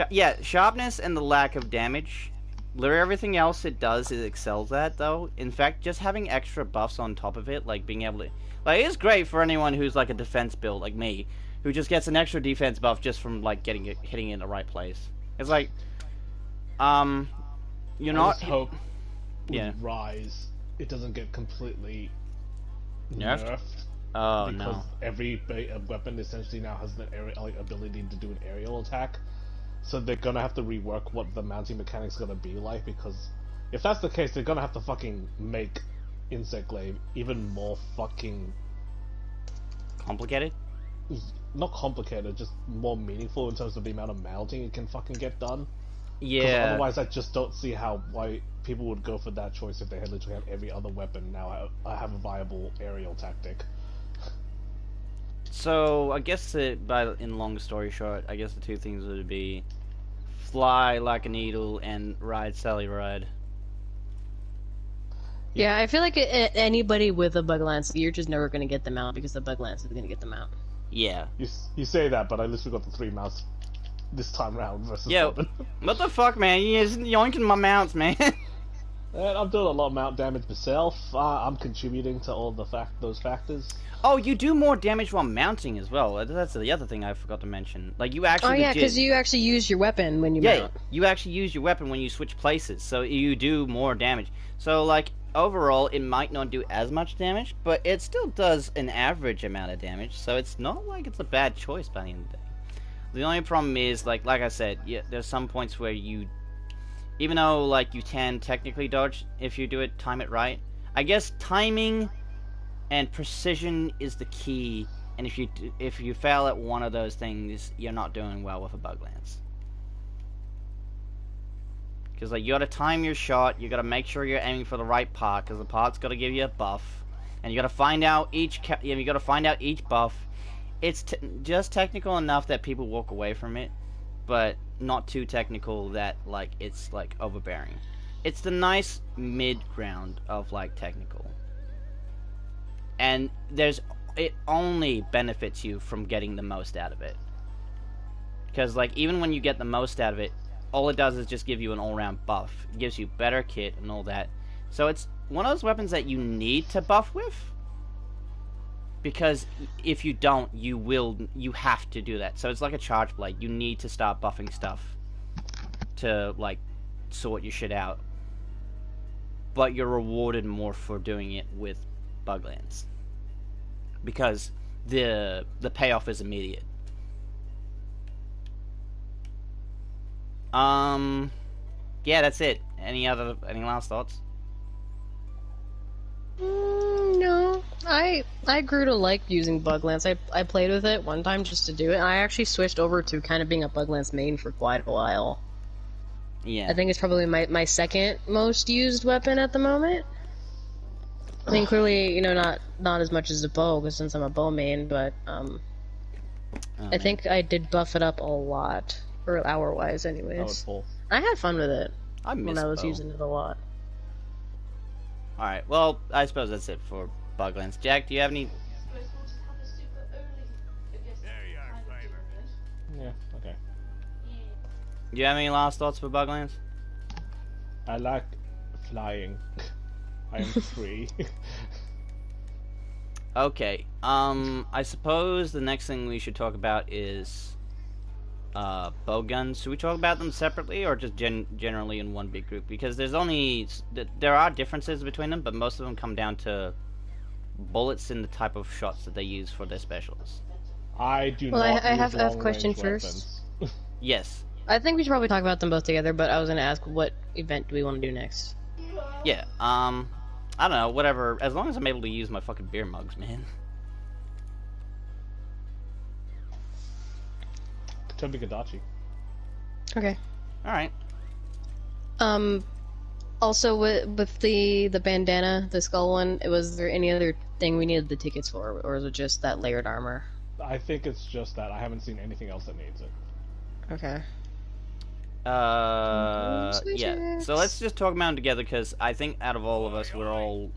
yeah, sharpness and the lack of damage. literally everything else it does, it excels at, though. In fact, just having extra buffs on top of it, like being able to... Like, it's great for anyone who's, like, a defense build, like me, who just gets an extra defense buff just from, like, hitting it in the right place. It's like, you're I not... just hope Yeah. with Rise, it doesn't get completely Nerfed? nerfed. Oh, Because no. every weapon essentially now has the ability to do an aerial attack. So they're gonna have to rework what the mounting mechanic's gonna be like, because if that's the case, they're gonna have to fucking make Insect Glaive even more fucking... Complicated? Not complicated, just more meaningful in terms of the amount of mounting it can fucking get done. 'Cause Yeah. otherwise, I just don't see why people would go for that choice if they had literally have every other weapon now I have a viable aerial tactic. So, I guess in long story short, I guess the two things would be fly like a needle and ride Sally Ride. Yeah, I feel like anybody with a bug lance, you're just never going to get them out because the bug lance is going to get them out. Yeah. You say that, but I literally got the 3 mounts this time round versus Yo, Robin. what the fuck, man? You just yoinking my mounts, man. And I'm doing a lot of mount damage myself. I'm contributing to all those factors. Oh, you do more damage while mounting as well. That's the other thing I forgot to mention. Like, you actually... Oh yeah, because you actually use your weapon when you mount. You actually use your weapon when you switch places, so you do more damage. So, like, overall, it might not do as much damage, but it still does an average amount of damage, so it's not like it's a bad choice by the end of the day. The only problem is, like I said, there's some points where you... Even though, like, you can technically dodge if you time it right, I guess timing and precision is the key, and if you fail at one of those things, you're not doing well with a bug lance. Because, like, you gotta time your shot, you gotta make sure you're aiming for the right part, because the part's gotta give you a buff, and you gotta find out each buff. It's just technical enough that people walk away from it, but not too technical that, like, it's, like, overbearing. It's the nice mid-ground of, like, technical. And it only benefits you from getting the most out of it. Because, like, even when you get the most out of it, all it does is just give you an all-round buff. It gives you better kit and all that. So it's one of those weapons that you need to buff with. Because if you don't, you have to do that. So it's like a charge blade. You need to start buffing stuff to, like, sort your shit out. But you're rewarded more for doing it with bug lance. Because the payoff is immediate. Yeah, that's it. Any last thoughts? No, I grew to like using bug lance. I played with it one time just to do it. I actually switched over to kind of being a bug lance main for quite a while. Yeah. I think it's probably my second most used weapon at the moment. I mean, clearly, not as much as the bow, because since I'm a bow main, but I think I did buff it up a lot, or hour-wise, anyways. Oh, it's full. I had fun with it I miss when I was bow. using it a lot. Alright, well, I suppose that's it for bug lance. Jack, do you have any... Suppose we'll just have a super early, I guess. There you are, kind of Kramer. doing Yeah, okay. this. Do you have any last thoughts for bug lance? I like flying. I am free. Okay, I suppose the next thing we should talk about is bow guns. Should we talk about them separately or just generally in one big group? Because there are differences between them, but most of them come down to bullets and the type of shots that they use for their specials. I do Well, not I use have a long-range question weapons. first. Yes. I think we should probably talk about them both together, but I was gonna ask what event do we want to do next? Yeah, I don't know, whatever. As long as I'm able to use my fucking beer mugs, man. Toby Kadachi. Okay. Alright. Also with the bandana, the skull one, was there any other thing we needed the tickets for, or was it just that layered armor? I think it's just that. I haven't seen anything else that needs it. Okay. Yeah. So let's just talk about them together, because I think out of all of us, we're all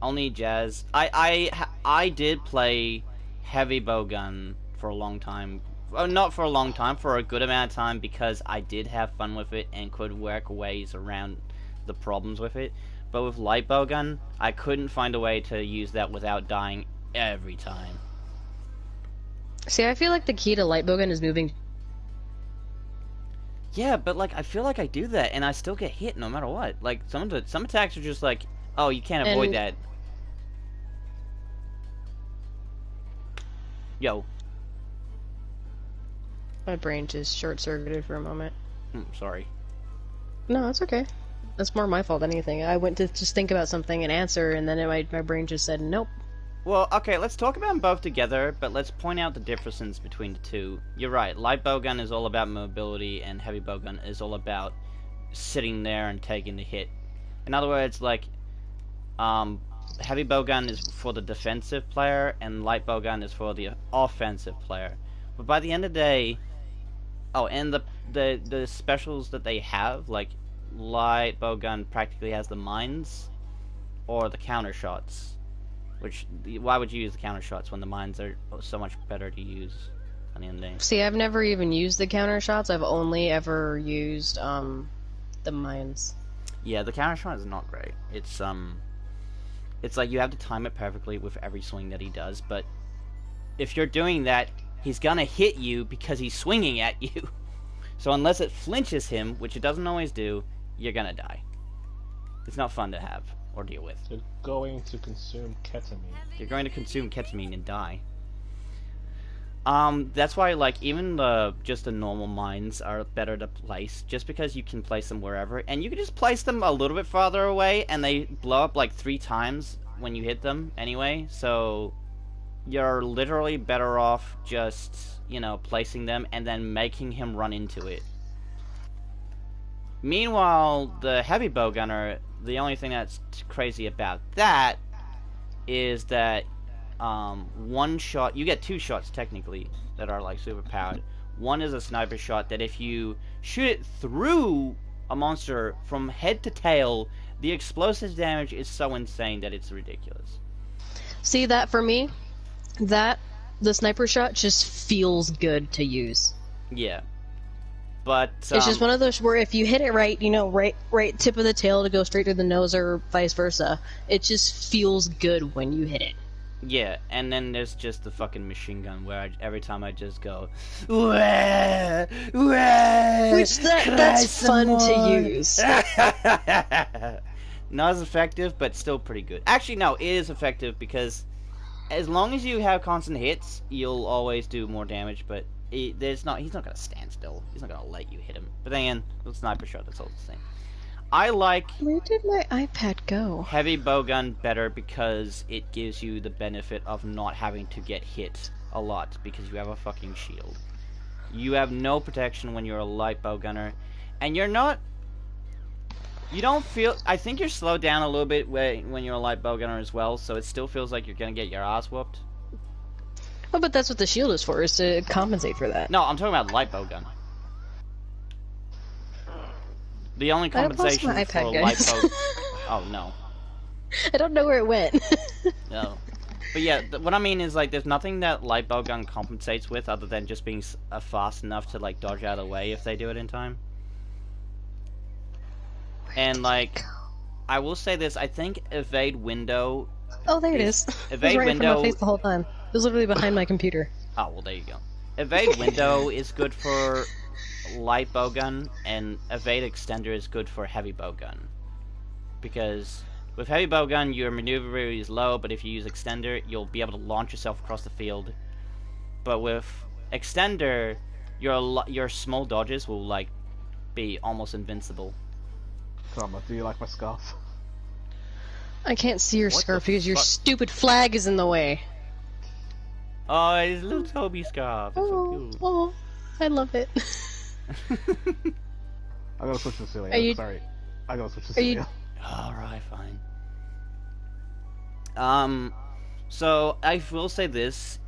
only Jazz. I did play heavy bowgun for a long time not for a long time, for a good amount of time, because I did have fun with it and could work ways around the problems with it. But with light bowgun, I couldn't find a way to use that without dying every time. See, I feel like the key to light bowgun is moving. Yeah, but like I feel like I do that and I still get hit no matter what. Like some attacks are just like, oh, you can't avoid that. Yo. My brain just short-circuited for a moment. Sorry. No, it's okay. That's more my fault than anything. I went to just think about something and answer, and then my brain just said, nope. Well, okay, let's talk about them both together, but let's point out the differences between the two. You're right, light bowgun is all about mobility, and heavy bowgun is all about sitting there and taking the hit. In other words, like, heavy bowgun is for the defensive player, and light bowgun is for the offensive player. But by the end of the day, oh, and the specials that they have, like, light bowgun practically has the mines, or the counter shots. Which, why would you use the counter shots when the mines are so much better to use on the end of the day? See, I've never even used the counter shots. I've only ever used, the mines. Yeah, the counter shot is not great. It's like you have to time it perfectly with every swing that he does, but if you're doing that, he's gonna hit you because he's swinging at you. So unless it flinches him, which it doesn't always do, you're gonna die. It's not fun to have or deal with. You're going to consume ketamine. You're going to consume ketamine and die. That's why, like, even just the normal mines are better to place, just because you can place them wherever, and you can just place them a little bit farther away, and they blow up like 3 times when you hit them anyway, so you're literally better off just, you know, placing them and then making him run into it. Meanwhile, the heavy bowgunner, the only thing that's crazy about that is that one shot, you get 2 shots technically that are like super powered. One is a sniper shot that if you shoot it through a monster from head to tail, the explosive damage is so insane that it's ridiculous. See, that for me, the sniper shot just feels good to use. Yeah. But it's just one of those where if you hit it right, you know, right tip of the tail to go straight through the nose or vice versa, it just feels good when you hit it. Yeah, and then there's just the fucking machine gun where every time I just go, wah, wah, which that's fun to use. Not as effective, but still pretty good. Actually, no, it is effective because as long as you have constant hits, you'll always do more damage. But he's not gonna stand still. He's not gonna let you hit him. But then again, the sniper shot, that's all the same. I like Where did my iPad go? heavy bowgun better because it gives you the benefit of not having to get hit a lot because you have a fucking shield. You have no protection when you're a light bowgunner, and you don't feel. I think you're slowed down a little bit when you're a light bowgunner as well, so it still feels like you're gonna get your ass whooped. Oh, but that's what the shield is for, is to compensate for that. No, I'm talking about light bowgun. The only I lost compensation my for iPad, a light guys. bow. Oh no. I don't know where it went. No. But yeah, what I mean is, like, there's nothing that light bowgun compensates with other than just being fast enough to, like, dodge out of the way if they do it in time. And, like, I will say this, I think evade window... Oh, there it is. It was right in front of my face the whole time. It was literally behind my computer. Oh, well, there you go. Evade window is good for light bowgun, and evade extender is good for heavy bowgun. Because with heavy bowgun, your maneuverability is low, but if you use extender, you'll be able to launch yourself across the field. But with extender, your small dodges will, like, be almost invincible. Karma, do you like my scarf? I can't see your What scarf the because your fuck? stupid flag is in the way. Oh, his little Toby scarf. It's so cute. Oh, I love it. I gotta switch to Celia. Are you- Sorry. I gotta switch to are you- Celia. Alright, fine. So, I will say this.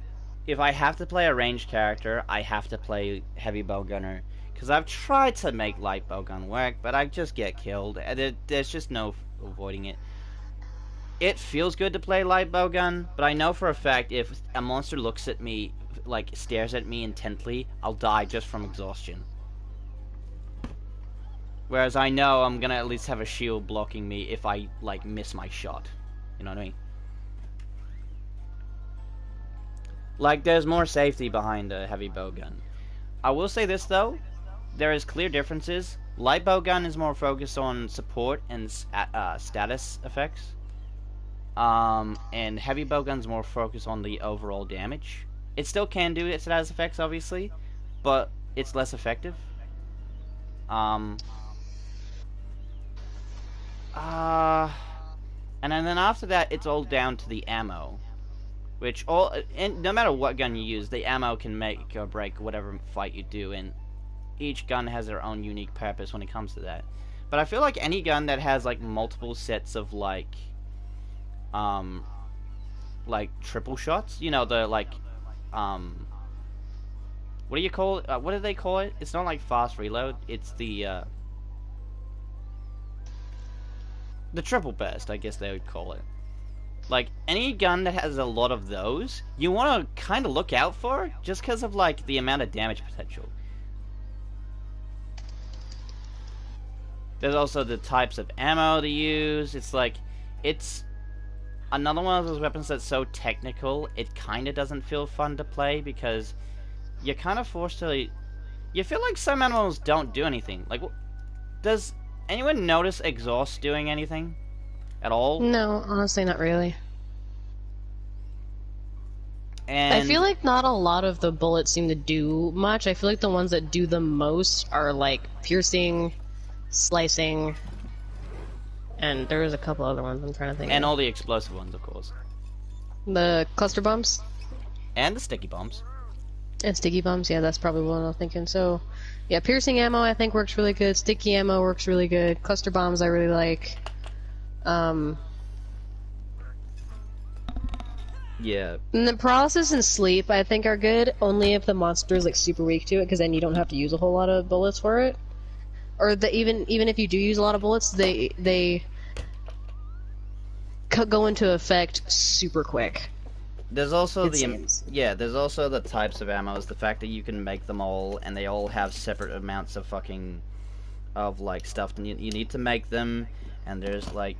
If I have to play a ranged character, I have to play heavy bowgunner. Because I've tried to make light bowgun work, but I just get killed. There's just no avoiding it. It feels good to play light bowgun, but I know for a fact if a monster looks at me like stares at me intently, I'll die just from exhaustion. Whereas I know I'm gonna at least have a shield blocking me if I like miss my shot. You know what I mean? Like there's more safety behind a heavy bow gun. I will say this though, there is clear differences. Light bow gun is more focused on support and status effects. And heavy bow gun's more focused on the overall damage. It still can do its status effects, obviously, but it's less effective. And then after that, it's all down to the ammo. Which and no matter what gun you use, the ammo can make or break whatever fight you do, and each gun has their own unique purpose when it comes to that. But I feel like any gun that has like multiple sets of like triple shots, you know, the like what do you call it? What do they call it? It's not like fast reload. It's the triple burst, I guess they would call it. Like, any gun that has a lot of those, you want to kind of look out for, just because of, like, the amount of damage potential. There's also the types of ammo to use. It's like, it's another one of those weapons that's so technical, it kind of doesn't feel fun to play, because you're kind of forced to... You feel like some animals don't do anything. Like, does anyone notice exhaust doing anything? At all? No, honestly, not really. And I feel like not a lot of the bullets seem to do much. I feel like the ones that do the most are like piercing, slicing, and there's a couple other ones I'm trying to think and of. all the explosive ones, of course. The cluster bombs? And the sticky bombs. And sticky bombs, yeah, that's probably what I'm thinking. So, yeah, piercing ammo I think works really good. Sticky ammo works really good. Cluster bombs I really like. Yeah. And the paralysis and sleep I think are good, only if the monster is like super weak to it, because then you don't have to use a whole lot of bullets for it. Or even if you do use a lot of bullets, they go into effect super quick. There's also seems. there's also the types of ammos, the fact that you can make them all, and they all have separate amounts of like stuff, and you need to make them, and there's like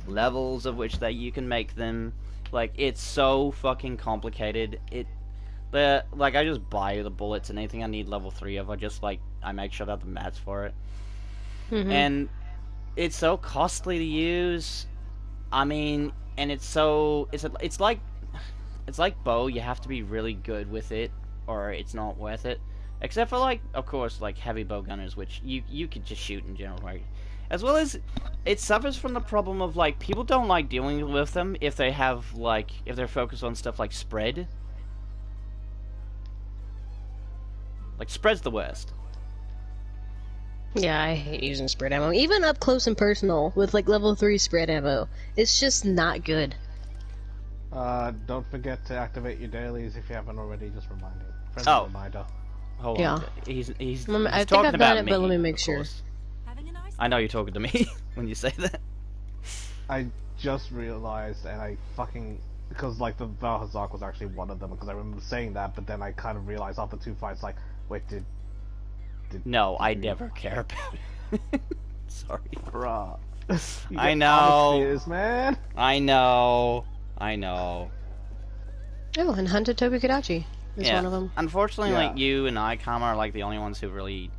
levels of which that you can make them. Like, it's so fucking complicated. Like, I just buy the bullets, and anything I need level 3 of, I make sure I have the mats for it. Mm-hmm. And it's so costly to use. I mean, and it's like bow, you have to be really good with it, or it's not worth it. Except for, like, of course, like, heavy bow gunners, which you could just shoot in general, right? As well as, it suffers from the problem of, like, people don't like dealing with them if they have, like, if they're focused on stuff like spread. Like, spread's the worst. Yeah, I hate using spread ammo. Even up close and personal, with, like, level 3 spread ammo. It's just not good. Don't forget to activate your dailies if you haven't already, just reminding. Oh. Reminder. Hold Yeah. on. He's I think talking I've about done it, me, but let me make of sure. course. I know you're talking to me when you say that. I just realized, and I fucking... Because, like, the Valhazak was actually one of them, because I remember saying that, but then I kind of realized after 2 fights, like, wait, did No, I never care about it. Sorry. Bruh. You I get know. armor spheres, man. I know. Oh, and Hunted Tobukadachi is one of them. Unfortunately, Yeah. like, you and I, Kama, are, like, the only ones who really...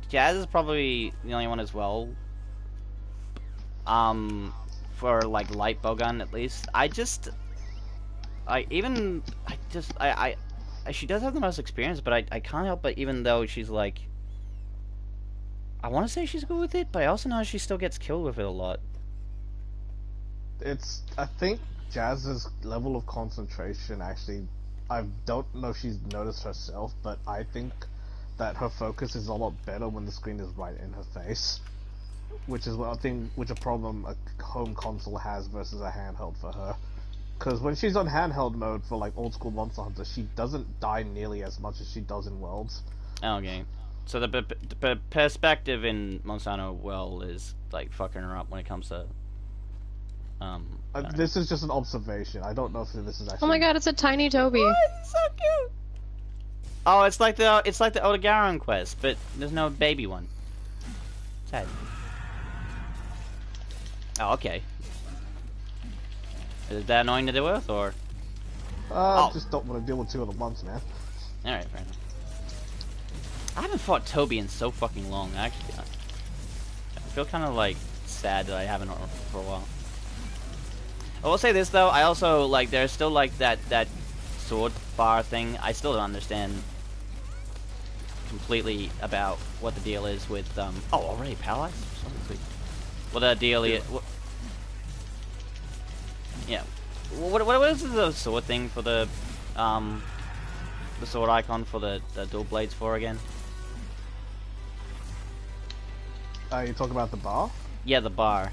Jazz is probably the only one as well. For, like, light bowgun, at least. She does have the most experience, but I can't help but, even though she's, like... I want to say she's good with it, but I also know she still gets killed with it a lot. I think Jazz's level of concentration, actually, I don't know if she's noticed herself, but I think that her focus is a lot better when the screen is right in her face. Which is a problem a home console has versus a handheld for her. Because when she's on handheld mode for, like, old school Monster Hunter, she doesn't die nearly as much as she does in Worlds. Okay. So the perspective in Monsanto well is, like, fucking her up when it comes to... This is just an observation. I don't know if this is actually... Oh my god, it's a tiny Toby. What? He's so cute! Oh, it's like the Otogaron quest, but there's no baby one. Sad. Oh, okay. Is that annoying to deal with, or? Just don't want to deal with two at once, man. Alright, fair enough. I haven't fought Toby in so fucking long, actually. I feel kind of, like, sad that I haven't for a while. I will say this, though, I also, like, there's still, like, that sword bar thing. I still don't understand completely about what the deal is with, oh, already paralyzed? Something sweet. What the deal is... Yeah. What is the sword thing for the sword icon for the dual blades for again? You talk about the bar? Yeah, the bar.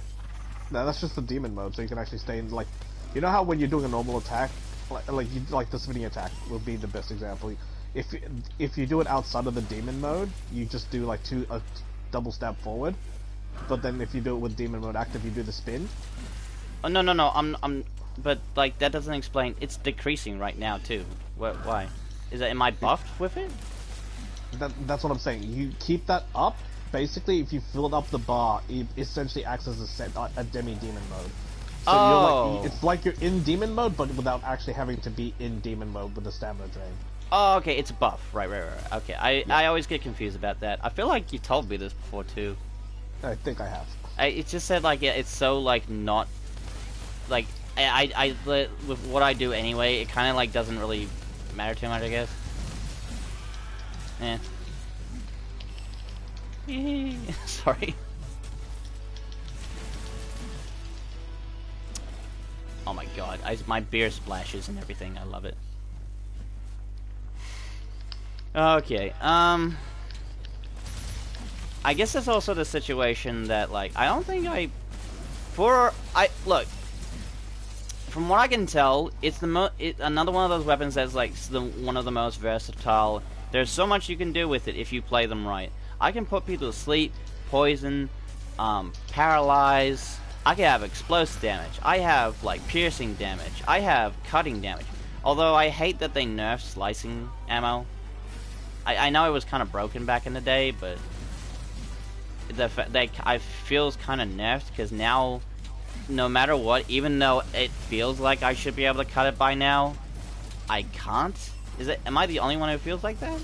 No, that's just the demon mode, so you can actually stay in, like... You know how when you're doing a normal attack, like the spinning attack would be the best example. If you do it outside of the demon mode, you just do, like, a double stab forward. But then if you do it with demon mode active, you do the spin. Oh, no, but, like, that doesn't explain... It's decreasing right now, too. Why? Am I buffed with it? That's what I'm saying. You keep that up. Basically, if you fill up the bar, it essentially acts as a demi-demon mode. So it's like you're in demon mode, but without actually having to be in demon mode with the stamina drain. Oh, okay, it's a buff. Right. Okay, I always get confused about that. I feel like you told me this before, too. I think I have. It just said, like, it's so, like, not... Like, with what I do anyway, it kind of, like, doesn't really matter too much, I guess. Eh. Sorry. Oh my god, my beer splashes and everything, I love it. Okay, I guess that's also the situation that, like, I don't think look, from what I can tell, it's another one of those weapons that's, like, one of the most versatile. There's so much you can do with it if you play them right. I can put people to sleep, poison, paralyze. I can have explosive damage. I have, like, piercing damage. I have cutting damage. Although I hate that they nerfed slicing ammo. I know it was kind of broken back in the day, but I feel it's kind of nerfed because now, no matter what, even though it feels like I should be able to cut it by now, I can't. Am I the only one who feels like that?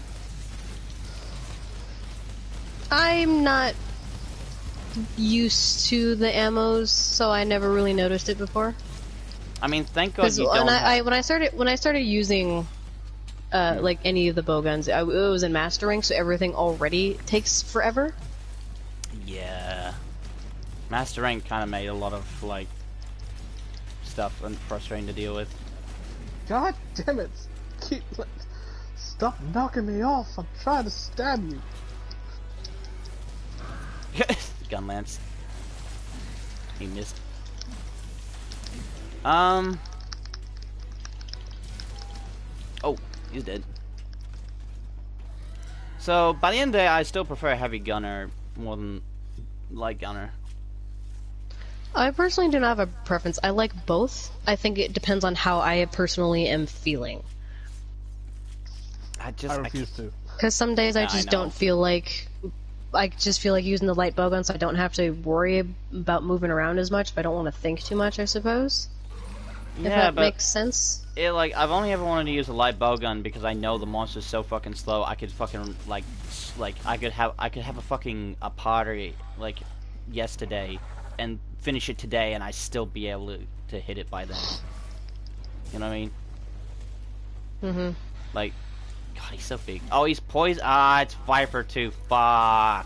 I'm not used to the ammos, so I never really noticed it before. I mean, thank God you don't. When I started using like any of the bow guns, it was in mastering, so everything already takes forever. Yeah, mastering kind of made a lot of, like, stuff frustrating to deal with. God damn it! Stop knocking me off! I'm trying to stab you. Gun lance. He missed. Oh, he's dead. So, by the end of the day, I still prefer heavy gunner more than light gunner. I personally do not have a preference. I like both. I think it depends on how I personally am feeling. I refuse to. Because some days I just don't feel like... I just feel like using the light bowgun, so I don't have to worry about moving around as much, but I don't want to think too much, I suppose. Yeah, if that makes sense. I've only ever wanted to use a light bowgun because I know the monster's so fucking slow. I could fucking like I could have a fucking party like yesterday and finish it today, and I still be able to hit it by then. You know what I mean? Mm-hmm. Like, God, he's so big. Oh, he's poisoned. Ah, it's Viper too. Fuck.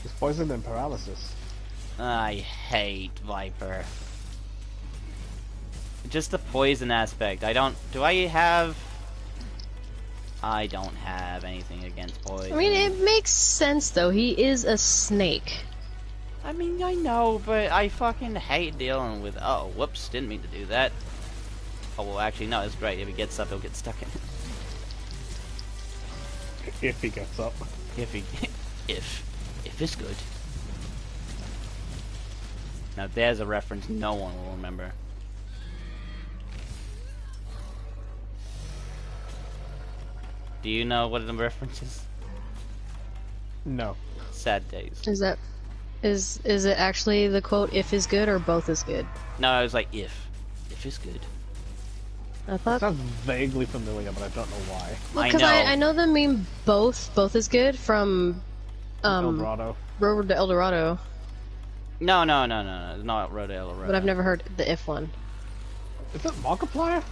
He's poisoned and paralysis. I hate Viper. Just the poison aspect. I don't have anything against poison. I mean, it makes sense, though. He is a snake. I mean, I know, but I fucking hate dealing with... Oh, whoops, didn't mean to do that. Oh, well, actually, no, it's great. If he gets up, he'll get stuck in it. If he gets up. If it's good. Now, there's a reference no one will remember. Do you know what the reference is? No. Sad days. Is that is it actually the quote "if is good" or "both is good"? No, I was like if is good. I It thought sounds vaguely familiar, but I don't know why. because I know. I know the meme both is good from El Dorado. Road to El Dorado, No, it's not Road to El Dorado. but I've never heard the if one. Is that Markiplier?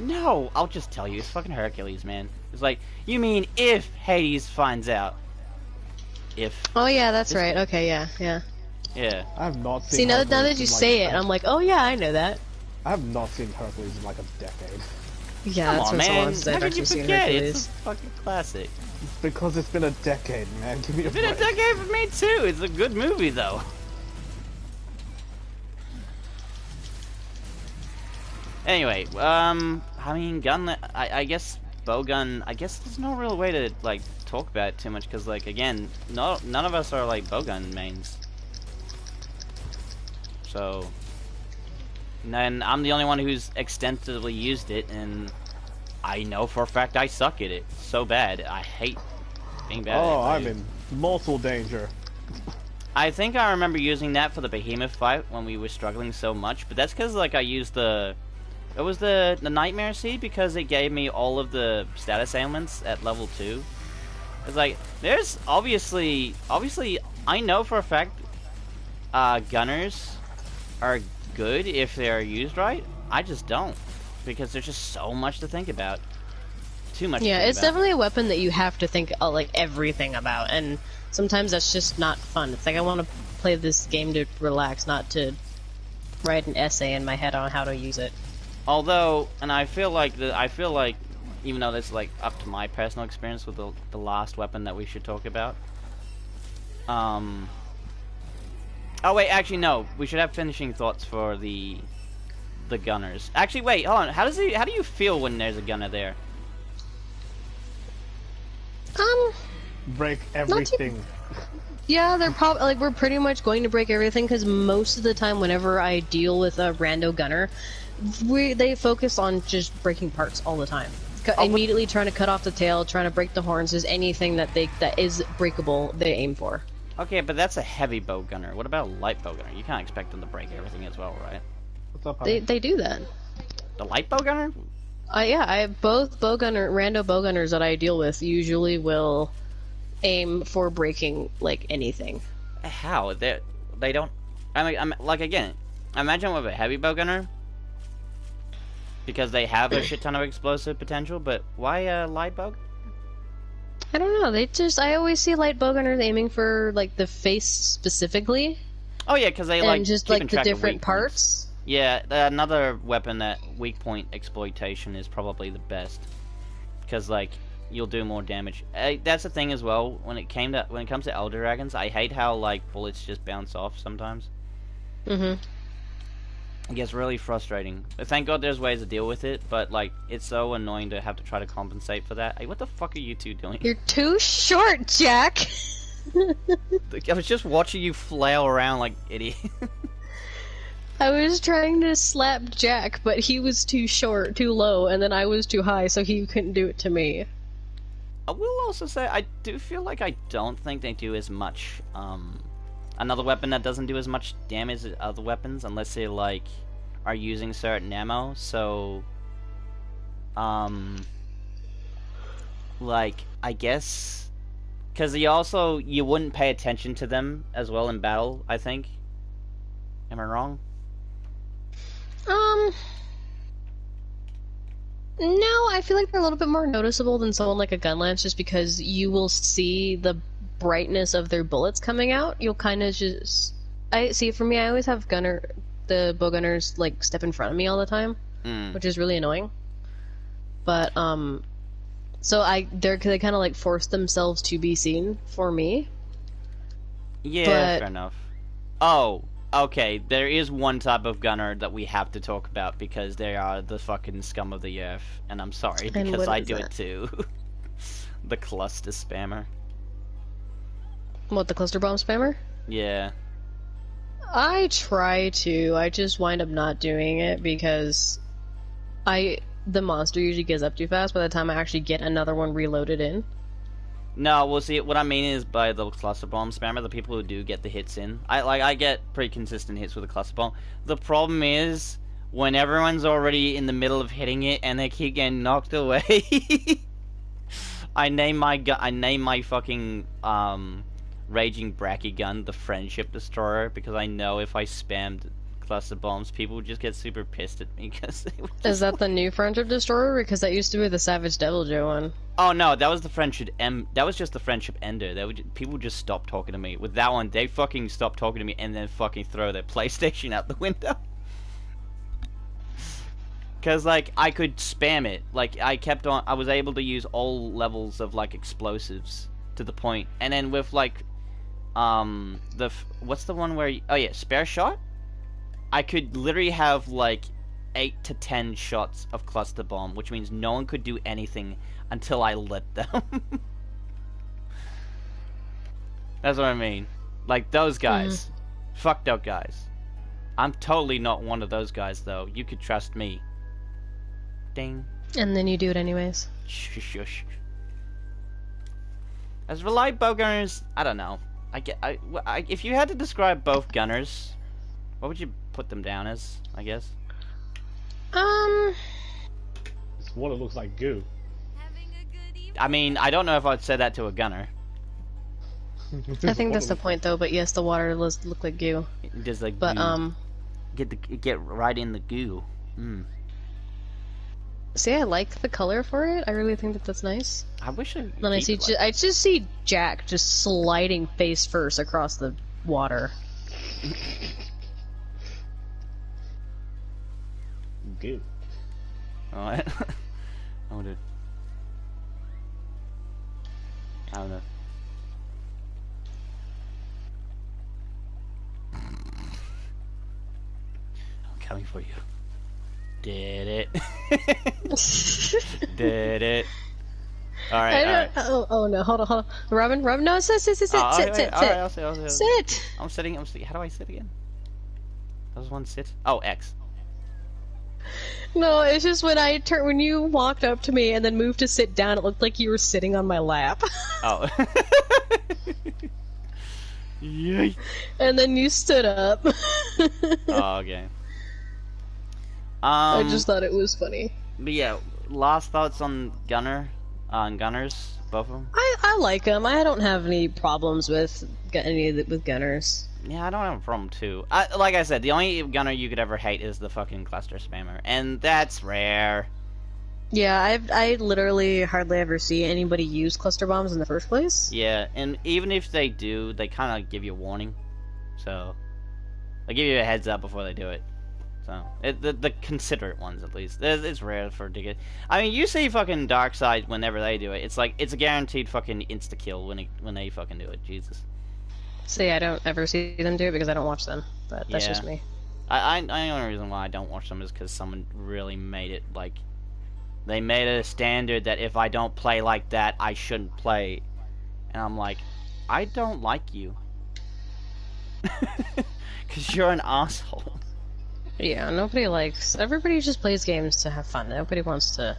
No, I'll just tell you, it's fucking Hercules, man. It's like, you mean if Hades finds out? If. Oh yeah, that's right. Okay, yeah. Yeah. I have not seen. See, now Hercules that in, you like, say it, I'm like, oh yeah, I know that. I have not seen Hercules in like a decade. Yeah, Come that's on, what man. someone said. How I've could you actually seen forget? Hercules. It's a fucking classic. Because it's been a decade, man. Give me a It's been a break. decade for me too. It's a good movie, though. Anyway, I mean, I guess bowgun. I guess there's no real way to like talk about it too much because, like, again, none of us are like bowgun mains. So, and then I'm the only one who's extensively used it, and I know for a fact I suck at it so bad. I hate being bad. Oh, at it. I'm in mortal danger. I think I remember using that for the behemoth fight when we were struggling so much, but that's because like I used the nightmare seed because it gave me all of the status ailments at level 2. It's like there's obviously I know for a fact gunners are good if they're used right. I just don't because there's just so much to think about. Too much. Yeah, to think it's about. definitely a weapon that you have to think like everything about, and sometimes that's just not fun. It's like I want to play this game to relax, not to write an essay in my head on how to use it. Although, and I feel like even though that's like up to my personal experience with the last weapon that we should talk about. Oh wait, actually no. We should have finishing thoughts for the gunners. Actually, wait, hold on. How do you feel when there's a gunner there? Break everything. Yeah, they're probably like we're pretty much going to break everything because most of the time, whenever I deal with a rando gunner, they focus on just breaking parts all the time. Immediately trying to cut off the tail, trying to break the horns. Is anything that is breakable, they aim for. Okay, but that's a heavy bow gunner. What about a light bow gunner? You can't expect them to break everything as well, right? What's up, honey? They do that. The light bow gunner? Yeah, I have both rando bowgunners that I deal with usually will aim for breaking like anything. How? They don't. I'm like again. Imagine with a heavy bow gunner, because they have a shit ton of explosive potential. But why a light bow? I don't know. I always see light bowgunners aiming for like the face specifically, Oh yeah, because they and like just keeping like the track of different weak parts. points. Yeah, another weapon that weak point exploitation is probably the best, because like you'll do more damage. That's the thing as well. When it comes to Elder Dragons, I hate how like bullets just bounce off sometimes. Mm-hmm. It gets really frustrating. Thank God there's ways to deal with it, but like it's so annoying to have to try to compensate for that. Hey, what the fuck are you two doing? You're too short, Jack. I was just watching you flail around like idiot. I was trying to slap Jack, but he was too short, too low, and then I was too high, so he couldn't do it to me. I will also say I do feel like I don't think they do as much. Another weapon that doesn't do as much damage as other weapons unless they like are using certain ammo. So, like I guess because you wouldn't pay attention to them as well in battle. I think. Am I wrong? No, I feel like they're a little bit more noticeable than someone like a gun lance, just because you will see the brightness of their bullets coming out. You'll kind of just... I see, for me, I always have the bow gunners, like, step in front of me all the time, which is really annoying. But, so they kind of, like, force themselves to be seen for me. Yeah, But- fair enough. Oh, okay, there is one type of gunner that we have to talk about because they are the fucking scum of the earth, and I'm sorry And because what I is do that? it too. The cluster spammer. What, the cluster bomb spammer? Yeah. I try to. I just wind up not doing it because the monster usually gets up too fast by the time I actually get another one reloaded in. No, well, see, what I mean is by the cluster bomb spammer, the people who do get the hits in. I get pretty consistent hits with a cluster bomb. The problem is when everyone's already in the middle of hitting it and they keep getting knocked away. I name my fucking raging bracky gun the Friendship Destroyer because I know if I spammed cluster bombs, people would just get super pissed at me because they would just... Is that the new Friendship Destroyer? Because that used to be the Savage Devil Joe one. Oh no, that was the Friendship that was just the Friendship Ender. People would just stop talking to me. With that one, they fucking stop talking to me and then fucking throw their PlayStation out the window. Cause like I could spam it. Like I was able to use all levels of like explosives to the point. And then with like what's the one where oh yeah, spare shot? I could literally have like 8 to 10 shots of cluster bomb, which means no one could do anything until I lit them. That's what I mean. Like those guys. Fucked up guys. I'm totally not one of those guys though. You could trust me. Ding. And then you do it anyways. Shush. As reliable bow gunners, I don't know. If you had to describe both gunners, what would you put them down as, I guess? It's what it looks like goo. I mean, I don't know if I'd say that to a gunner. I think that's the point though, but yes, the water does look like goo. Just like but goo. Get right in the goo. See, I like the color for it. I really think that's nice. I wish I. Then I just see Jack just sliding face first across the water. Goo. Alright. I don't know. I'm coming for you. Did it. Did it. Alright. Oh no, hold on. Robin, no, sit. Alright, I'll sit. Sit! I'm sitting. How do I sit again? That was one sit. Oh, X. No, it's just when you walked up to me and then moved to sit down, it looked like you were sitting on my lap. Oh. Yay. And then you stood up. Oh, okay. I just thought it was funny. But yeah, last thoughts on gunners, both of them. I like them. I don't have any problems with gunners. Yeah, I don't have a problem too. Like I said, the only gunner you could ever hate is the fucking cluster spammer, and that's rare. Yeah, I literally hardly ever see anybody use cluster bombs in the first place. Yeah, and even if they do, they kind of give you a warning. So, they give you a heads up before they do it. So, the considerate ones at least. It's rare for to get. I mean, you see fucking Darkseid whenever they do it. It's like it's a guaranteed fucking insta kill when they fucking do it. Jesus. See, I don't ever see them do it because I don't watch them. But that's just me. The only reason why I don't watch them is because someone really made it like. They made it a standard that if I don't play like that, I shouldn't play. And I'm like, I don't like you. Because you're an asshole. Yeah, everybody just plays games to have fun. Nobody wants to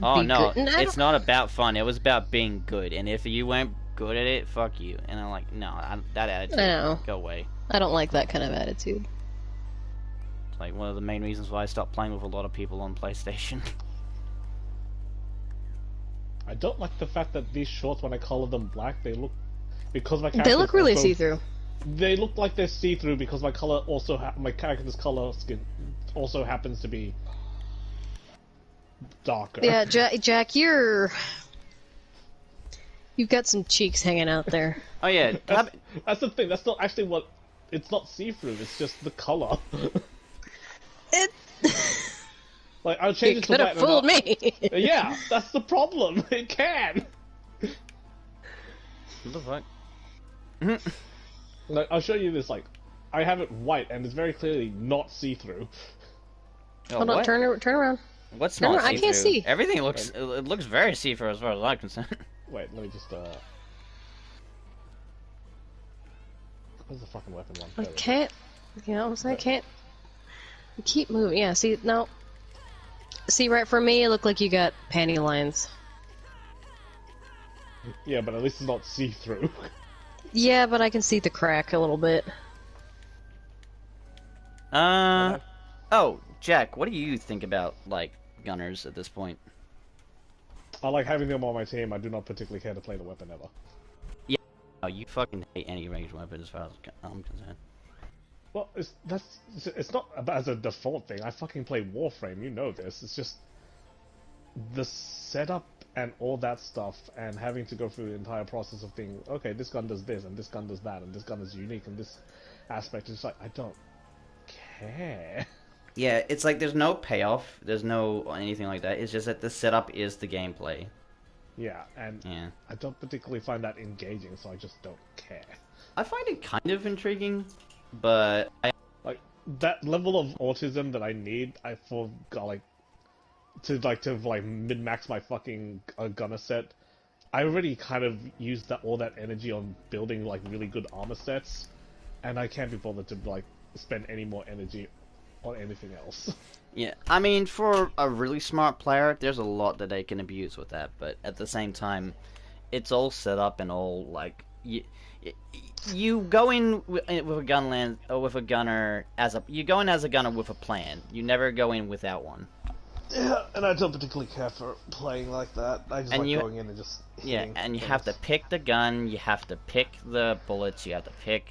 Oh be no, good. it's not about fun. It was about being good. And if you weren't good at it, fuck you. And I'm like, no, that attitude, I know. go away. I don't like that kind of attitude. It's like one of the main reasons why I stopped playing with a lot of people on PlayStation. I don't like the fact that these shorts, when I color them black, they look They look really see-through. They look like they're see-through because my color my character's color skin also happens to be darker. Yeah, Jack, you've got some cheeks hanging out there. Oh yeah, that's the thing. That's not actually it's not see-through. It's just the color. It. Like I'll change You it to could white. have fooled me. Yeah, that's the problem. It can. what the fuck? Like, I'll show you this. Like, I have it white, and it's very clearly not see-through. Oh, Hold on, what? turn around. What's No, not I can't see-through? see. Everything looks it looks very see-through as far as I'm concerned. Wait, let me just where's the fucking weapon one? I There we can't. You know what I'm saying? I can't. You keep moving. Yeah. See, no. See, right, for me, it looked like you got panty lines. Yeah, but at least it's not see-through. Yeah, but I can see the crack a little bit. Oh, Jack, what do you think about, like, gunners at this point? I like having them on my team. I do not particularly care to play the weapon ever. Yeah, oh, you fucking hate any ranged weapon as far as I'm concerned. Well, it's not as a default thing. I fucking play Warframe. You know this. It's just the setup and all that stuff, and having to go through the entire process of thinking, okay, this gun does this, and this gun does that, and this gun is unique in this aspect. It's like, I don't care. Yeah, it's like there's no payoff, there's no anything like that. It's just that the setup is the gameplay. Yeah, and Yeah. I don't particularly find that engaging, so I just don't care. I find it kind of intriguing, but Like that level of autism that I need, to min-max my fucking gunner set. I already kind of used all that energy on building like really good armor sets, and I can't be bothered to like spend any more energy on anything else. yeah, I mean, for a really smart player, there's a lot that they can abuse with that, but at the same time, it's all set up and all like you go in with a gunner you go in as a gunner with a plan. You never go in without one. Yeah, and I don't particularly care for playing like that. I just going in and just yeah, and you have to pick the gun, you have to pick the bullets, you have to pick,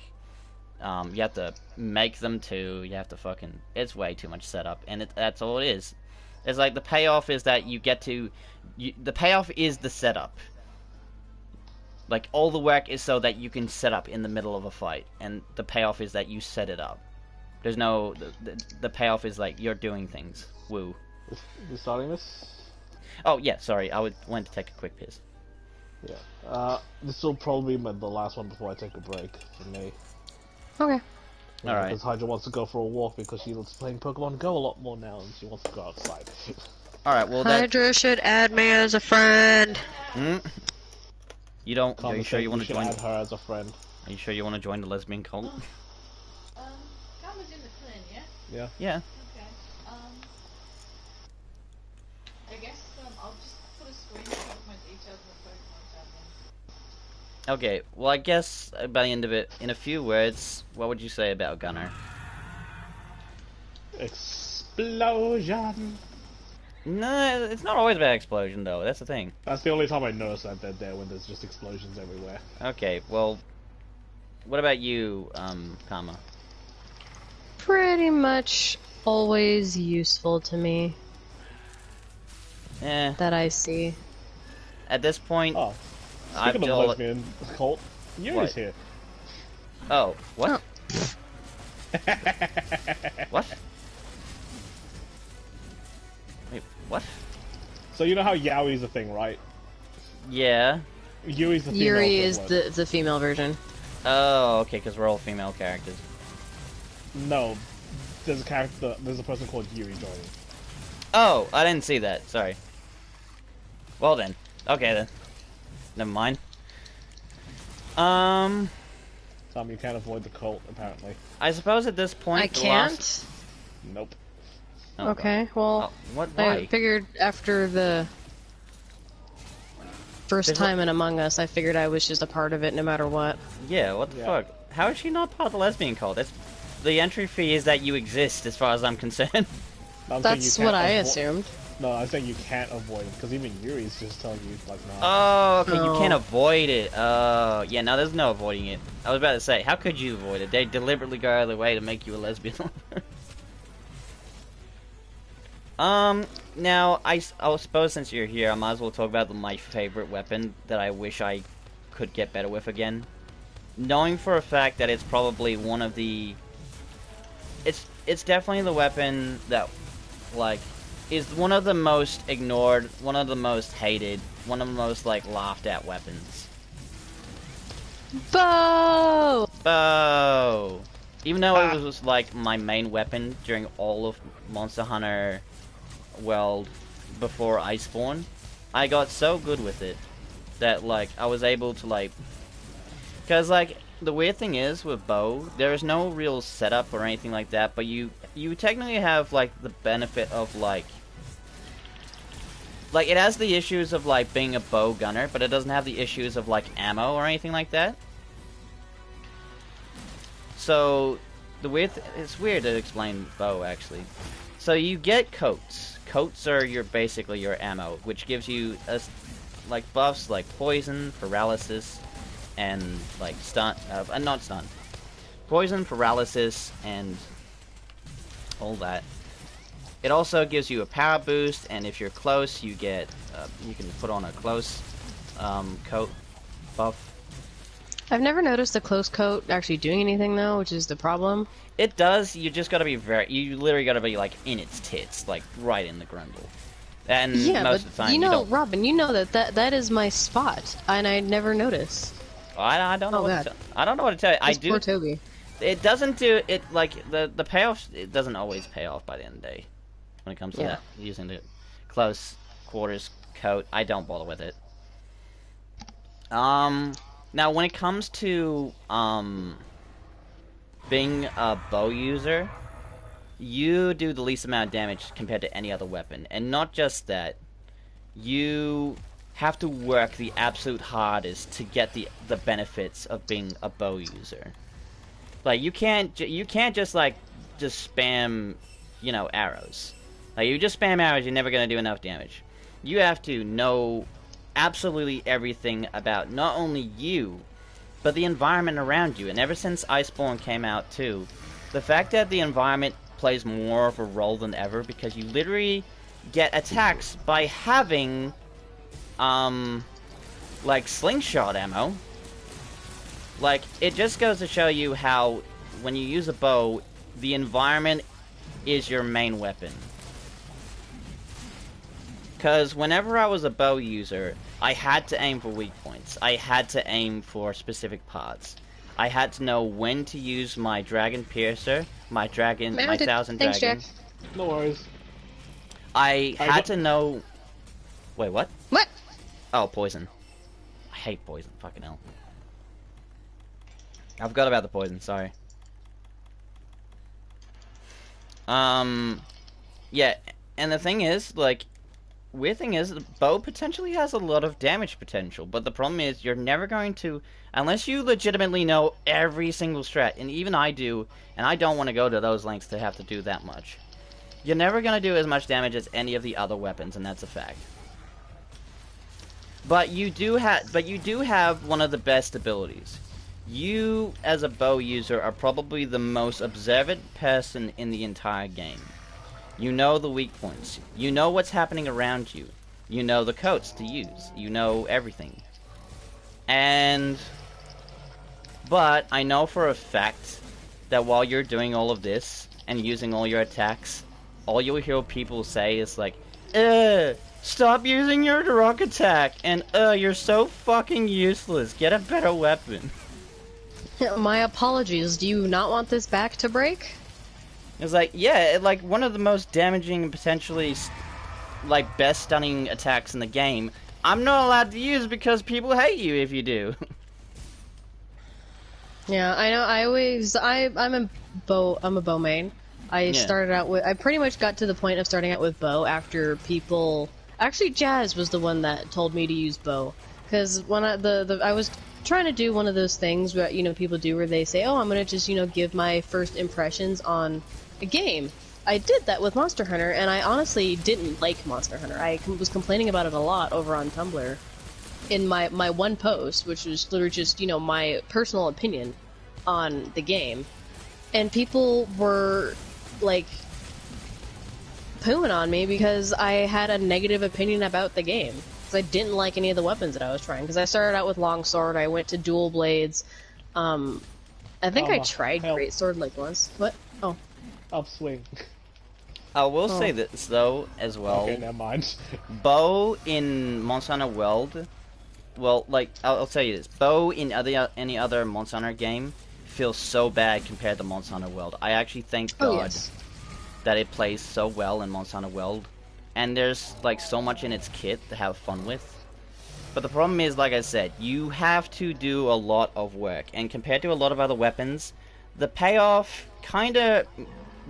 you have to make them too. You have to fucking. It's way too much setup, and that's all it is. It's like the payoff is that you get to, the payoff is the setup. Like all the work is so that you can set up in the middle of a fight, and the payoff is that you set it up. There's no the payoff is like you're doing things. Woo. You starting this? Oh yeah, sorry. Went to take a quick piss. Yeah. This will probably be the last one before I take a break for me. Okay. Yeah, Alright. because Hydra wants to go for a walk because she loves playing Pokemon Go a lot more now, and she wants to go outside. Alright, well Hydra should add me as a friend. You don't. Are you sure you want to join? Add her as a friend. Are you sure you want to join the lesbian cult? Gamma's in the clan, yeah? Yeah. Yeah. Okay. I guess I'll just put a screenshot of my details in the Pokemon tab then. Okay. Well, I guess by the end of it, in a few words, what would you say about Gunner? Explosion! No, it's not always about explosion, though. That's the thing. That's the only time I notice that they're there, when there's just explosions everywhere. Okay, well, what about you, Kama? Pretty much always useful to me. That I see. At this point, Oh, I've speaking of lesbian cult, Yuri's here. Oh, what? What? Wait, what? So you know how Yowie's a thing, right? Yeah. Yuri's the female Yuri is equivalent. the female version. Oh, okay, because we're all female characters. No, there's a person called Yuri joining. Oh, I didn't see that. Sorry. Well then. Okay then. Never mind. Tom, you can't avoid the cult, apparently. I suppose at this point I can't? Nope. Oh, Okay, well, what? I Why? figured after the first There's time in Among Us, I figured I was just a part of it no matter what. Yeah. What the fuck? How is she not part of the lesbian cult? That's the entry fee is that you exist, as far as I'm concerned. That's what I assumed. No, I'm saying you can't avoid it, because even Yuri's just telling you, like, nah. Oh, okay, you Oh. can't avoid it. Oh, yeah, no, there's no avoiding it. I was about to say, how could you avoid it? They deliberately go out of their way to make you a lesbian. Now, I suppose since you're here, I might as well talk about my favorite weapon that I wish I could get better with again. Knowing for a fact that it's probably one of the... It's definitely the weapon that, like, is one of the most ignored, one of the most hated, one of the most, like, laughed at weapons. Bow! Bow! Even though it was, like, my main weapon during all of Monster Hunter World before Iceborne, I got so good with it that, like, I was able to, like... Because, like, the weird thing is, with bow, there is no real setup or anything like that, but you technically have, like, the benefit of, like... like, it has the issues of, like, being a bow gunner, but it doesn't have the issues of, like, ammo or anything like that. So, it's weird to explain bow, actually. So, you get coats. Coats are basically your ammo, which gives you, like, buffs like poison, paralysis, and, like, stun, not stun. Poison, paralysis, and all that. It also gives you a power boost, and if you're close, you get, you can put on a close, coat buff. I've never noticed the close coat actually doing anything though, which is the problem. It does, you just gotta be you literally gotta be, like, in its tits, like, right in the grundle. And Yeah, most but of the time you know, don't... Robin, you know that is my spot, and I never notice. I don't know Oh, what God. I don't know what to tell you. I It's do... poor Toby. It doesn't do... It, like, the payoff, it doesn't always pay off by the end of the day. When it comes to that, using the close quarters coat, I don't bother with it. Now when it comes to, being a bow user, you do the least amount of damage compared to any other weapon. And not just that, you have to work the absolute hardest to get the benefits of being a bow user. Like, you can't just, like, just spam, you know, arrows. Like, you just spam arrows, you're never gonna do enough damage. You have to know absolutely everything about not only you, but the environment around you. And ever since Iceborne came out too, the fact that the environment plays more of a role than ever, because you literally get attacks by having, like, slingshot ammo. Like, it just goes to show you how, when you use a bow, the environment is your main weapon. Because whenever I was a bow user, I had to aim for weak points. I had to aim for specific parts. I had to know when to use my Dragon Piercer, my Thousand Thanks, Dragon. Jack. No worries. I had to know... Wait, what? What? Oh, poison. I hate poison, fucking hell. I forgot about the poison, sorry. Yeah, and the thing is, like... Weird thing is, the bow potentially has a lot of damage potential, but the problem is you're never going to, unless you legitimately know every single strat, and even I do, and I don't want to go to those lengths to have to do that much. You're never going to do as much damage as any of the other weapons, and that's a fact. But you do have one of the best abilities. You, as a bow user, are probably the most observant person in the entire game. You know the weak points. You know what's happening around you. You know the coats to use. You know everything. But I know for a fact that while you're doing all of this and using all your attacks, all you'll hear people say is like, stop using your rock attack, and you're so fucking useless. Get a better weapon. My apologies. Do you not want this back to break? It's like, yeah, like, one of the most damaging and potentially, like, best stunning attacks in the game, I'm not allowed to use because people hate you if you do. Yeah, I know. I'm a bow main. Started out with, I pretty much got to the point of starting out with bow after people, actually Jazz was the one that told me to use bow. Because when I was trying to do one of those things that, you know, people do where they say, oh, I'm gonna just, you know, give my first impressions on a game. I did that with Monster Hunter, and I honestly didn't like Monster Hunter. I was complaining about it a lot over on Tumblr in my one post, which was literally just, you know, my personal opinion on the game. And people were, like, pooing on me because I had a negative opinion about the game. Because I didn't like any of the weapons that I was trying. Because I started out with longsword, I went to dual blades. I think I tried greatsword like once. What? Oh. Upswing. I will say this, though, as well. Okay, never mind. Bow in Monster Hunter World, well, like, I'll tell you this. Bow in any other Monster Hunter game feels so bad compared to Monster Hunter World. I actually thank God that it plays so well in Monster Hunter World. And there's, like, so much in its kit to have fun with. But the problem is, like I said, you have to do a lot of work. And compared to a lot of other weapons, the payoff kinda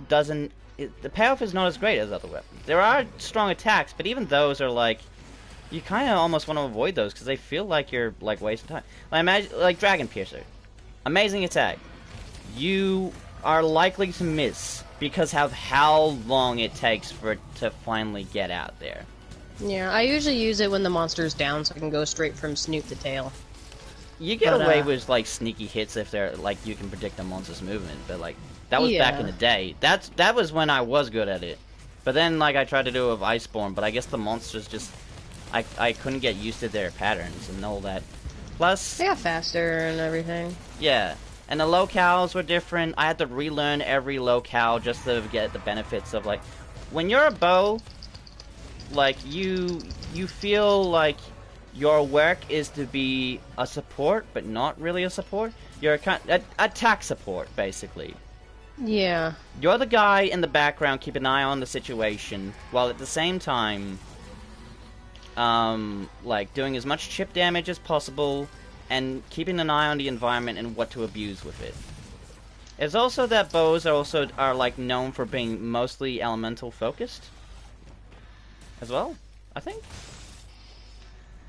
doesn't the payoff is not as great as other weapons. There are strong attacks, but even those are like, you kind of almost want to avoid those because they feel like you're like wasting time. Like imagine like Dragon Piercer, amazing attack. You are likely to miss because of how long it takes for it to finally get out there. Yeah, I usually use it when the monster's down, so I can go straight from snoot to tail. You get away with like sneaky hits if they're like you can predict a monster's movement, but like that was back in the day. That was when I was good at it. But then like I tried to do it with Iceborne, but I guess the monsters just I couldn't get used to their patterns and all that. Plus They got faster and everything. yeah, and the locales were different. I had to relearn every locale just to get the benefits of like when you're a bow, like you feel like your work is to be a support, but not really a support. You're a attack support, basically. Yeah. You're the guy in the background, keep an eye on the situation, while at the same time, like, doing as much chip damage as possible, and keeping an eye on the environment and what to abuse with it. It's also that bows are like, known for being mostly elemental focused. As well, I think.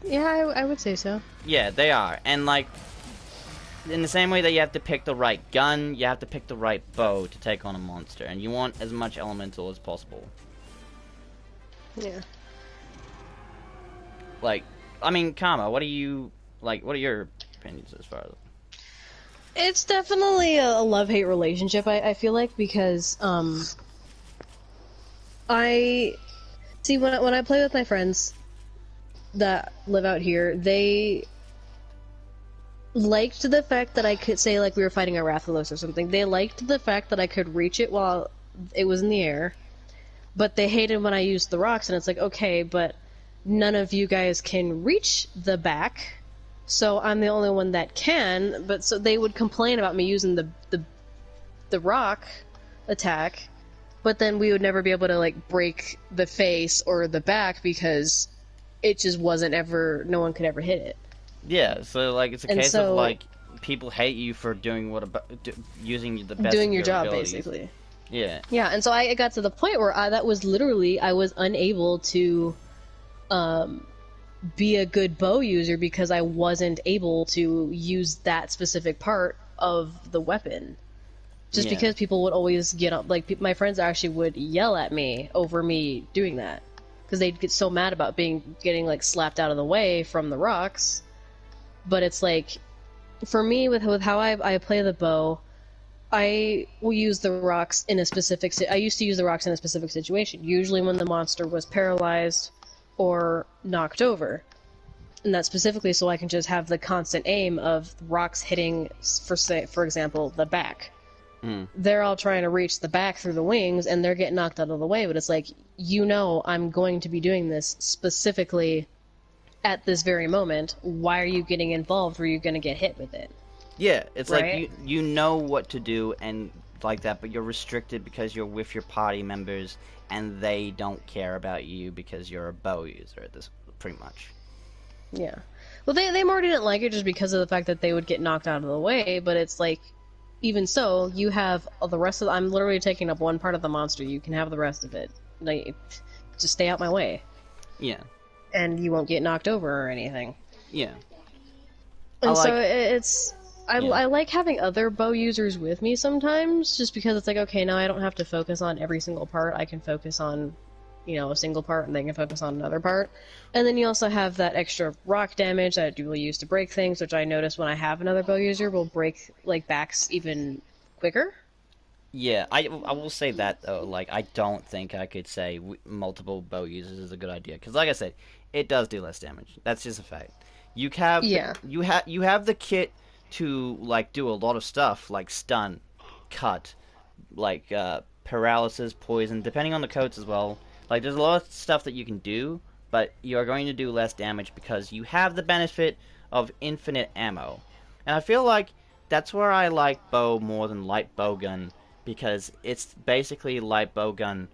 Yeah, I would say so. Yeah, they are. And, like, in the same way that you have to pick the right gun, you have to pick the right bow to take on a monster. And you want as much elemental as possible. Yeah. Like, I mean, Karma, what are your opinions as far as... It's definitely a love-hate relationship, I feel like, because, I... See, when I play with my friends that live out here, they liked the fact that I could say, like, we were fighting a Rathalos or something. They liked the fact that I could reach it while it was in the air, but they hated when I used the rocks, and it's like, okay, but none of you guys can reach the back, so I'm the only one that can, but so they would complain about me using the rock attack, but then we would never be able to, like, break the face or the back because it just wasn't ever, no one could ever hit it. Yeah, so, like, it's a case of, like, people hate you for doing using the best doing of your job, abilities. basically. Yeah. Yeah, and so I got to the point where I was unable to be a good bow user because I wasn't able to use that specific part of the weapon. Just because people would always get up, like, my friends actually would yell at me over me doing that. Because they'd get so mad about getting, like, slapped out of the way from the rocks. But it's like, for me, with how I play the bow, I will use the rocks in a specific... I used to use the rocks in a specific situation, usually when the monster was paralyzed or knocked over. And that's specifically so I can just have the constant aim of rocks hitting, for example, the back. They're all trying to reach the back through the wings, and they're getting knocked out of the way, but it's like, I'm going to be doing this specifically at this very moment. Why are you getting involved where you're going to get hit with it? Yeah, it's right? like, you know what to do and like that, but you're restricted because you're with your party members, and they don't care about you because you're a bow user at this, pretty much. Yeah. Well, they more didn't like it just because of the fact that they would get knocked out of the way, but it's like, even so, you have the rest of... I'm literally taking up one part of the monster. You can have the rest of it. Like, just stay out my way. Yeah. And you won't get knocked over or anything. Yeah. And so it's... I like having other bow users with me sometimes, just because it's like, okay, now I don't have to focus on every single part. I can focus on, a single part, and they can focus on another part. And then you also have that extra rock damage that I will use to break things, which I notice when I have another bow user will break, like, backs even quicker. Yeah, I will say that, though, like, I don't think I could say multiple bow users is a good idea, because, like I said, it does do less damage. That's just a fact. You have you have the kit to, like, do a lot of stuff, like stun, cut, like, paralysis, poison, depending on the codes as well. Like, there's a lot of stuff that you can do, but you're going to do less damage because you have the benefit of infinite ammo. And I feel like that's where I like bow more than light bowgun, because it's basically light bowgun,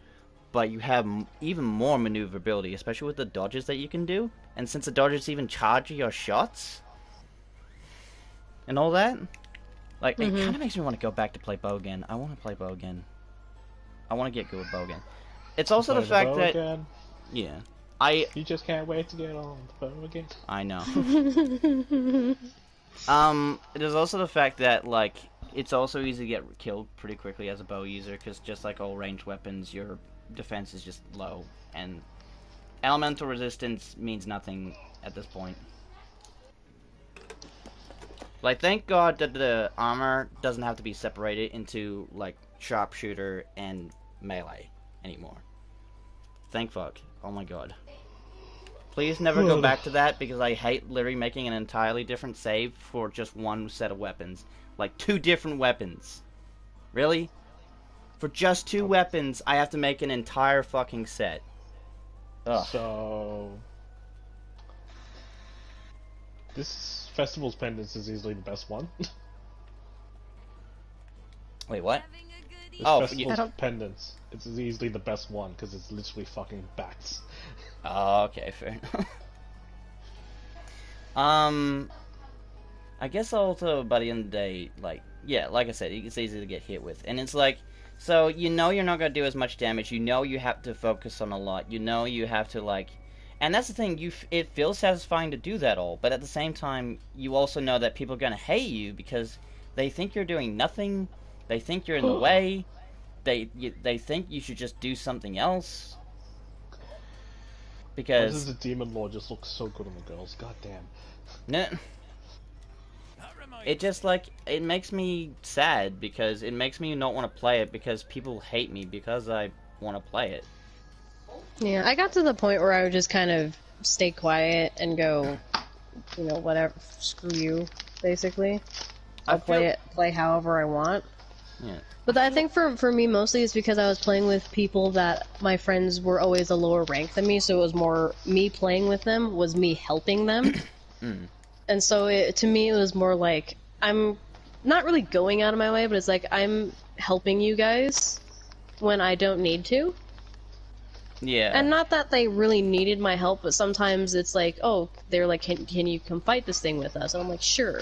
but you have even more maneuverability, especially with the dodges that you can do. And since the dodges even charge your shots and all that, like, it kind of makes me want to go back to play bow again. I want to play bow again. I want to get good with bow again. It's also Play the fact bow that again. yeah, I You just can't wait to get on the bow again. I know. There's also the fact that like it's also easy to get killed pretty quickly as a bow user because just like all ranged weapons, your defense is just low, and elemental resistance means nothing at this point. Like, thank God that the armor doesn't have to be separated into like sharpshooter and melee anymore. Thank fuck. Oh my god. Please never go back to that because I hate literally making an entirely different save for just one set of weapons. Like 2 different weapons. Really? For just 2 weapons, I have to make an entire fucking set. Ugh. So this festival's pendants is easily the best one. Wait, what? This Oh, festival's pendants. It's easily the best one because it's literally fucking bats. Oh, okay, fair enough. I guess also by the end of the day, like, yeah, like I said, it's easy to get hit with. And it's like, so you know you're not going to do as much damage, you know you have to focus on a lot, you know you have to, like, and that's the thing, it feels satisfying to do that all, but at the same time, you also know that people are going to hate you because they think you're doing nothing, they think you're in the way, they think you should just do something else. Because This is a demon lord just looks so good on the girls. God damn. no, it just like it makes me sad because it makes me not want to play it because people hate me because I want to play it. Yeah, I got to the point where I would just kind of stay quiet and go, you know, whatever, screw you, basically. I'll play however I want. Yeah. But I think for me mostly it's because I was playing with people that my friends were always a lower rank than me, so it was more me playing with them was me helping them. And so to me it was more like I'm not really going out of my way, but it's like I'm helping you guys when I don't need to. Yeah. And not that they really needed my help, but sometimes it's like, oh, they're like, can you come fight this thing with us? And I'm like, sure.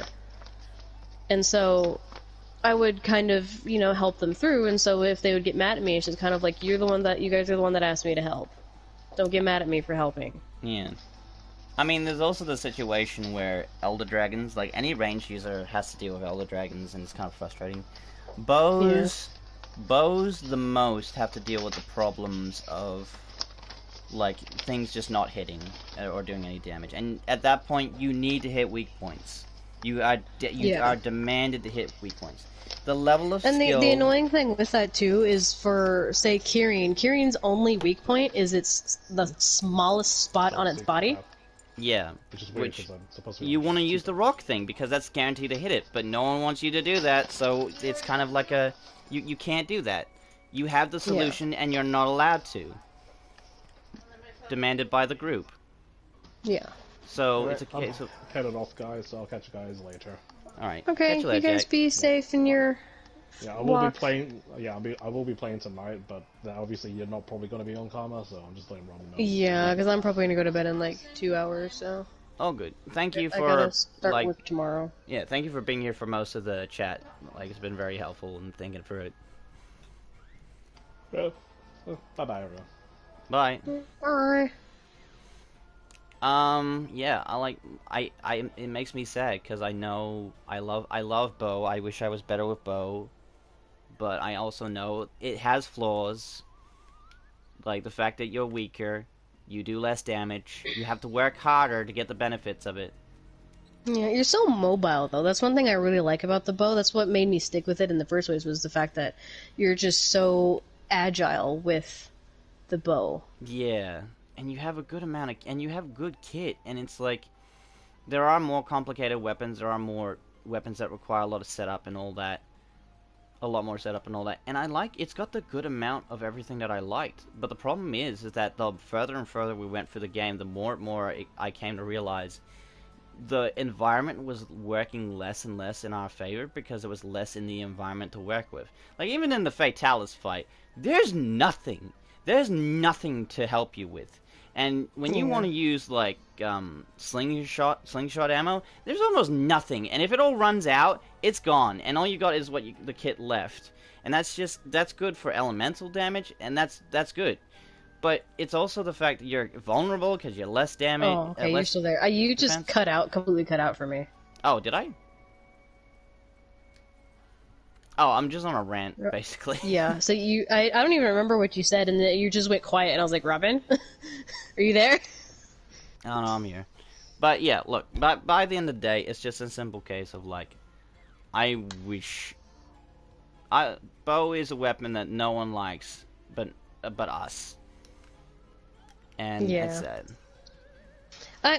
And so I would kind of, you know, help them through, and so if they would get mad at me, it's just kind of like, you guys are the one that asked me to help. Don't get mad at me for helping. Yeah. I mean, there's also the situation where Elder Dragons, like any range user has to deal with Elder Dragons, and it's kind of frustrating. Bows the most have to deal with the problems of, like, things just not hitting or doing any damage. And at that point, you need to hit weak points. You are demanded to hit weak points. The level of skill... And the annoying thing with that, too, is for, say, Kirian's only weak point is the smallest spot on its body. Yeah, Which is weird because I'm supposed to be... You want to use the rock thing, because that's guaranteed to hit it, but no one wants you to do that, so it's kind of like a... You can't do that. You have the solution, and you're not allowed to. Demanded by the group. Yeah. So, it's a case of... headed off, guys, so I'll catch you guys later. Alright. Okay, you guys be safe in your... Yeah, I will be playing. Yeah, I will be playing tonight, but obviously you're not probably going to be on Karma, so I'm just letting Ron know. Yeah, because I'm probably gonna go to bed in like 2 hours, so. Oh, good. Thank you for I gotta start work tomorrow. Yeah, thank you for being here for most of the chat. Like, it's been very helpful and thinking through it. Bye bye, everyone. Bye. Bye. Yeah, it makes me sad because I know I love Bo. I wish I was better with Bo, but I also know it has flaws. Like the fact that you're weaker, you do less damage, you have to work harder to get the benefits of it. Yeah, you're so mobile though. That's one thing I really like about the bow. That's what made me stick with it in the first place, was the fact that you're just so agile with the bow. Yeah. And you have a good amount of, and you have good kit, and it's like, there are more complicated weapons, there are more weapons that require a lot of setup and all that, a lot more setup and all that, and it's got the good amount of everything that I liked, but the problem is that the further and further we went through the game, the more and more I came to realize the environment was working less and less in our favor because there was less in the environment to work with. Like, even in the Fatalis fight, there's nothing to help you with. And when you want to use like slingshot ammo, there's almost nothing. And if it all runs out, it's gone, and all you got is the kit left. And that's good for elemental damage, and that's good. But it's also the fact that you're vulnerable because you're less damage. Oh, okay, you're still there. You just completely cut out for me. Oh, did I? Oh, I'm just on a rant, basically. Yeah, so I don't even remember what you said, and then you just went quiet, and I was like, Robin? Are you there? Oh, no, I'm here. But yeah, look, by the end of the day, it's just a simple case of, like, I wish... bow is a weapon that no one likes, but us. And it's sad.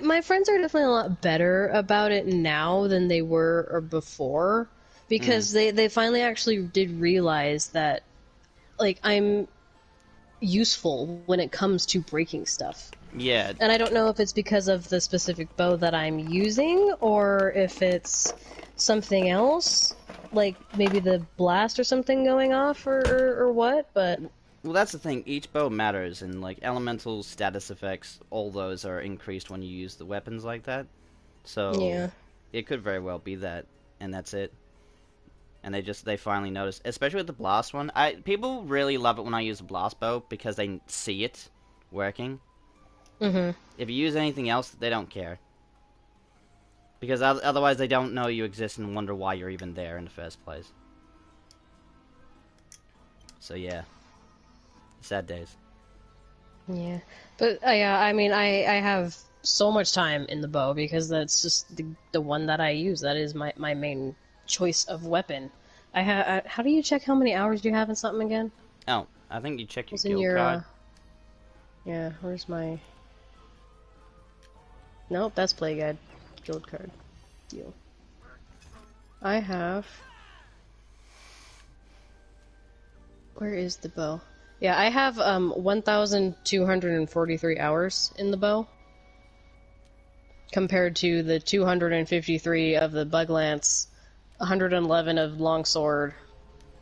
My friends are definitely a lot better about it now than they were or before, because they finally actually did realize that, like, I'm useful when it comes to breaking stuff. Yeah. And I don't know if it's because of the specific bow that I'm using, or if it's something else, like maybe the blast or something going off, or what, but... Well, that's the thing. Each bow matters, and like elemental status effects, all those are increased when you use the weapons like that. So yeah, it could very well be that, and that's it. And they finally noticed, especially with the blast one. People really love it when I use a blast bow because they see it working. Mm-hmm. If you use anything else, they don't care. Because otherwise they don't know you exist and wonder why you're even there in the first place. So yeah. Sad days. Yeah. But, I mean, I have so much time in the bow because that's just the one that I use. That is my main choice of weapon. How do you check how many hours you have in something again? Oh, I think you check your guild card. Yeah, where's my... Nope, that's play guide. Guild card. Deal. I have... Where is the bow? Yeah, I have 1,243 hours in the bow, compared to the 253 of the bug lance, 111 of longsword,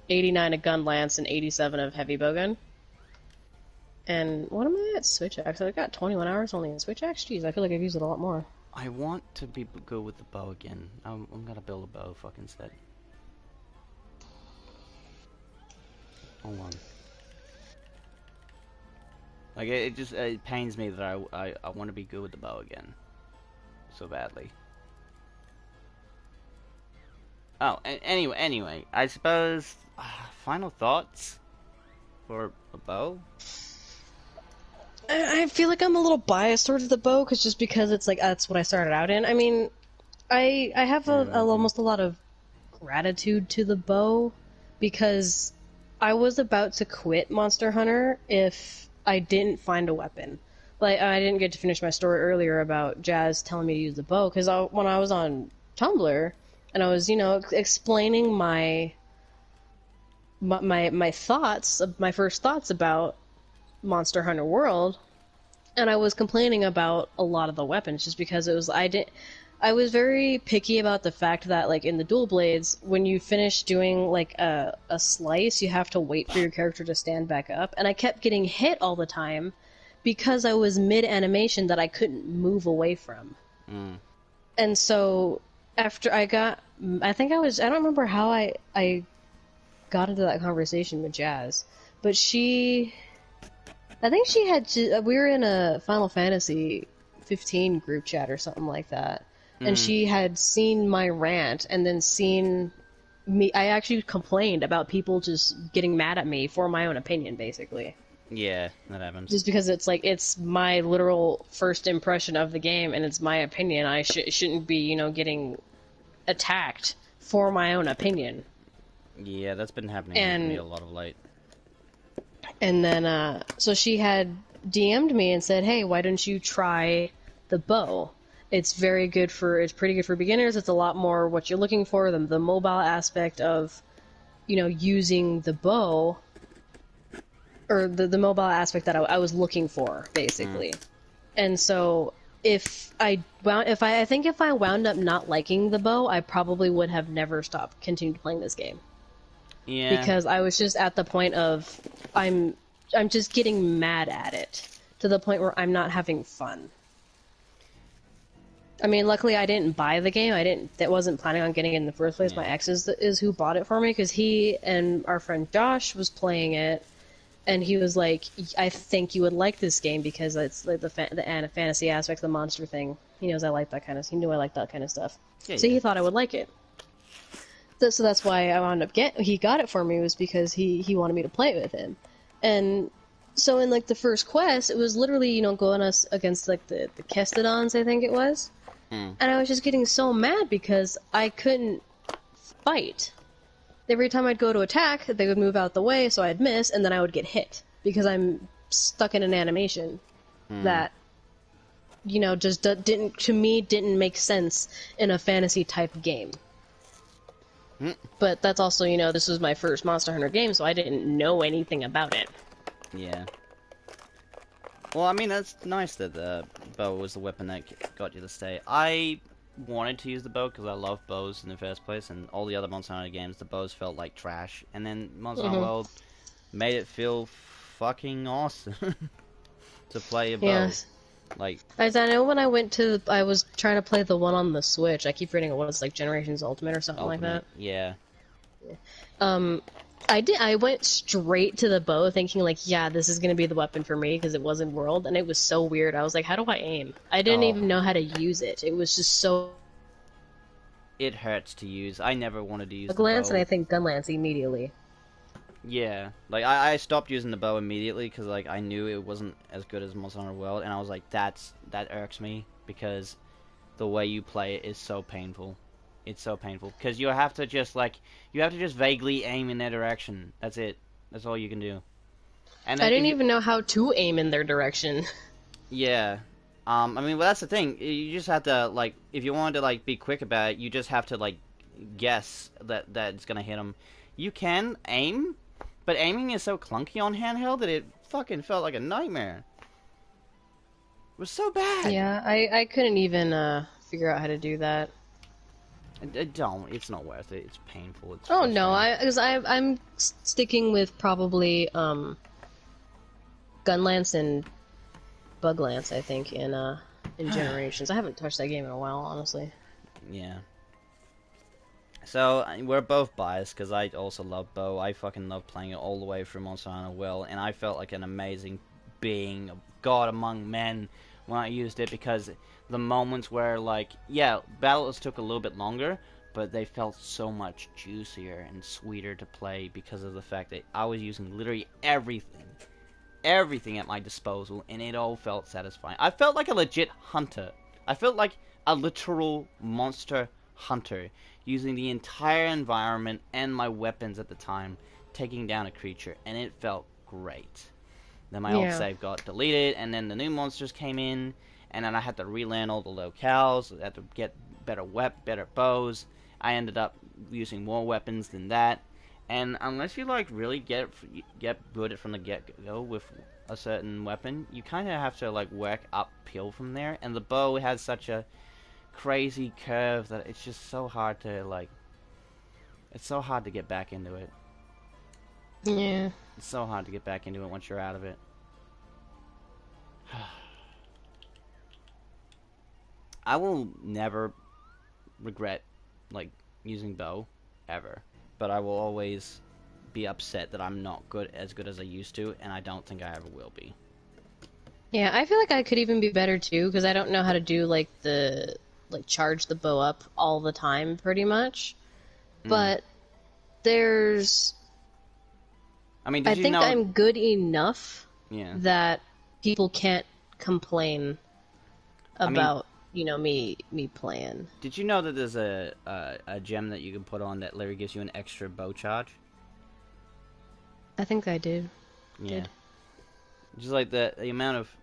89 of gun lance, and 87 of heavy bowgun. And what am I at switch axe? I got 21 hours only in switch axe. Jeez, I feel like I've used it a lot more. I want to be good with the bow again. I'm gonna build a bow fucking instead. Hold on. Like, it pains me that I want to be good with the bow again. So badly. Oh, anyway, I suppose, final thoughts for a bow? I feel like I'm a little biased towards the bow, just because it's like, that's what I started out in. I mean, I have almost a lot of gratitude to the bow, because I was about to quit Monster Hunter if I didn't find a weapon. Like, I didn't get to finish my story earlier about Jazz telling me to use the bow, because when I was on Tumblr, and I was, explaining my thoughts, my first thoughts about Monster Hunter World, and I was complaining about a lot of the weapons, just because I was very picky about the fact that, like, in the dual blades, when you finish doing, like, a slice, you have to wait for your character to stand back up, and I kept getting hit all the time because I was mid-animation that I couldn't move away from. And so, after I don't remember how I got into that conversation with Jazz, but I think she had, we were in a Final Fantasy 15 group chat or something like that. And she had seen my rant, and then seen me. I actually complained about people just getting mad at me for my own opinion, basically. Yeah, that happens. Just because it's like, it's my literal first impression of the game, and it's my opinion. I shouldn't be, getting attacked for my own opinion. Yeah, that's been happening to me a lot of late. And then, so she had DM'd me and said, hey, why don't you try the bow? It's pretty good for beginners. It's a lot more what you're looking for, the mobile aspect of, using the bow, or the mobile aspect that I was looking for, basically. And so, if I think if I wound up not liking the bow, I probably would have never continued playing this game. Yeah. Because I was just at the point of, I'm just getting mad at it. to the point where I'm not having fun. I mean, luckily I didn't buy the game. That wasn't planning on getting it in the first place. Yeah. My ex is who bought it for me because he and our friend Josh was playing it, and he was like, "I think you would like this game because it's like the fantasy aspect, the monster thing. He knows I like that kind of. He knew I liked that kind of stuff, Yeah, so yeah. he thought I would like it. So that's why I wound up he got it for me was because he wanted me to play it with him, and so in like the first quest, it was literally going us against like the Kestodons, I think it was. And I was just getting so mad because I couldn't fight. Every time I'd go to attack, they would move out the way, so I'd miss, and then I would get hit. Because I'm stuck in an animation that, just didn't make sense in a fantasy-type game. But that's also, this was my first Monster Hunter game, so I didn't know anything about it. Yeah. Well, I mean, that's nice that the bow was the weapon that got you to stay. I wanted to use the bow because I love bows in the first place, and all the other Monster Hunter games, the bows felt like trash. And then Monster Hunter World made it feel fucking awesome to play a bow. Yes. Like, As I know when I was trying to play the one on the Switch, I keep forgetting what it's like, Generations Ultimate or something like that. Yeah. I went straight to the bow thinking like, yeah, this is gonna be the weapon for me because it was in World, and it was so weird. I was like, how do I aim? I didn't even know how to use it. It was just so... It hurts to use. I never wanted to use the Glance bow. and I think Gun Lance immediately. Yeah. Like, I stopped using the bow immediately because, like, I knew it wasn't as good as Monster Hunter World, and I was like, that irks me because the way you play it is so painful. It's so painful because you have to just vaguely aim in their direction. That's it. That's all you can do. And I didn't even know how to aim in their direction. Yeah. I mean, well, that's the thing. You just have to, like, if you wanted to, like, be quick about it, you just have to, like, guess that it's gonna hit them. You can aim, but aiming is so clunky on handheld that it fucking felt like a nightmare. It was so bad. Yeah, I couldn't even figure out how to do that. Don't. It's not worth it. It's painful. It's Oh no, frustrating. I'm sticking with probably Gun Lance and Bug Lance, I think, in Generations. I haven't touched that game in a while, honestly. Yeah. So, we're both biased, because I also love bow. I fucking love playing it all the way through Monster Hunter World, and I felt like an amazing being, a god among men, when I used it, because the moments where, like, yeah, battles took a little bit longer, but they felt so much juicier and sweeter to play because of the fact that I was using literally everything at my disposal, and it all felt satisfying. I felt like a legit hunter. I felt like a literal monster hunter, using the entire environment and my weapons at the time, taking down a creature, and it felt great. Then my old save got deleted, and then the new monsters came in, and then I had to relearn all the locales. I had to get better bows. I ended up using more weapons than that, and unless you like really get good from the get-go with a certain weapon, you kind of have to like work uphill from there. And the bow has such a crazy curve that it's just so hard to like. It's so hard to get back into it. Yeah. It's so hard to get back into it once you're out of it. I will never regret, like, using bow, ever. But I will always be upset that I'm not as good as I used to, and I don't think I ever will be. Yeah, I feel like I could even be better too, because I don't know how to do, like, charge the bow up all the time, pretty much. But there's... I mean, I think I'm good enough that people can't complain about, me playing. Did you know that there's a gem that you can put on that literally gives you an extra bow charge? I think I did. Yeah. Just like the amount of...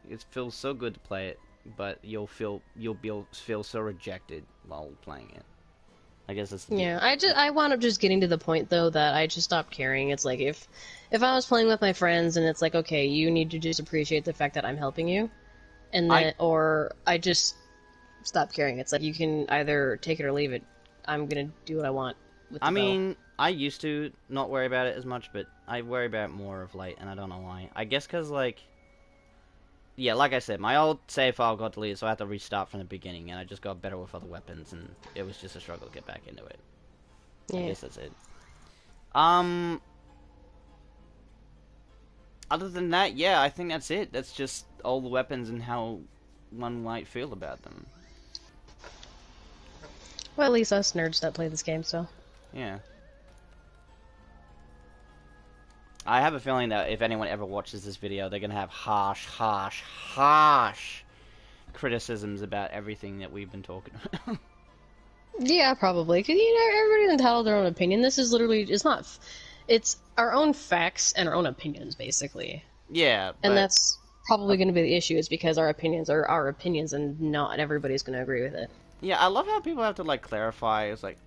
It feels so good to play it, but you'll feel so rejected while playing it. I guess that's... Yeah, I wound up just getting to the point, though, that I just stopped caring. It's like, if I was playing with my friends and it's like, okay, you need to just appreciate the fact that I'm helping you, and then, or I just stop caring. It's like, you can either take it or leave it. I'm gonna do what I want with the bow. mean, I used to not worry about it as much, but I worry about it more of late, and I don't know why. I guess because, like, yeah, like I said, my old save file got deleted, so I had to restart from the beginning, and I just got better with other weapons, and it was just a struggle to get back into it. I Yeah. guess that's it. Other than that, yeah, I think that's it. That's just all the weapons and how one might feel about them. Well, at least us nerds that play this game, so. Yeah. I have a feeling that if anyone ever watches this video, they're gonna have harsh criticisms about everything that we've been talking about. Yeah, probably. Because, everybody's entitled to their own opinion. This is literally, it's our own facts and our own opinions, basically. Yeah, but... And that's probably going to be the issue, is because our opinions are our opinions and not everybody's going to agree with it. Yeah, I love how people have to, like, clarify. It's like,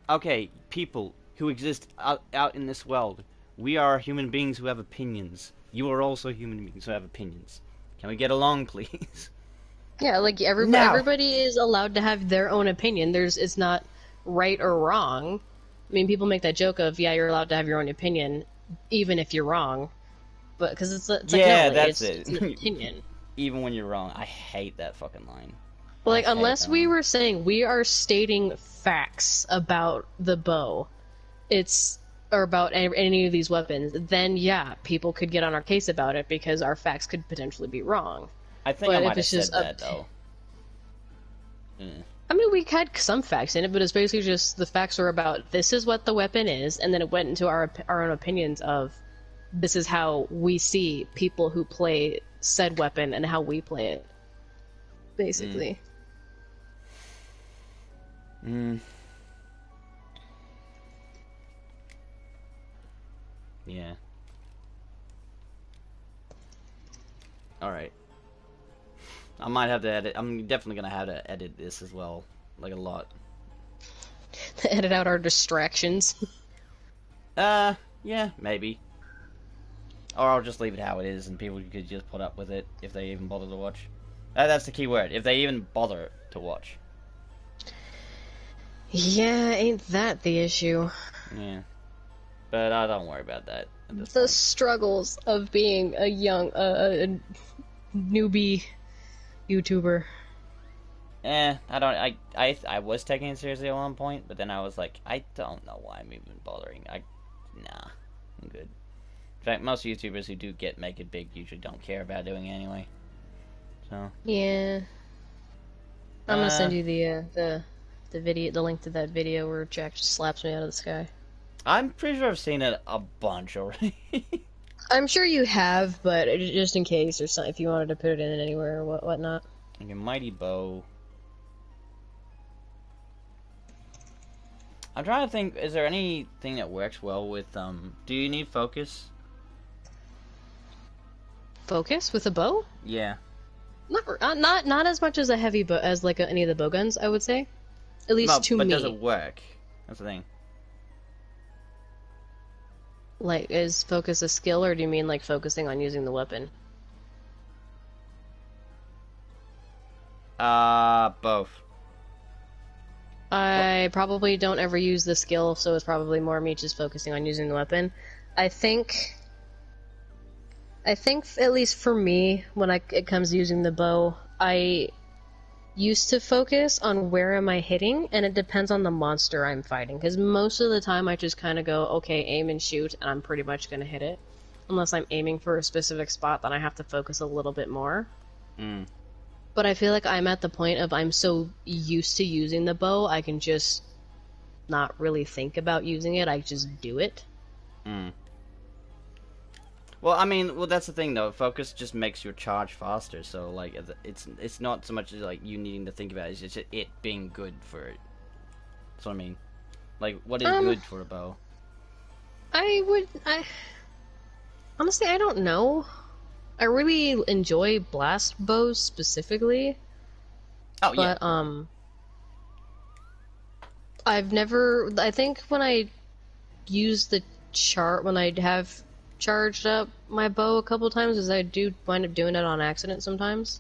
okay, people who exist out in this world, we are human beings who have opinions. You are also human beings who have opinions. Can we get along, please? Yeah, like, everybody is allowed to have their own opinion. It's not right or wrong. I mean, people make that joke of, yeah, you're allowed to have your own opinion, even if you're wrong. But, because it's like, no, that's it's an opinion. Even when you're wrong. I hate that fucking line. Well, like, unless we were saying we are stating facts about the bow, or about any of these weapons, then yeah, people could get on our case about it because our facts could potentially be wrong. I think I might have said that, though. I mean, we had some facts in it, but it's basically just the facts were about this is what the weapon is, and then it went into our own opinions of this is how we see people who play said weapon and how we play it, basically. Yeah. Alright. I might have to edit. I'm definitely gonna have to edit this as well. Like, a lot. Edit out our distractions. Yeah, maybe. Or I'll just leave it how it is and people could just put up with it if they even bother to watch. That's the key word. If they even bother to watch. Yeah, ain't that the issue? Yeah. But I don't worry about that at this The point. struggles of being a young, a newbie YouTuber. I was taking it seriously at one point, but then I was like, I don't know why I'm even bothering. Nah, I'm good. In fact, most YouTubers who do make it big usually don't care about doing it anyway. So. Yeah. I'm gonna send you the video, the link to that video where Jack just slaps me out of the sky. I'm pretty sure I've seen it a bunch already. I'm sure you have, but just in case, or something, if you wanted to put it in anywhere or whatnot. Like a mighty bow. I'm trying to think, is there anything that works well with, do you need focus? Focus with a bow? Yeah. Not as much as a heavy bow as like any of the bow guns, I would say. At least to me. But does it work? That's the thing. Like, is focus a skill, or do you mean like focusing on using the weapon? Both. I probably don't ever use the skill, so it's probably more me just focusing on using the weapon. I think at least for me, when it comes to using the bow, I used to focus on where am I hitting, and it depends on the monster I'm fighting, because most of the time I just kind of go, okay, aim and shoot, and I'm pretty much going to hit it. Unless I'm aiming for a specific spot, then I have to focus a little bit more. But I feel like I'm at the point of I'm so used to using the bow, I can just not really think about using it, I just do it. Well, I mean, that's the thing though. Focus just makes your charge faster. So like, it's not so much like you needing to think about it. It's just it being good for it. That's what I mean. Like, what is good for a bow? Honestly, I don't know. I really enjoy blast bows specifically. Oh yeah. But I think when I use the when I have charged up my bow a couple times, as I do wind up doing it on accident sometimes.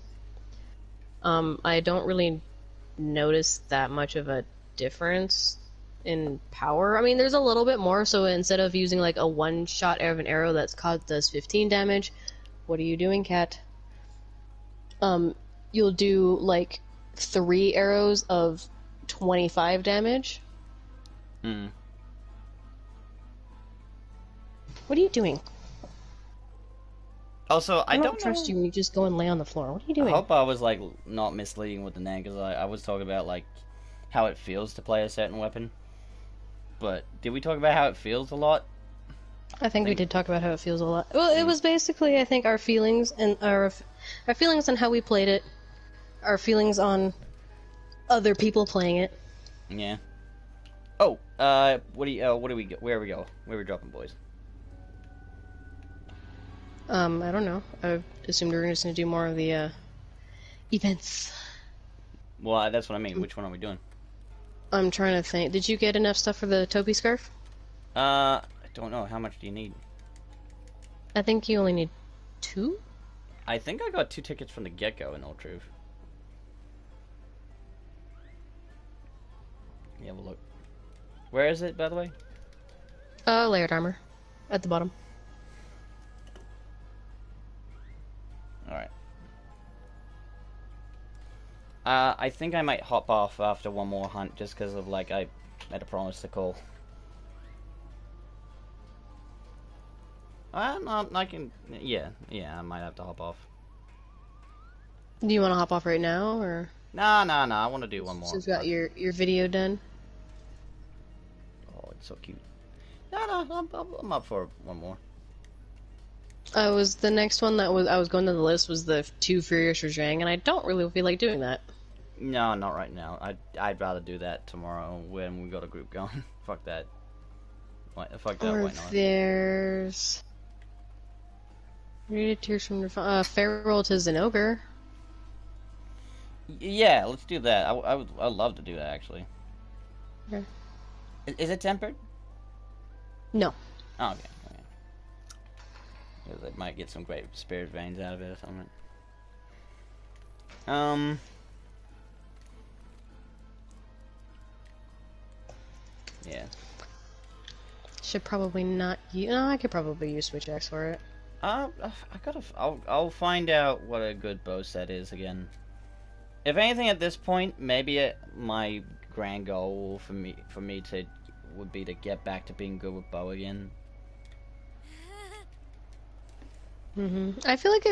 I don't really notice that much of a difference in power. I mean, there's a little bit more, so instead of using like a one shot of an arrow does 15 damage, what are you doing, cat? you'll do like 3 arrows of 25 damage. Hmm. What are you doing? Also, I don't trust know. you when you just go and lay on the floor. What are you doing? I hope I was like not misleading with the name because I was talking about like how it feels to play a certain weapon. But did we talk about how it feels a lot? I think we did talk about how it feels a lot. Well, it was basically, I think, our feelings and our feelings on how we played it, our feelings on other people playing it. Yeah. Oh, what do we go? Where we dropping, boys? I don't know. I assumed we were just gonna do more of the events. Well, that's what I mean. Which one are we doing? I'm trying to think. Did you get enough stuff for the Toby scarf? I don't know. How much do you need? I think you only need 2? I think I got 2 tickets from the get-go, in all truth. Yeah, we'll look. Where is it, by the way? Layered armor. At the bottom. Alright. I think I might hop off after one more hunt, just because of, like, I made a promise to call. I can... Yeah, I might have to hop off. Do you want to hop off right now, or...? Nah, I want to do one more. So you've got your video done? Oh, it's so cute. No, I'm up for one more. The next one that I was going to the list was the 2 Furious Rajang, and I don't really feel like doing that. No, not right now. I'd rather do that tomorrow when we got a group going. Fuck that. Fuck that, Or why not? there's... Read Tears from your Feral to Zenogre. Yeah, let's do that. I'd love to do that, actually. Okay. Is it tempered? No. Oh, okay. Because I might get some great spirit veins out of it or something. Yeah. Should probably not use... No, I could probably use Switch Axe for it. I'll find out what a good bow set is again. If anything, at this point, maybe my grand goal for me would be to get back to being good with bow again. I feel like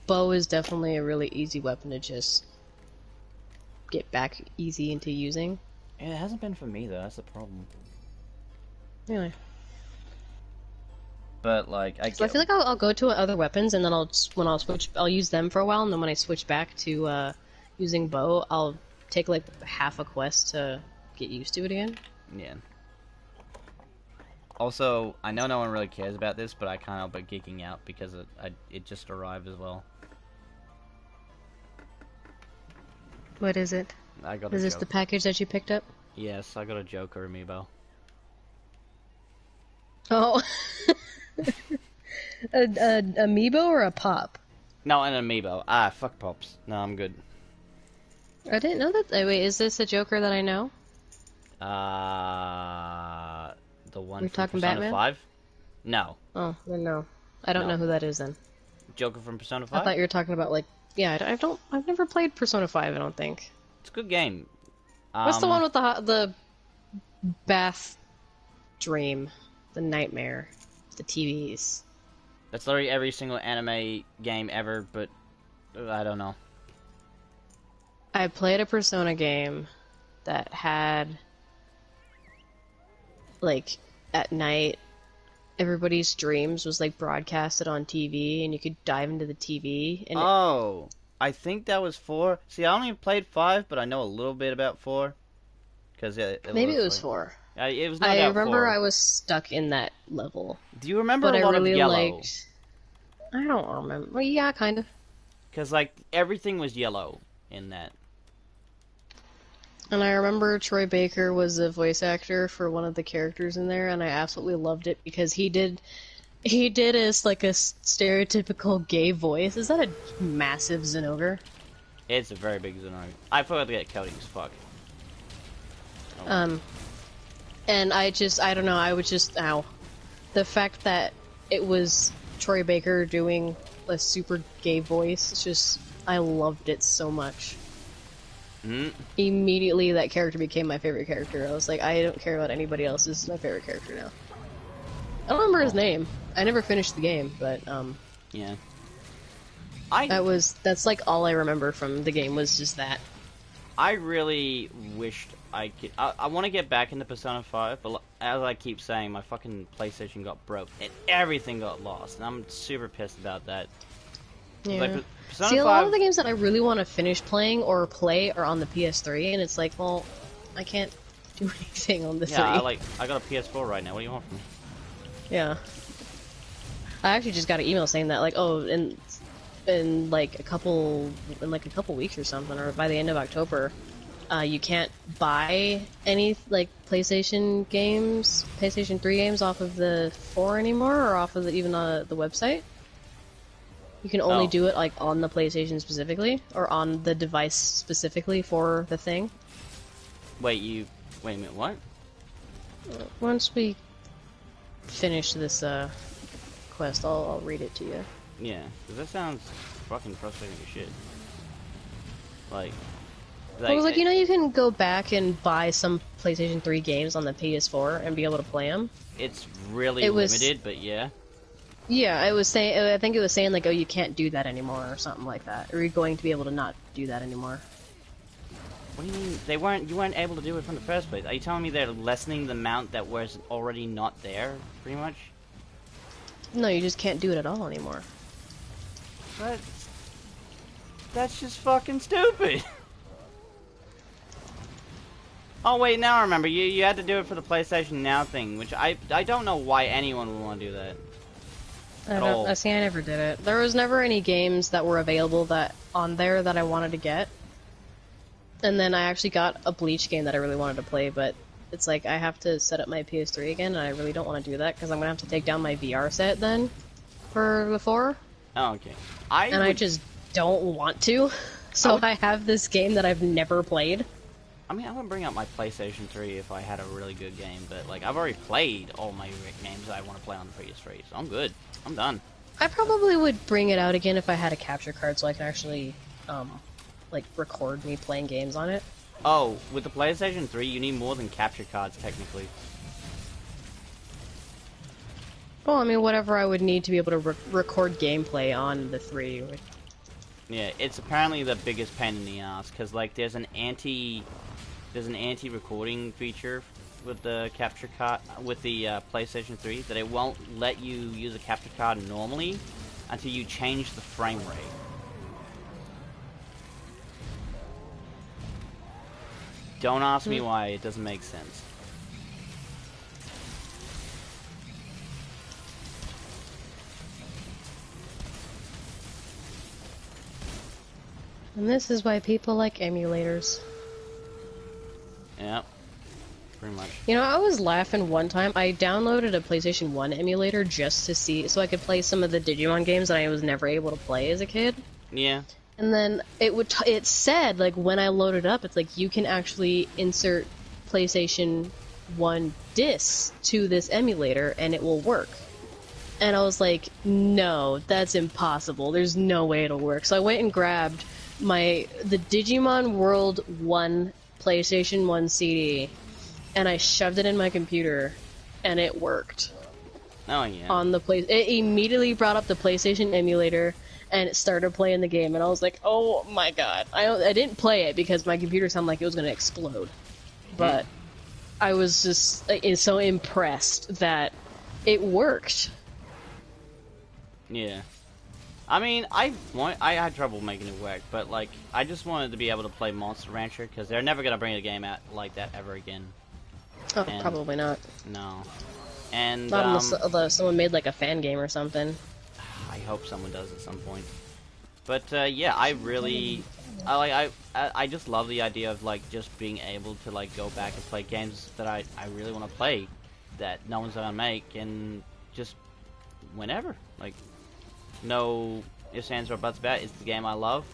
bow is definitely a really easy weapon to just get back easy into using. It hasn't been for me though. That's the problem. Really? But like, I feel like I'll go to other weapons, and then I'll use them for a while, and then when I switch back to using bow, I'll take like half a quest to get used to it again. Yeah. Also, I know no one really cares about this, but I can't help but geeking out because it just arrived as well. What is it? Is this the package that you picked up? Yes, I got a Joker amiibo. Oh. An amiibo or a pop? No, an amiibo. Ah, fuck pops. No, I'm good. I didn't know that. Wait, is this a Joker that I know? The one We're from talking Persona Batman? 5? No. Oh, then no. I don't know who that is then. Joker from Persona 5? I thought you were talking about like, yeah, I've never played Persona 5, I don't think. It's a good game. What's the one with the bath dream, the nightmare, the TVs? That's literally every single anime game ever, but I don't know. I played a Persona game that had, like, at night, everybody's dreams was, like, broadcasted on TV, and you could dive into the TV. And I think that was 4. See, I only played 5, but I know a little bit about 4. Maybe it was 4. It was no I doubt remember 4. I was stuck in that level. Do you remember But a lot I really of yellow? liked... I don't remember. Well, yeah, kind of. Because, like, everything was yellow in that. And I remember Troy Baker was the voice actor for one of the characters in there, and I absolutely loved it because he did as like a stereotypical gay voice. Is that a massive Zenogre? It's a very big Zenogre. I forgot to get Cody as fuck. And I don't know, I would just, the fact that it was Troy Baker doing a super gay voice, it's just, I loved it so much. Mm. Immediately, that character became my favorite character. I was like, I don't care about anybody else. This is my favorite character now. I don't remember his name. I never finished the game, but Yeah. that's like all I remember from the game was just that. I really wished I could. I want to get back into Persona 5, but as I keep saying, my fucking PlayStation got broke and everything got lost, and I'm super pissed about that. Yeah. Like, Persona See, a 5, lot of the games that I really want to finish playing or play are on the PS3, and it's like, well, I can't do anything on the 3. yeah, I got a PS4 right now. What do you want from me? Yeah. I actually just got an email saying that, like, oh, in like a couple weeks or something, or by the end of October, you can't buy any like PlayStation 3 games off of the 4 anymore, or off of even the website. You can only do it like on the PlayStation specifically, or on the device specifically for the thing. Wait a minute, what? Once we finish this quest, I'll read it to you. Yeah, because that sounds fucking frustrating as shit. Like I was like, you know, you can go back and buy some PlayStation 3 games on the PS4 and be able to play them. It's really limited, but yeah. Yeah, I think it was saying like, oh, you can't do that anymore or something like that. Or you're going to be able to not do that anymore. What do you mean? You weren't able to do it from the first place. Are you telling me they're lessening the amount that was already not there, pretty much? No, you just can't do it at all anymore. But that's just fucking stupid. Oh wait, now I remember. You had to do it for the PlayStation Now thing, which I don't know why anyone would want to do that. I see. I never did it. There was never any games that were available on there that I wanted to get. And then I actually got a Bleach game that I really wanted to play, but it's like I have to set up my PS3 again, and I really don't want to do that because I'm gonna have to take down my VR set then for the 4. Oh, okay. I just don't want to. So I have this game that I've never played. I mean, I would bring out my PlayStation 3 if I had a really good game, but like I've already played all my games that I want to play on the PS3, so I'm good. I'm done. I probably would bring it out again if I had a capture card, so I could actually, like, record me playing games on it. Oh, with the PlayStation 3, you need more than capture cards, technically. Well, I mean, whatever I would need to be able to record gameplay on the 3. Yeah, it's apparently the biggest pain in the ass, because, like, there's an anti-recording feature with the capture card, with the PlayStation 3, that it won't let you use a capture card normally until you change the frame rate. Don't ask me why, it doesn't make sense. And this is why people like emulators. Yeah, pretty much. You know, I was laughing one time. I downloaded a PlayStation 1 emulator just to see, so I could play some of the Digimon games that I was never able to play as a kid. Yeah. And then it said, like, when I loaded up, it's like, you can actually insert PlayStation 1 discs to this emulator, and it will work. And I was like, no, that's impossible. There's no way it'll work. So I went and grabbed the Digimon World 1 PlayStation 1 CD, and I shoved it in my computer, and it worked. Oh, yeah. It immediately brought up the PlayStation emulator, and it started playing the game, and I was like, oh my god. I didn't play it because my computer sounded like it was going to explode. But I was just so impressed that it worked. Yeah. I mean, I had trouble making it work, but, like, I just wanted to be able to play Monster Rancher, because they're never going to bring a game out like that ever again. Oh, probably not. No. And, not unless someone made, like, a fan game or something. I hope someone does at some point. But, yeah, I just love the idea of, like, just being able to, like, go back and play games that I really want to play, that no one's gonna make, and just whenever. Like, no ifs, ands, or buts about it. It's the game I love.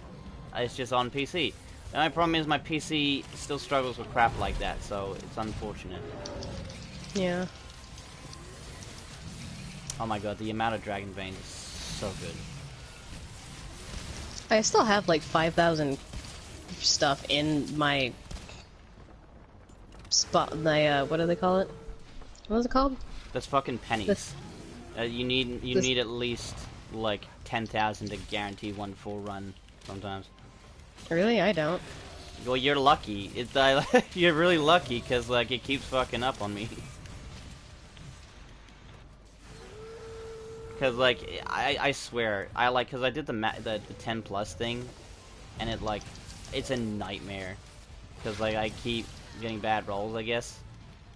It's just on PC. The only problem is my PC still struggles with crap like that, so it's unfortunate. Yeah. Oh my god, the amount of Dragon Vein is so good. I still have like 5,000 stuff in my spot. My what do they call it? What is it called? That's fucking pennies. You need at least like 10,000 to guarantee one full run. Sometimes. Really, I don't. Well, you're lucky. You're really lucky because like it keeps fucking up on me. Because like I swear because I did the 10 plus thing, and it's a nightmare. Because like I keep getting bad rolls, I guess,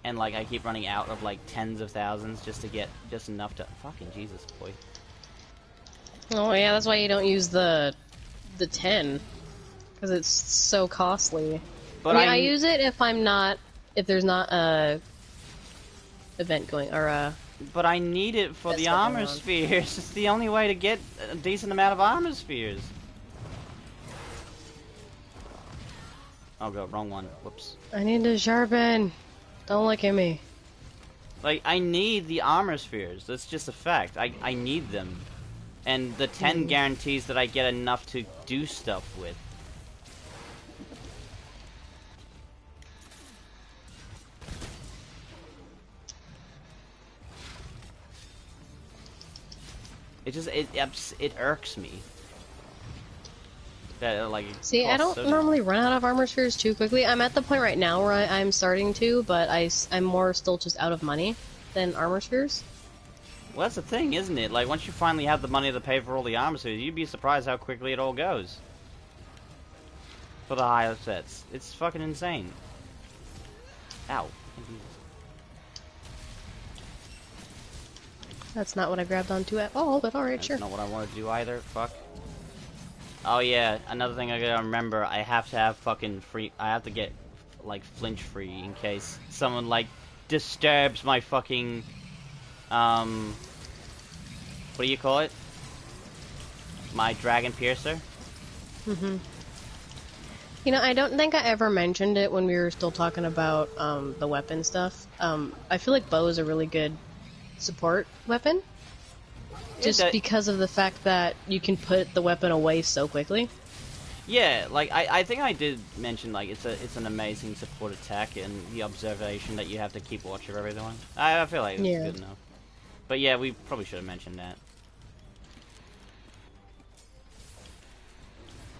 and like I keep running out of like tens of thousands just to get just enough to fucking Jesus boy. Oh yeah, that's why you don't use the 10, because it's so costly. But I use it if there's not a event going or a. But I need it for the armor spheres. It's the only way to get a decent amount of armor spheres. Oh god, wrong one. Whoops. I need to sharpen. Don't look at me. Like, I need the armor spheres. That's just a fact. I need them. And the 10 guarantees that I get enough to do stuff with. It irks me. That, like, See, I don't normally run out of armor spheres too quickly. I'm at the point right now where I'm starting to, but I'm more still just out of money than armor spheres. Well, that's the thing, isn't it? Like, once you finally have the money to pay for all the armor spheres, you'd be surprised how quickly it all goes. For the higher sets. It's fucking insane. Ow. That's not what I grabbed onto at all, but alright, sure. That's not what I want to do either. Fuck. Oh yeah, another thing I gotta remember, I have to have fucking free, I have to get, like, flinch free in case someone, like, disturbs my fucking, what do you call it? My dragon piercer? You know, I don't think I ever mentioned it when we were still talking about, the weapon stuff. I feel like bow is a really good support weapon. Just because of the fact that you can put the weapon away so quickly. Yeah, like I think I did mention like it's an amazing support attack and the observation that you have to keep watch of everyone. I feel like it's good enough. But yeah, we probably should have mentioned that.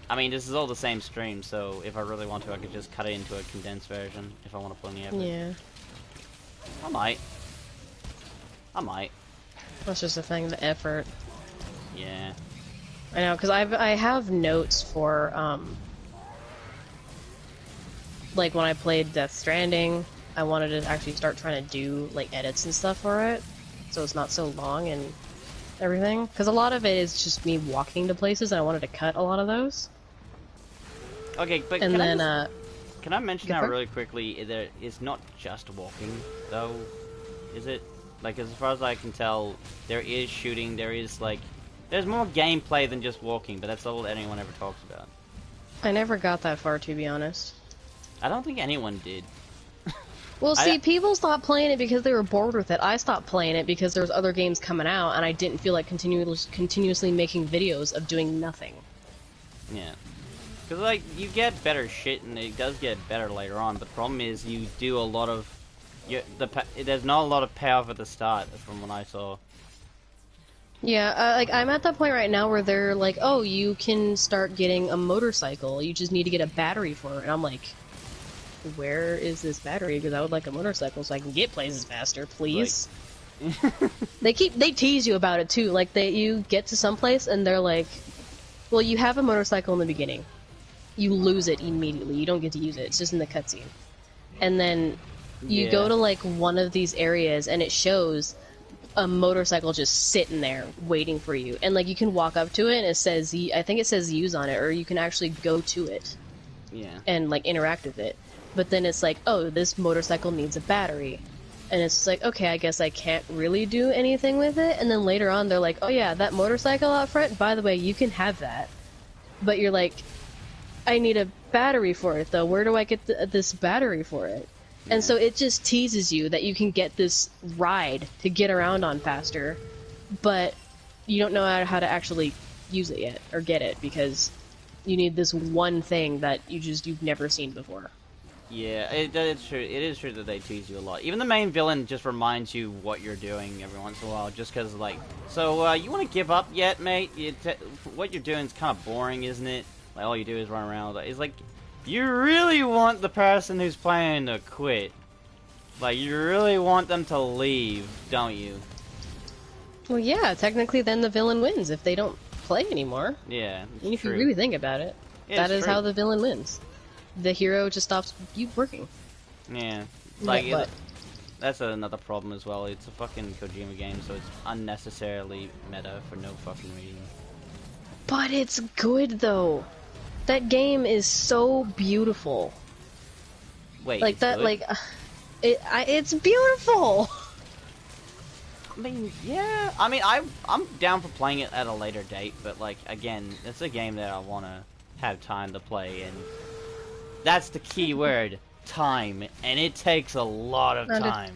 I mean, this is all the same stream, so if I really want to, I could just cut it into a condensed version if I want to put any effort. Yeah. I might. That's just the thing, the effort. Yeah. I know, because I have notes for, like, when I played Death Stranding, I wanted to actually start trying to do, like, edits and stuff for it, so it's not so long and everything. Because a lot of it is just me walking to places, and I wanted to cut a lot of those. Okay, but and can I mention that really quickly? It's not just walking, though, is it? Like, as far as I can tell, there is shooting, there's more gameplay than just walking, but that's all anyone ever talks about. I never got that far, to be honest. I don't think anyone did. Well, see, people stopped playing it because they were bored with it. I stopped playing it because there was other games coming out, and I didn't feel like continuously making videos of doing nothing. Yeah. Because, like, you get better shit, and it does get better later on, but the problem is you do a lot of... there's not a lot of payoff at the start, from what I saw. Yeah, like, I'm at the point right now where they're like, oh, you can start getting a motorcycle, you just need to get a battery for it, and I'm like, where is this battery? Because I would like a motorcycle so I can get places faster, please. Like... they tease you about it, too, like, you get to some place, and they're like, well, you have a motorcycle in the beginning. You lose it immediately, you don't get to use it, it's just in the cutscene. And then... you go to, like, one of these areas, and it shows a motorcycle just sitting there, waiting for you. And, like, you can walk up to it, and it says, I think it says use on it, or you can actually go to it. Yeah. And, like, interact with it. But then it's like, oh, this motorcycle needs a battery. And it's like, okay, I guess I can't really do anything with it. And then later on, they're like, oh yeah, that motorcycle out front, by the way, you can have that. But you're like, I need a battery for it, though. Where do I get this battery for it? And so it just teases you that you can get this ride to get around on faster, but you don't know how to actually use it yet, or get it, because You need this one thing that you've never seen before. Yeah, it's true. It is true that they tease you a lot. Even the main villain just reminds you what you're doing every once in a while, just because, like, so, you want to give up yet, mate? What you're doing is kind of boring, isn't it? Like, all you do is run around. It's like, you really want the person who's playing to quit. Like, you really want them to leave, don't you? Well, yeah, technically then the villain wins if they don't play anymore. Yeah, And if true. you really think about it, Yeah, that is true. how the villain wins. The hero just stops you working. Yeah, like, Yeah, but that's another problem as well. It's a fucking Kojima game, so it's unnecessarily meta for no fucking reason. But it's good though. That game is so beautiful. Wait, Like it's that, good? like it's beautiful. I mean, yeah. I mean, I'm down for playing it at a later date, but like again, it's a game that I want to have time to play, and that's the key word, time, and it takes a lot of time.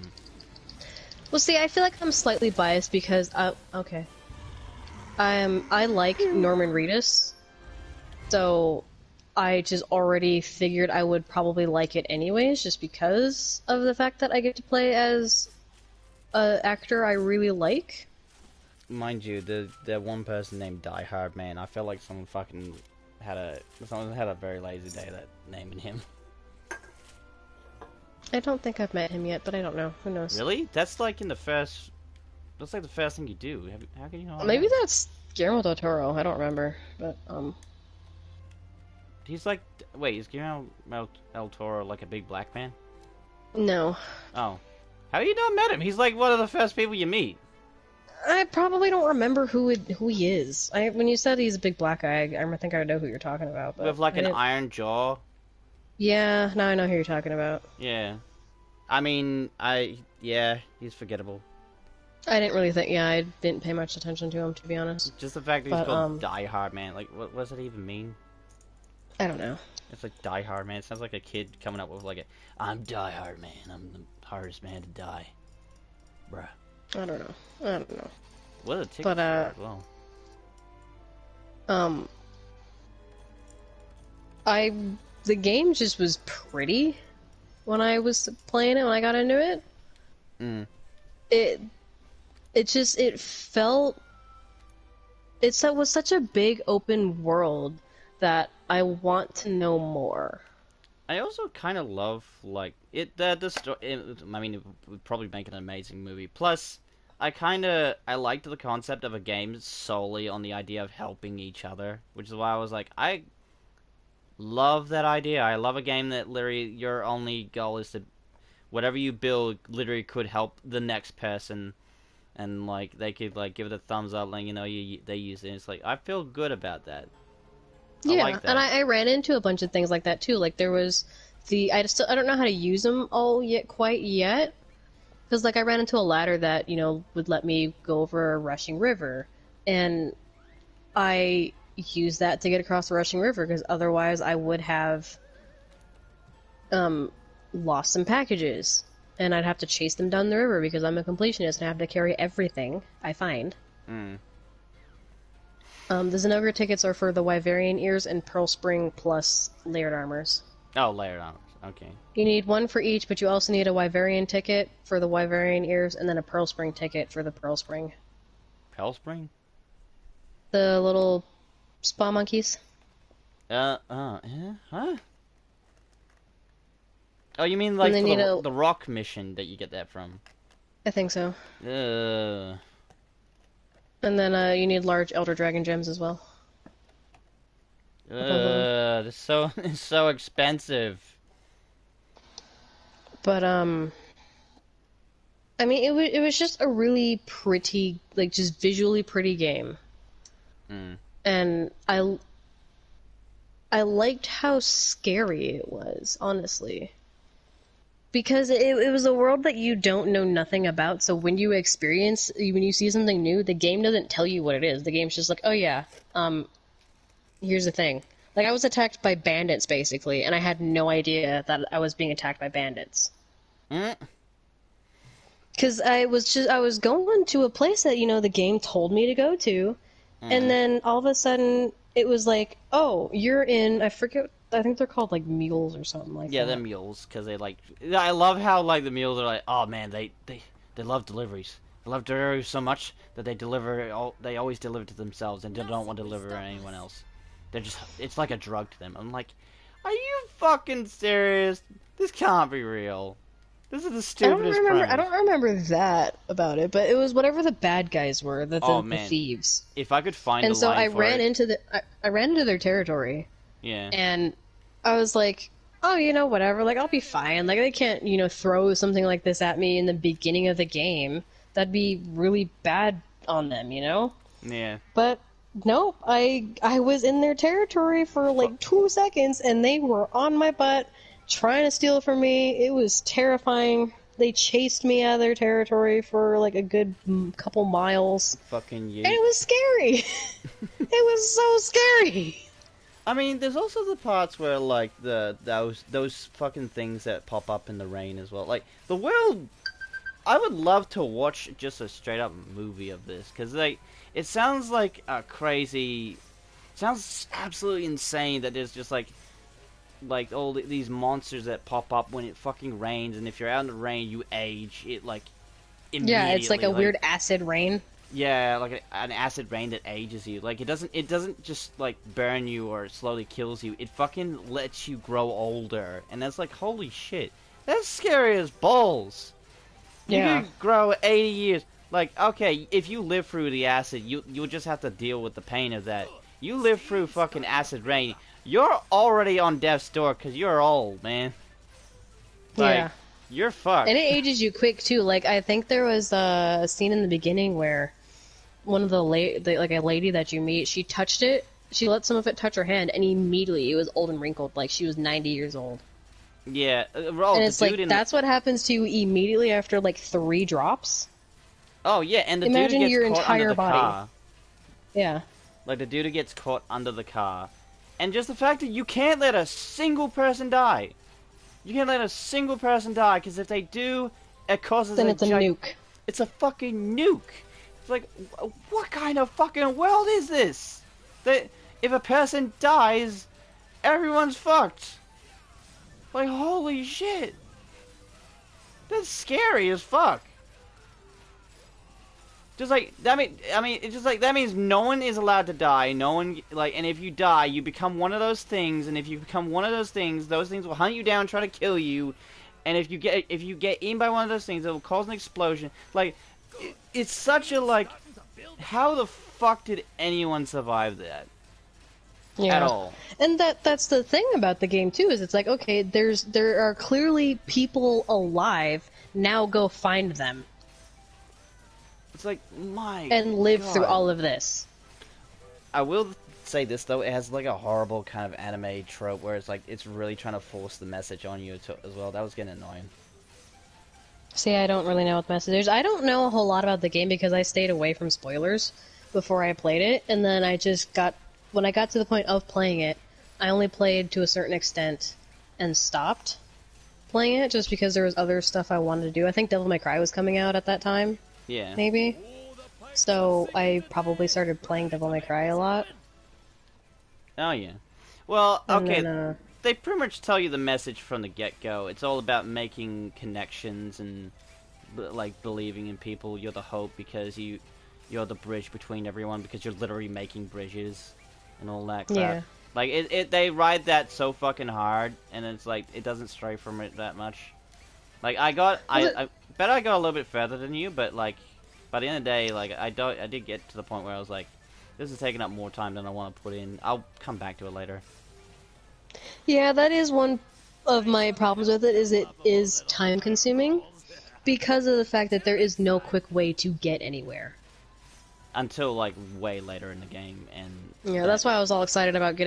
Well, see, I feel like I'm slightly biased because okay, I like Norman Reedus, so I just already figured I would probably like it anyways, just because of the fact that I get to play as an actor I really like. Mind you, the one person named Die Hard Man, I felt like someone had a very lazy day that naming him. I don't think I've met him yet, but I don't know. Who knows? Really? That's like the first thing you do. How can you know? Maybe that's Guillermo del Toro. I don't remember, but He's like, wait, is Guillermo del Toro like a big black man? no. Oh, how do you not met him? He's like one of the first people you meet. I probably don't remember who he is. When you said he's a big black guy, I think I know who you're talking about. But With like I an didn't- iron jaw. Yeah, now I know who you're talking about. Yeah. I mean, yeah, he's forgettable. I didn't really think. Yeah, I didn't pay much attention to him, to be honest. Just the fact that he's But, called Die Hard Man. Like, what does that even mean? I don't know. It's like Die Hard Man. It sounds like a kid coming up with like I'm Die Hard Man. I'm the hardest man to die. Bruh. I don't know. I don't know. What a ticket But, as well. The game just was pretty when I was playing it, when I got into it. Mm. It was such a big open world that I want to know more. I also kind of love like the story. I mean, it would probably make an amazing movie. Plus, I liked the concept of a game solely on the idea of helping each other, which is why I was like, I love that idea. I love a game that literally your only goal is to whatever you build literally could help the next person, and like they could like give it a thumbs up, like they use it. And it's like I feel good about that. Yeah, I like that. and I ran into a bunch of things like that too. Like there was I don't know how to use them all quite yet, because like I ran into a ladder that would let me go over a rushing river, and I used that to get across the rushing river because otherwise I would have lost some packages, and I'd have to chase them down the river because I'm a completionist and I have to carry everything I find. Mm. The Zenogre tickets are for the Wyverian ears and Pearl Spring plus layered armors. Oh, layered armors. Okay. You need one for each, but you also need a Wyverian ticket for the Wyverian ears and then a Pearl Spring ticket for the Pearl Spring. Pearl Spring? The little spa monkeys. Yeah, huh? Oh, you mean like And they for need the rock mission that you get that from? I think so. Uh, And then you need large Elder Dragon gems as well. it's so expensive. But I mean, it was just a really pretty, like just visually pretty game. Mm. And I liked how scary it was, honestly. Because it was a world that you don't know nothing about, so when you see something new, the game doesn't tell you what it is. The game's just like, oh yeah, here's the thing. Like, I was attacked by bandits, basically, and I had no idea that I was being attacked by bandits. Mm. Because I was going to a place that, the game told me to go to, and then all of a sudden, it was like, oh, you're in, I forget, I think they're called like mules or something like Yeah, that. they're mules because they like. I love how like the mules are like, oh man, they love deliveries. They love deliveries so much that they deliver. They always deliver to themselves and they don't want to deliver to anyone else. They're just. It's like a drug to them. I'm like, are you fucking serious? This can't be real. This is the stupidest premise. I don't remember that about it, but it was whatever the bad guys were, Oh the man, thieves. if I could find And a so line I for ran it, into I ran into their territory, yeah, and I was like, oh, whatever, like I'll be fine. Like they can't, throw something like this at me in the beginning of the game. That'd be really bad on them, yeah. But nope, I was in their territory for like 2 seconds, and they were on my butt trying to steal from me. It was terrifying. They chased me out of their territory for like a good couple miles. Fucking yeet. And it was scary. It was so scary. I mean, there's also the parts where like those fucking things that pop up in the rain as well. Like the world, I would love to watch just a straight up movie of this because like it sounds like a crazy, sounds absolutely insane that there's just like all these monsters that pop up when it fucking rains, and if you're out in the rain, you age. It like immediately. Yeah, it's like a weird acid rain. Yeah, like an acid rain that ages you. Like it doesn't just like burn you or slowly kills you. It fucking lets you grow older, and that's like holy shit. That's scary as balls. You Yeah. could grow 80 years. Like okay, if you live through the acid, you'll just have to deal with the pain of that. You live through fucking acid rain. You're already on death's door because you're old, man. Like, Yeah. you're fucked. And it ages you quick too. Like I think there was a scene in the beginning where one of the like a lady that you meet, she touched it. She let some of it touch her hand, and immediately it was old and wrinkled, like she was 90 years old. Yeah, And it's like that's what happens to you immediately after like 3 drops. Oh yeah, and the Imagine dude your gets caught under entire the body. car. Yeah. Like the dude gets caught under the car, and just the fact that you can't let a single person die. You can't let a single person die because if they do, it causes Then it's a nuke. It's a fucking nuke. It's like, what kind of fucking world is this? That if a person dies, everyone's fucked. Like, holy shit. That's scary as fuck. Just like, I mean, it's just like, that means no one is allowed to die, no one, like, and if you die, you become one of those things, and if you become one of those things will hunt you down, try to kill you, and if you get eaten by one of those things, it will cause an explosion. Like, it's such a, like, how the fuck did anyone survive that? Yeah. At all. And that's the thing about the game too, is it's like, okay, there are clearly people alive, now go find them. It's like, my and live God. through all of this. I will say this though, it has like a horrible kind of anime trope where it's like it's really trying to force the message on you as well. That was getting annoying. See, I don't really know what the message is. I don't know a whole lot about the game because I stayed away from spoilers before I played it, and then I just when I got to the point of playing it, I only played to a certain extent and stopped playing it just because there was other stuff I wanted to do. I think Devil May Cry was coming out at that time. Yeah. Maybe. So I probably started playing Devil May Cry a lot. Oh yeah. Well, okay. And then, they pretty much tell you the message from the get-go. It's all about making connections and like believing in people. You're the hope because you're the bridge between everyone because you're literally making bridges and all that crap. Yeah. Like they ride that so fucking hard, and it's like it doesn't stray from it that much. Like I bet I got a little bit further than you, but like by the end of the day, like I did get to the point where I was like, this is taking up more time than I want to put in. I'll come back to it later. Yeah, that is one of my problems with it, is it is time consuming because of the fact that there is no quick way to get anywhere. Until like way later in the game, and Yeah, that's why I was all excited about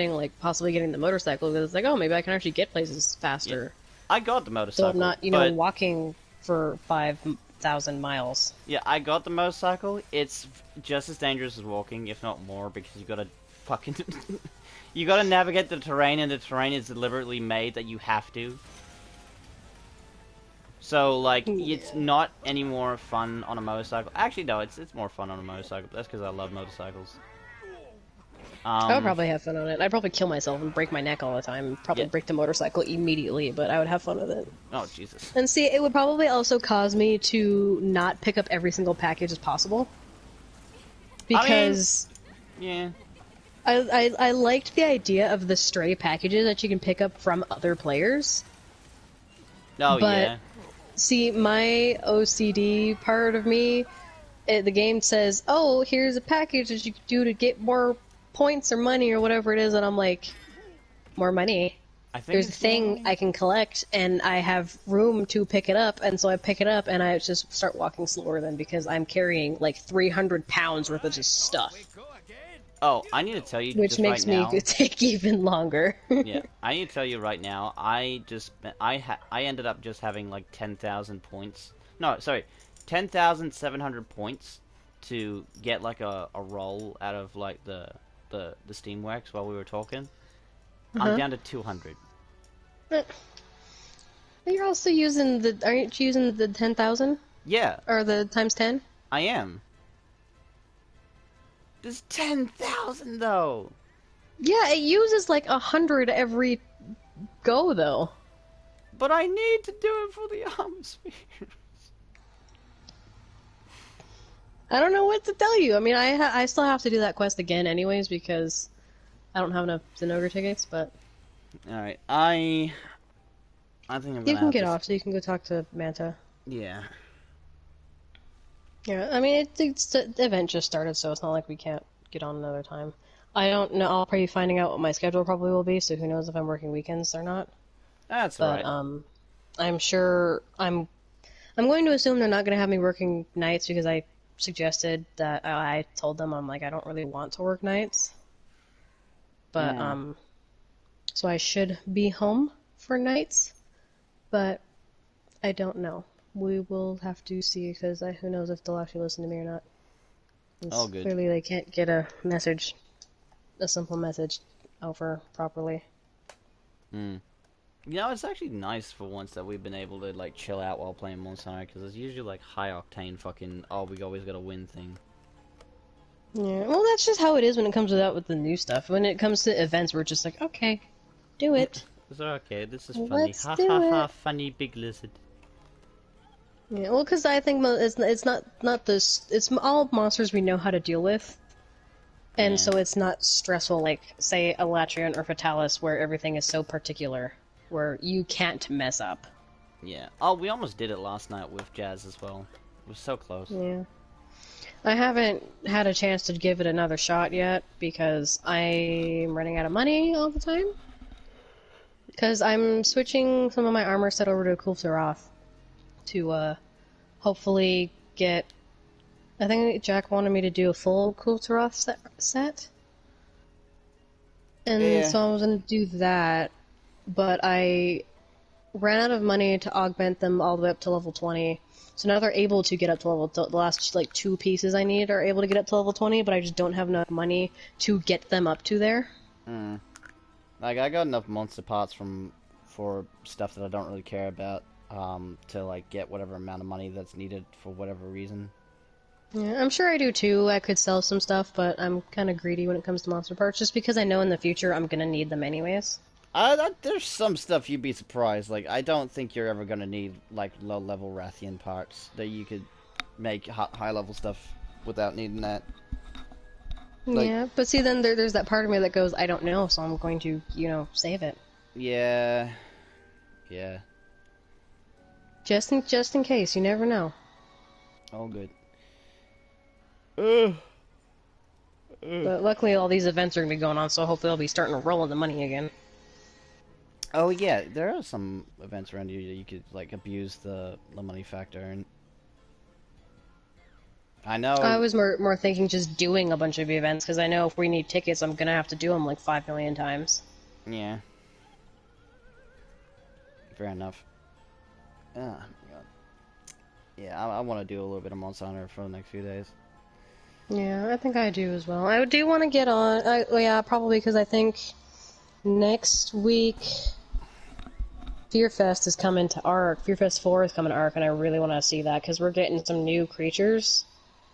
possibly getting the motorcycle, because it's like, oh, maybe I can actually get places faster. Yeah. I got the motorcycle. So I'm not, but walking for 5,000 miles. yeah, I got the motorcycle. It's just as dangerous as walking, if not more, because you gotta fucking you gotta navigate the terrain, and the terrain is deliberately made that you have to. So like, it's not any more fun on a motorcycle. Actually, no, it's more fun on a motorcycle. That's because I love motorcycles. I would probably have fun on it. I'd probably kill myself and break my neck all the time. Probably Yeah. break the motorcycle immediately, but I would have fun with it. Oh, Jesus. And see, it would probably also cause me to not pick up every single package as possible. Because Yeah. I liked the idea of the stray packages that you can pick up from other players. Oh, But- yeah. See, my OCD part of me, the game says, oh, here's a package that you can do to get more points or money or whatever it is, and I'm like, more money? I think There's a it's thing I can collect, and I have room to pick it up, and so I pick it up, and I just start walking slower then, because I'm carrying like 300 pounds worth of just stuff, Oh, I need to tell you which just makes right now. me take even longer. Yeah, I need to tell you right now. I ended up just having like 10,000 points. No, sorry, 10,700 points to get like a roll out of like the Steamworks while we were talking. I'm down to 200. But you're also using aren't you using the 10,000? Yeah, Or the times 10? I am. There's 10,000 though. Yeah, it uses like 100 every go, though. But I need to do it for the atmosphere. I don't know what to tell you. I mean, I still have to do that quest again anyways, because I don't have enough Zenogre tickets, but... Alright, I think I'm gonna You can have get to... off, so you can go talk to Manta. Yeah. Yeah, I mean, the event just started, so it's not like we can't get on another time. I don't know, I'll probably be finding out what my schedule probably will be, so who knows if I'm working weekends or not. That's But, alright. I'm sure, I'm going to assume they're not going to have me working nights, because I suggested that, I told them, I'm like, I don't really want to work nights. But, Yeah. so I should be home for nights, but I don't know. We will have to see, because who knows if they'll actually listen to me or not. 'Cause Oh, good. Clearly they can't get a simple message over properly. You know, it's actually nice for once that we've been able to, like, chill out while playing Monster Hunter, because it's usually, like, high-octane fucking, oh, we always gotta win thing. Yeah, well, that's just how it is when it comes with the new stuff. When it comes to events, we're just like, okay, do it. It's okay, this is funny. Let's Ha do ha ha, it. funny big lizard. Yeah, well, because I think it's not this. It's all monsters we know how to deal with, and Yeah. so it's not stressful like, say, a Latrian or Fatalis, where everything is so particular, where you can't mess up. Yeah. Oh, we almost did it last night with Jazz as well. It was so close. Yeah. I haven't had a chance to give it another shot yet because I'm running out of money all the time. Because I'm switching some of my armor set over to Kul'Saroth to hopefully get. I think Jack wanted me to do a full Kul'Saroth set. And Yeah. so I was going to do that, but I ran out of money to augment them all the way up to level 20. So now they're able to get up to level... The last, like, 2 pieces I need are able to get up to level 20, but I just don't have enough money to get them up to there. Like, I got enough monster parts for stuff that I don't really care about, to, like, get whatever amount of money that's needed for whatever reason. Yeah, I'm sure I do too. I could sell some stuff, but I'm kind of greedy when it comes to monster parts, just because I know in the future I'm going to need them anyways. There's some stuff you'd be surprised. Like, I don't think you're ever gonna need, like, low-level Rathian parts that you could make high-level stuff without needing that. Like- Yeah, but see, then there's that part of me that goes, I don't know, so I'm going to, save it. Yeah. Yeah. Just in case, you never know. All good. But luckily all these events are going to be going on, so hopefully I'll be starting to roll in the money again. Oh, yeah, there are some events around you that you could, like, abuse the money factor, and... I know... I was more thinking just doing a bunch of events, because I know if we need tickets, I'm going to have to do them like 5 million times. Yeah. Fair enough. Oh, my God. Yeah, I want to do a little bit of Monster Hunter for the next few days. Yeah, I think I do as well. I do want to get on... yeah, probably because I think next week... Fearfest is coming to Ark. Fearfest 4 is coming to Ark, and I really want to see that, because we're getting some new creatures.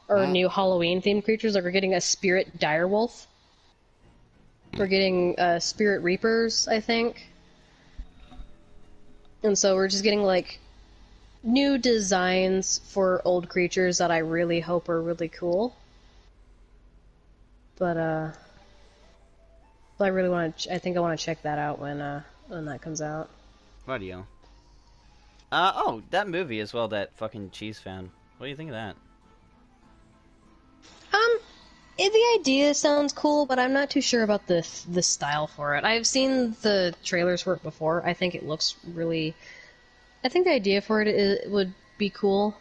Or Wow. new Halloween-themed creatures. Like, we're getting a spirit direwolf. We're getting Spirit Reapers, I think. And so we're just getting, like, new designs for old creatures that I really hope are really cool. But, so I really want to, I think I want to check that out when that comes out. Radio. Oh, that movie as well, that fucking Cheese found. What do you think of that? The idea sounds cool, but I'm not too sure about the style for it. I've seen the trailers for it before. I think it looks really... I think the idea for it would be cool,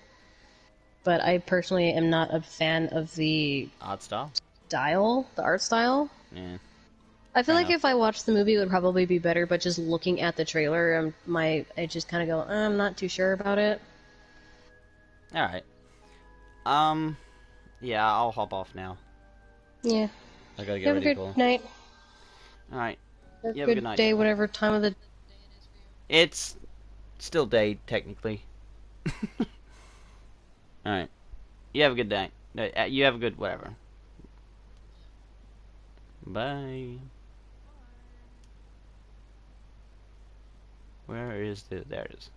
but I personally am not a fan of the... Art style? The art style. Yeah. I feel Fair like enough. if I watched the movie, it would probably be better, but just looking at the trailer, I just kind of go, I'm not too sure about it. Alright. Yeah, I'll hop off now. Yeah. I gotta get Have a ready good to go. night. Alright. Or You have a good good night. day, whatever time of the... It's still day, technically. Alright. You have a good day. You have a good whatever. Bye. Where is the... There it is.